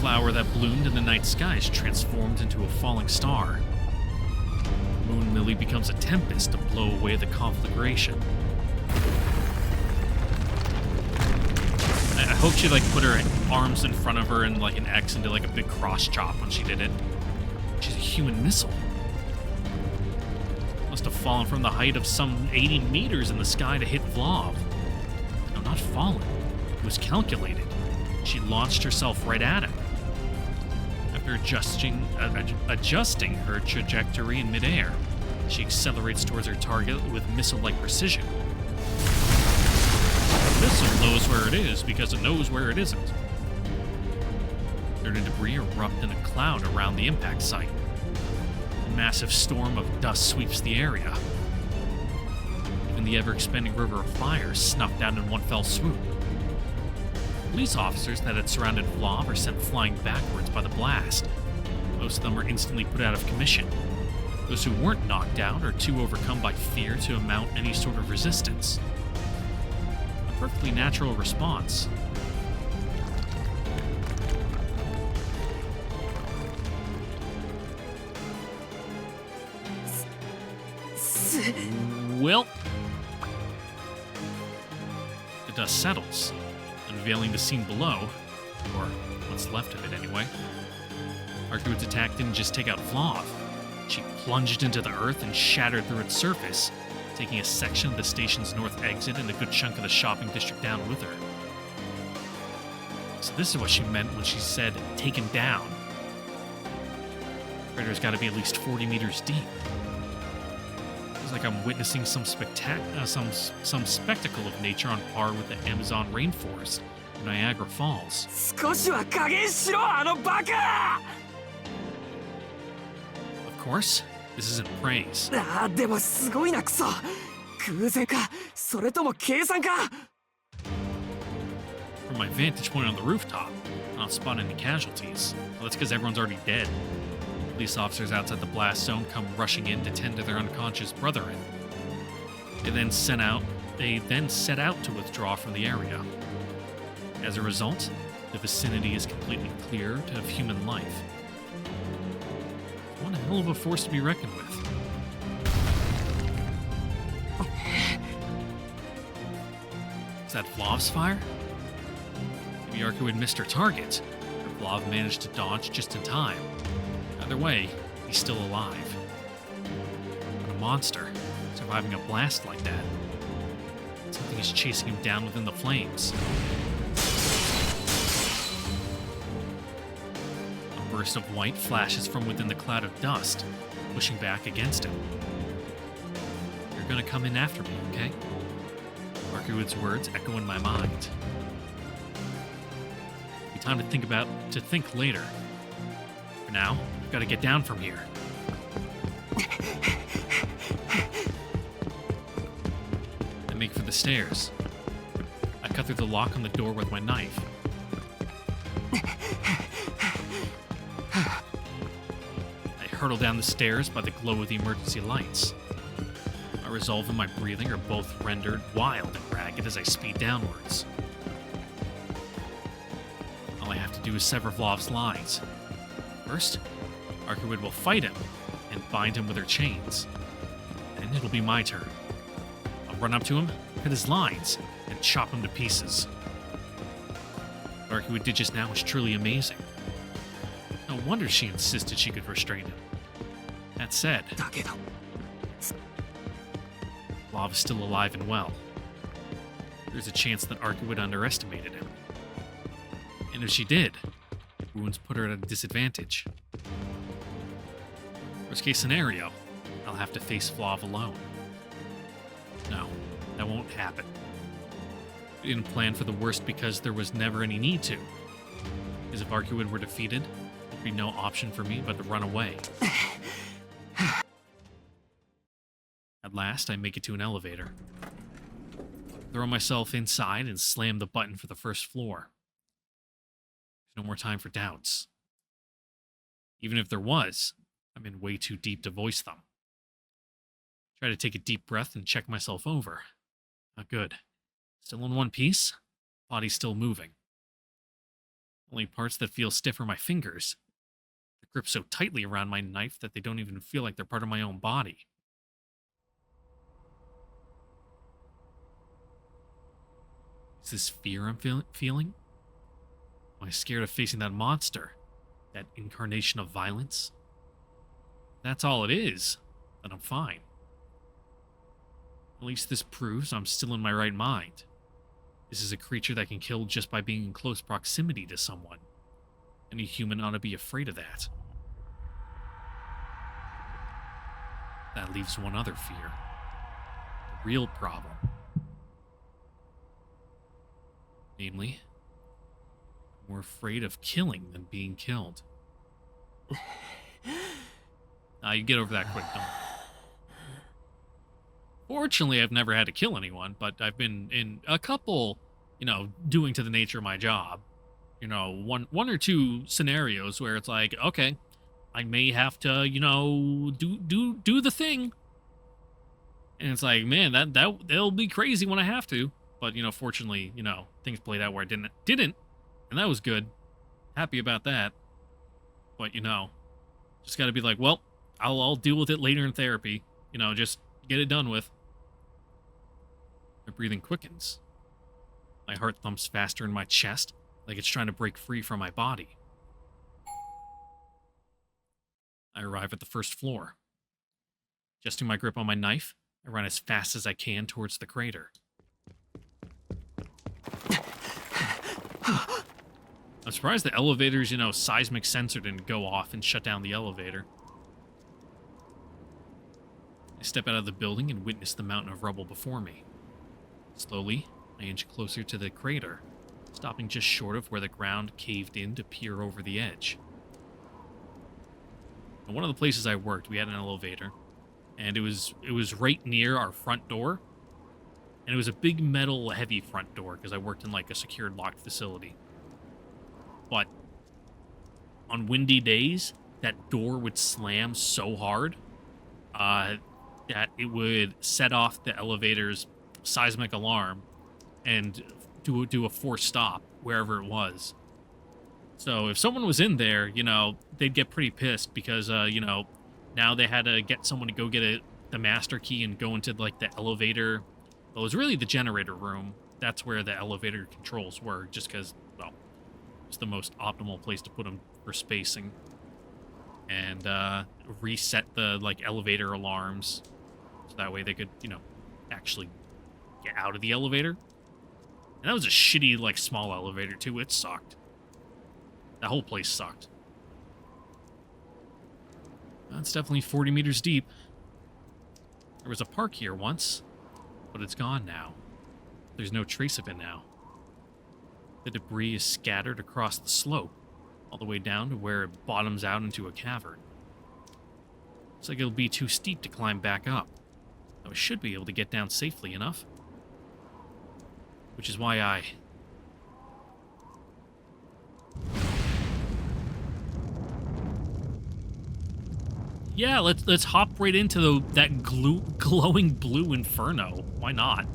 The flower that bloomed in the night sky is transformed into a falling star. Moon Lily becomes a tempest to blow away the conflagration. I hope she put her arms in front of her and an X and did a big cross chop when she did it. She's a human missile. Must have fallen from the height of some 80 meters in the sky to hit Vlav. No, not fallen. It was calculated. She launched herself right at him. After adjusting her trajectory in midair, she accelerates towards her target with missile-like precision. The missile knows where it is because it knows where it isn't. There Certain debris erupt in a cloud around the impact site. A massive storm of dust sweeps the area. Even the ever-expanding river of fire is snuffed out in one fell swoop. Police officers that had surrounded Vlav are sent flying backwards by the blast. Most of them are instantly put out of commission. Those who weren't knocked out are too overcome by fear to mount any sort of resistance. A perfectly natural response. Well, the dust settles, unveiling the scene below, or what's left of it anyway. Arcueid's attack didn't just take out Vlav. She plunged into the earth and shattered through its surface, taking a section of the station's north exit and a good chunk of the shopping district down with her. So this is what she meant when she said, taken down. The crater's gotta be at least 40 meters deep. It's like I'm witnessing some spectacle of nature on par with the Amazon rainforest or Niagara Falls. 少しは加減しろあのバカ Of course, this isn't praise. あーでもすごいなクソ偶然かそれとも計算か From my vantage point on the rooftop, I don't spot any casualties. Well, that's because everyone's already dead. Police officers outside the blast zone come rushing in to tend to their unconscious brethren. They then set out to withdraw from the area. As a result, the vicinity is completely clear of human life. One hell of a force to be reckoned with. Is that Vlav's fire? Maybe Arcueid missed her target, or Vlav managed to dodge just in time. Either way, he's still alive. But a monster, surviving a blast like that. Something is chasing him down within the flames. A burst of white flashes from within the cloud of dust, pushing back against him. You're gonna come in after me, okay? Arcueid's words echo in my mind. Be time to think later. For now, I've gotta get down from here. I make for the stairs. I cut through the lock on the door with my knife. I hurtle down the stairs by the glow of the emergency lights. My resolve and my breathing are both rendered wild and ragged as I speed downwards. All I have to do is sever Vlav's lines. First, Arcueid will fight him and bind him with her chains. Then it'll be my turn. I'll run up to him, cut his lines, and chop him to pieces. What Arcueid did just now was truly amazing. No wonder she insisted she could restrain him. That said, だけど Vlav is still alive and well. There's a chance that Arcueid underestimated him. And if she did, wounds put her at a disadvantage. Worst case scenario, I'll have to face Vlav alone. No, that won't happen. We didn't plan for the worst because there was never any need to. Because if Arcueid were defeated, there'd be no option for me but to run away. At last, I make it to an elevator. Throw myself inside and slam the button for the first floor. There's no more time for doubts. Even if there was, I'm in way too deep to voice them. Try to take a deep breath and check myself over. Not good. Still in one piece, body still moving. Only parts that feel stiff are my fingers. They grip so tightly around my knife that they don't even feel like they're part of my own body. Is this fear I'm feeling? Am I scared of facing that monster? That incarnation of violence? If that's all it is, then I'm fine. At least this proves I'm still in my right mind. This is a creature that can kill just by being in close proximity to someone. Any human ought to be afraid of that. That leaves one other fear. The real problem. Namely, More afraid of killing than being killed. You get over that quick, don't worry. Fortunately, I've never had to kill anyone, but I've been in a couple, doing to the nature of my job. One or two scenarios where it's like, okay, I may have to, do the thing. And it's like, man, that'll be crazy when I have to. But, fortunately, things played out where I didn't, and that was good. Happy about that. But, just got to be like, well, I'll deal with it later in therapy. Just get it done with. My breathing quickens. My heart thumps faster in my chest, like it's trying to break free from my body. I arrive at the first floor. Adjusting my grip on my knife, I run as fast as I can towards the crater. I'm surprised the elevator's, seismic sensor didn't go off and shut down the elevator. I step out of the building and witness the mountain of rubble before me. Slowly, I inch closer to the crater, stopping just short of where the ground caved in to peer over the edge. At one of the places I worked, we had an elevator, and it was right near our front door, and it was a big metal heavy front door because I worked in like a secured locked facility. But on windy days, that door would slam so hard that it would set off the elevator's seismic alarm and do a forced stop wherever it was. So if someone was in there, they'd get pretty pissed because, now they had to get someone to go get the master key and go into like the elevator. Well, it was really the generator room. That's where the elevator controls were, just because, well, it's the most optimal place to put them for spacing. And reset the like elevator alarms so that way they could, actually get out of the elevator. And that was a shitty, like, small elevator, too. It sucked. That whole place sucked. It's definitely 40 meters deep. There was a park here once, but it's gone now. There's no trace of it now. The debris is scattered across the slope, all the way down to where it bottoms out into a cavern. Looks like it'll be too steep to climb back up, though I should be able to get down safely enough. Which is why I... Yeah, let's hop right into that glowing blue inferno. Why not?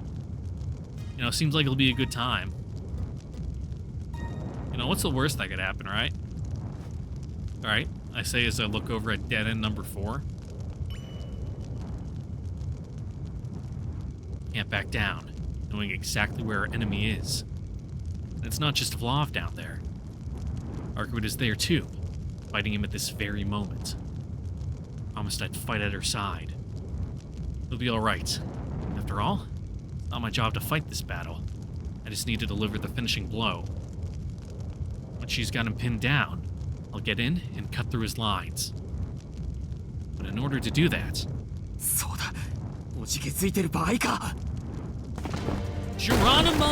Seems like it'll be a good time. What's the worst that could happen, right? Alright, I say as I look over at dead end number 4. Can't back down, knowing exactly where our enemy is. And it's not just Vlav down there. Arcueid is there too, fighting him at this very moment. Promised I'd fight at her side. It'll be alright. After all, it's not my job to fight this battle. I just need to deliver the finishing blow. Once she's got him pinned down, I'll get in and cut through his lines. But in order to do that... Geronimo!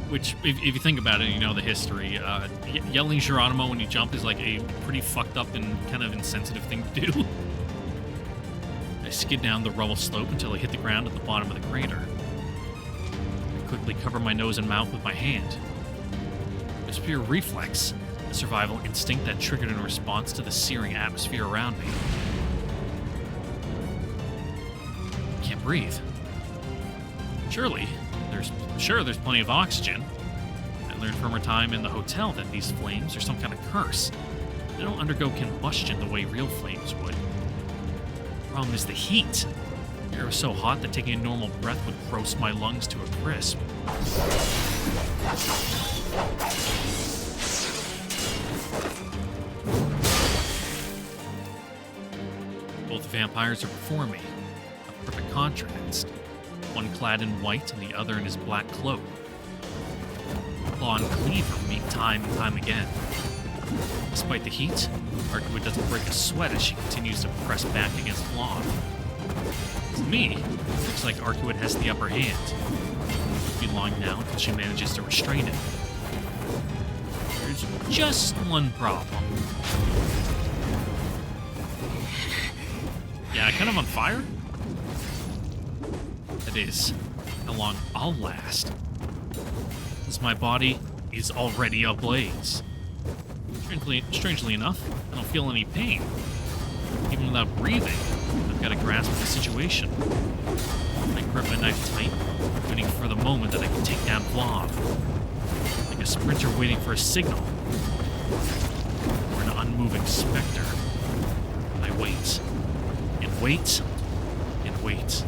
Which, if you think about it, the history, yelling Geronimo when you jump is like a pretty fucked up and kind of insensitive thing to do. I skid down the rubble slope until I hit the ground at the bottom of the crater. I quickly cover my nose and mouth with my hand. It was pure reflex, a survival instinct that triggered in response to the searing atmosphere around me. I can't breathe. There's plenty of oxygen. I learned from our time in the hotel that these flames are some kind of curse. They don't undergo combustion the way real flames would. The problem is the heat. The air was so hot that taking a normal breath would roast my lungs to a crisp. Both vampires are before me, a perfect contrast. One clad in white and the other in his black cloak. Claw and Cleaver meet time and time again. Despite the heat, Arcueid doesn't break a sweat as she continues to press back against Vlog. To me, it looks like Arcueid has the upper hand. It'll be long now until she manages to restrain it. There's just one problem. Yeah, kind of on fire? That is how long I'll last. As my body is already ablaze. Strangely enough, I don't feel any pain. Even without breathing, I've got a grasp of the situation. I grip my knife tight, waiting for the moment that I can take down Vlog. Like a sprinter waiting for a signal. Or an unmoving specter. I wait. And wait. And wait.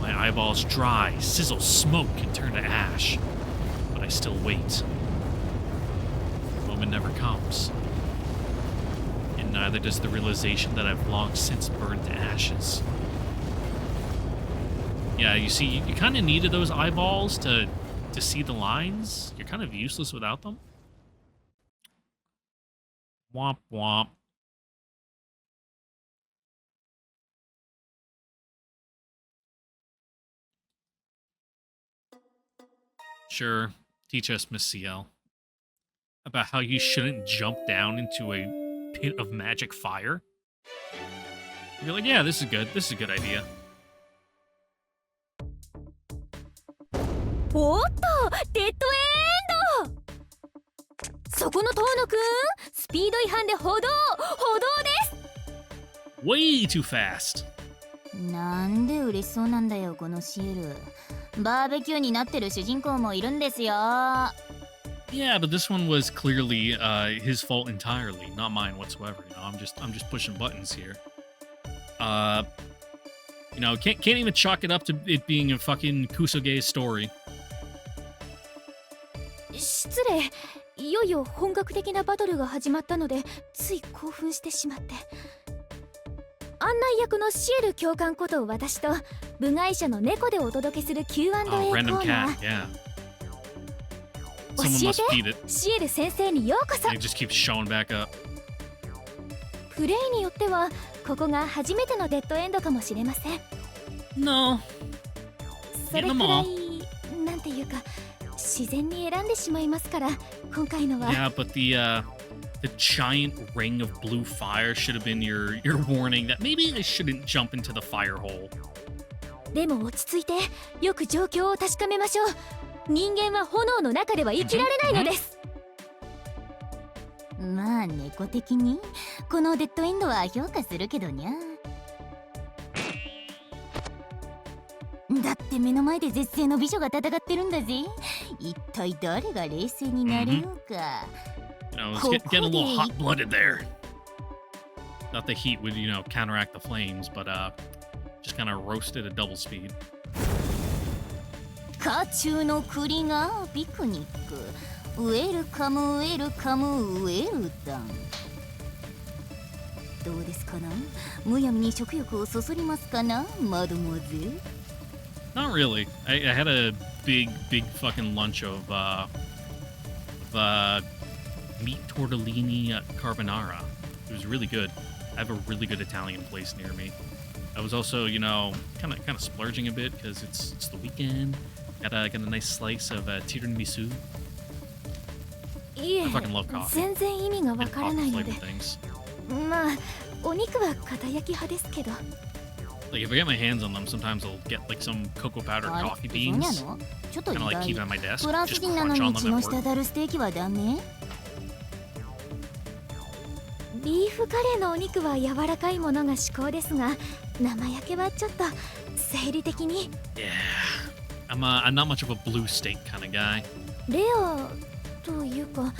My eyeballs dry, sizzle smoke, and turn to ash. But I still wait. The moment never comes. And neither does the realization that I've long since burned to ashes. Yeah, you see, you kind of needed those eyeballs to see the lines. You're kind of useless without them. Womp womp. Sure, teach us, Miss CL, about how you shouldn't jump down into a pit of magic fire. You're like, yeah, this is good. This is a good idea. おっとデッドエンドそこの遠野くんスピード違反で歩道です Way too fast. なんで嬉しそうなんだよこのシエルバーベキューになってる主人公もいるんですよ Yeah, but this one was clearly his fault entirely, not mine whatsoever. You know, I'm just pushing buttons here. You know, can't even chalk it up to it being a fucking Kusoge's story. 失礼いよいよ本格的なバトルが始まったのでつい興奮してしまって案内役のシエル教官こと私と部外者の猫でお届けする Q&A コー Random ナ cat, ー yeah. 教 Someone え must feed て it. シエル先生にようこそ It just keeps showing back up. プレイによってはここが初めてのデッドエンドかもしれません No. それくらいなんていうか自然に選んでしまいますから今回のは Yeah, but the giant ring of blue fire should have been your warning that maybe I shouldn't jump into the fire hole. でも落ち着いてよく状況を確かめましょう人間は炎の中では生きられないのですまあ猫的にこのデッドエンドは評価するけどにゃだって目の前で絶世の美女が戦ってるんだぜ一体誰が冷静になれようか You know, it's getting a little hot-blooded there. Thought the heat would, you know, counteract the flames, but just kind of roasted at double speed. 家中の栗がピクニックウェルカムウェルカムウェルダンどうですかなむやみに食欲をそそりますかなマドモアゼ Not really. I had a big fucking lunch of meat tortellini carbonara. It was really good. I have a really good Italian place near me. I was also, you know, kind of splurging a bit because it's the weekend. Got a nice slice of tiramisu. いえ I fucking love coffee 全然意味がわ and からない coffee ので flavored things. まあお肉は片焼き派ですけど Like if I get my hands on them, sometimes I'll get like some cocoa powder あれ coffee そうな beans. のちょっと意 Kind of like 外 keep it on my desk. フランス Just 人なの crunch に on 血 them の at 滴 work. るステーキはダメビーフカレーのお肉は柔らかいものが至高ですが生焼けはちょっと生理的に Yeah. I'm not much of a blue steak kind of guy. レアというか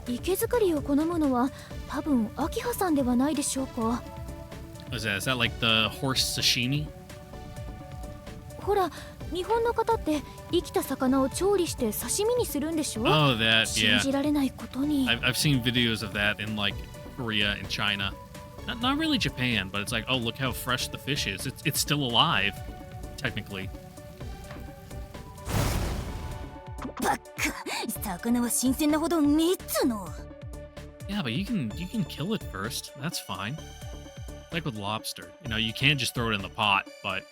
池作りを好むのは多分秋葉さんではないでしょうか What is that? Is that like the horse sashimi? ほら日本の方って生きた魚を調理して刺身にするんでしょ Oh, that, 信 yeah. じられないことに I've seen videos of that in like Korea and China. Not really Japan, but it's like, oh, look how fresh the fish is. It's still alive, technically. バッカ魚は新鮮なほどねっつの Yeah, but you can kill it first. That's fine. Like with lobster, you know, you can't just throw it in the pot, but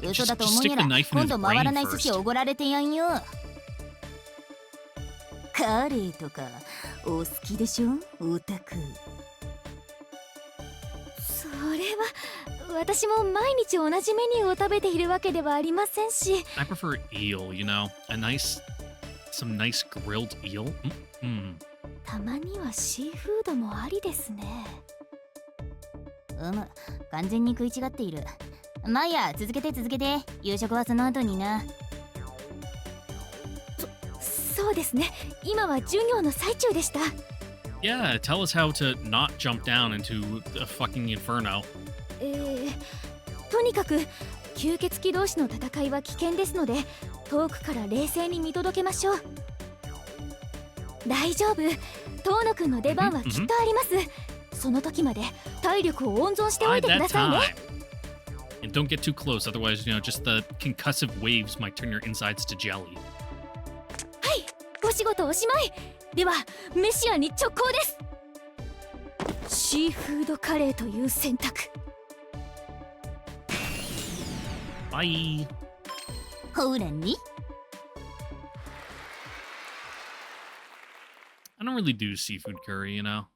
嘘 just だと just 思い stick な the ら knife in 今 his 度回 brain らない寿司 first. おごられてやんよ。カレーとかお好きでしょオタク。それは私も毎日同じメニューを食べているわけではありませんし。 I prefer eel, you know, some nice grilled eel. たまにはシーフードもありですね。完全に食い違っている。まあいいや、続けて。夕食はその後にな。そうですね。今は授業の最中でした。Yeah, tell us how to not jump down into the fucking inferno. とにかく吸血鬼同士の戦いは危険ですので、遠くから冷静に見届けましょう。大丈夫、遠野くんの出番はきっとあります。その時まで体力を温存しておいてくださいね。And don't get too close, otherwise, you know, just the concussive waves might turn your insides to jelly. はい、お仕事おしまい。ではメシアに直行です。シーフードカレーという選択。Bye. ほらに。I don't really do seafood curry, you know.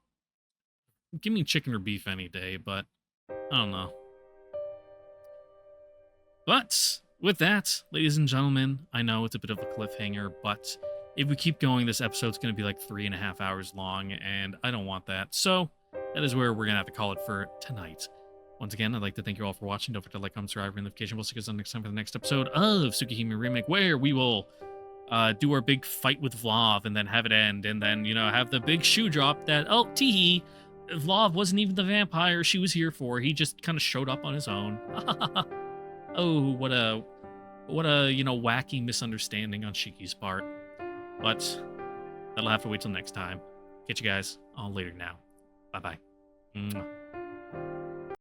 Give me chicken or beef any day, but I don't know. But with that, ladies and gentlemen, I know it's a bit of a cliffhanger, but if we keep going, this episode's going to be like 3.5 hours long, and I don't want that. So that is where we're going to have to call it for tonight. Once again, I'd like to thank you all for watching. Don't forget to like, comment, subscribe, and notification. We'll see you guys next time for the next episode of Tsukihime Remake, where we will do our big fight with Vlav and then have it end, and then, you know, have the big shoe drop that, oh, teehee, Vlav wasn't even the vampire she was here for. He just kind of showed up on his own. Oh, what a, you know, wacky misunderstanding on Shiki's part. But that'll have to wait till next time. Catch you guys all later now. Bye-bye.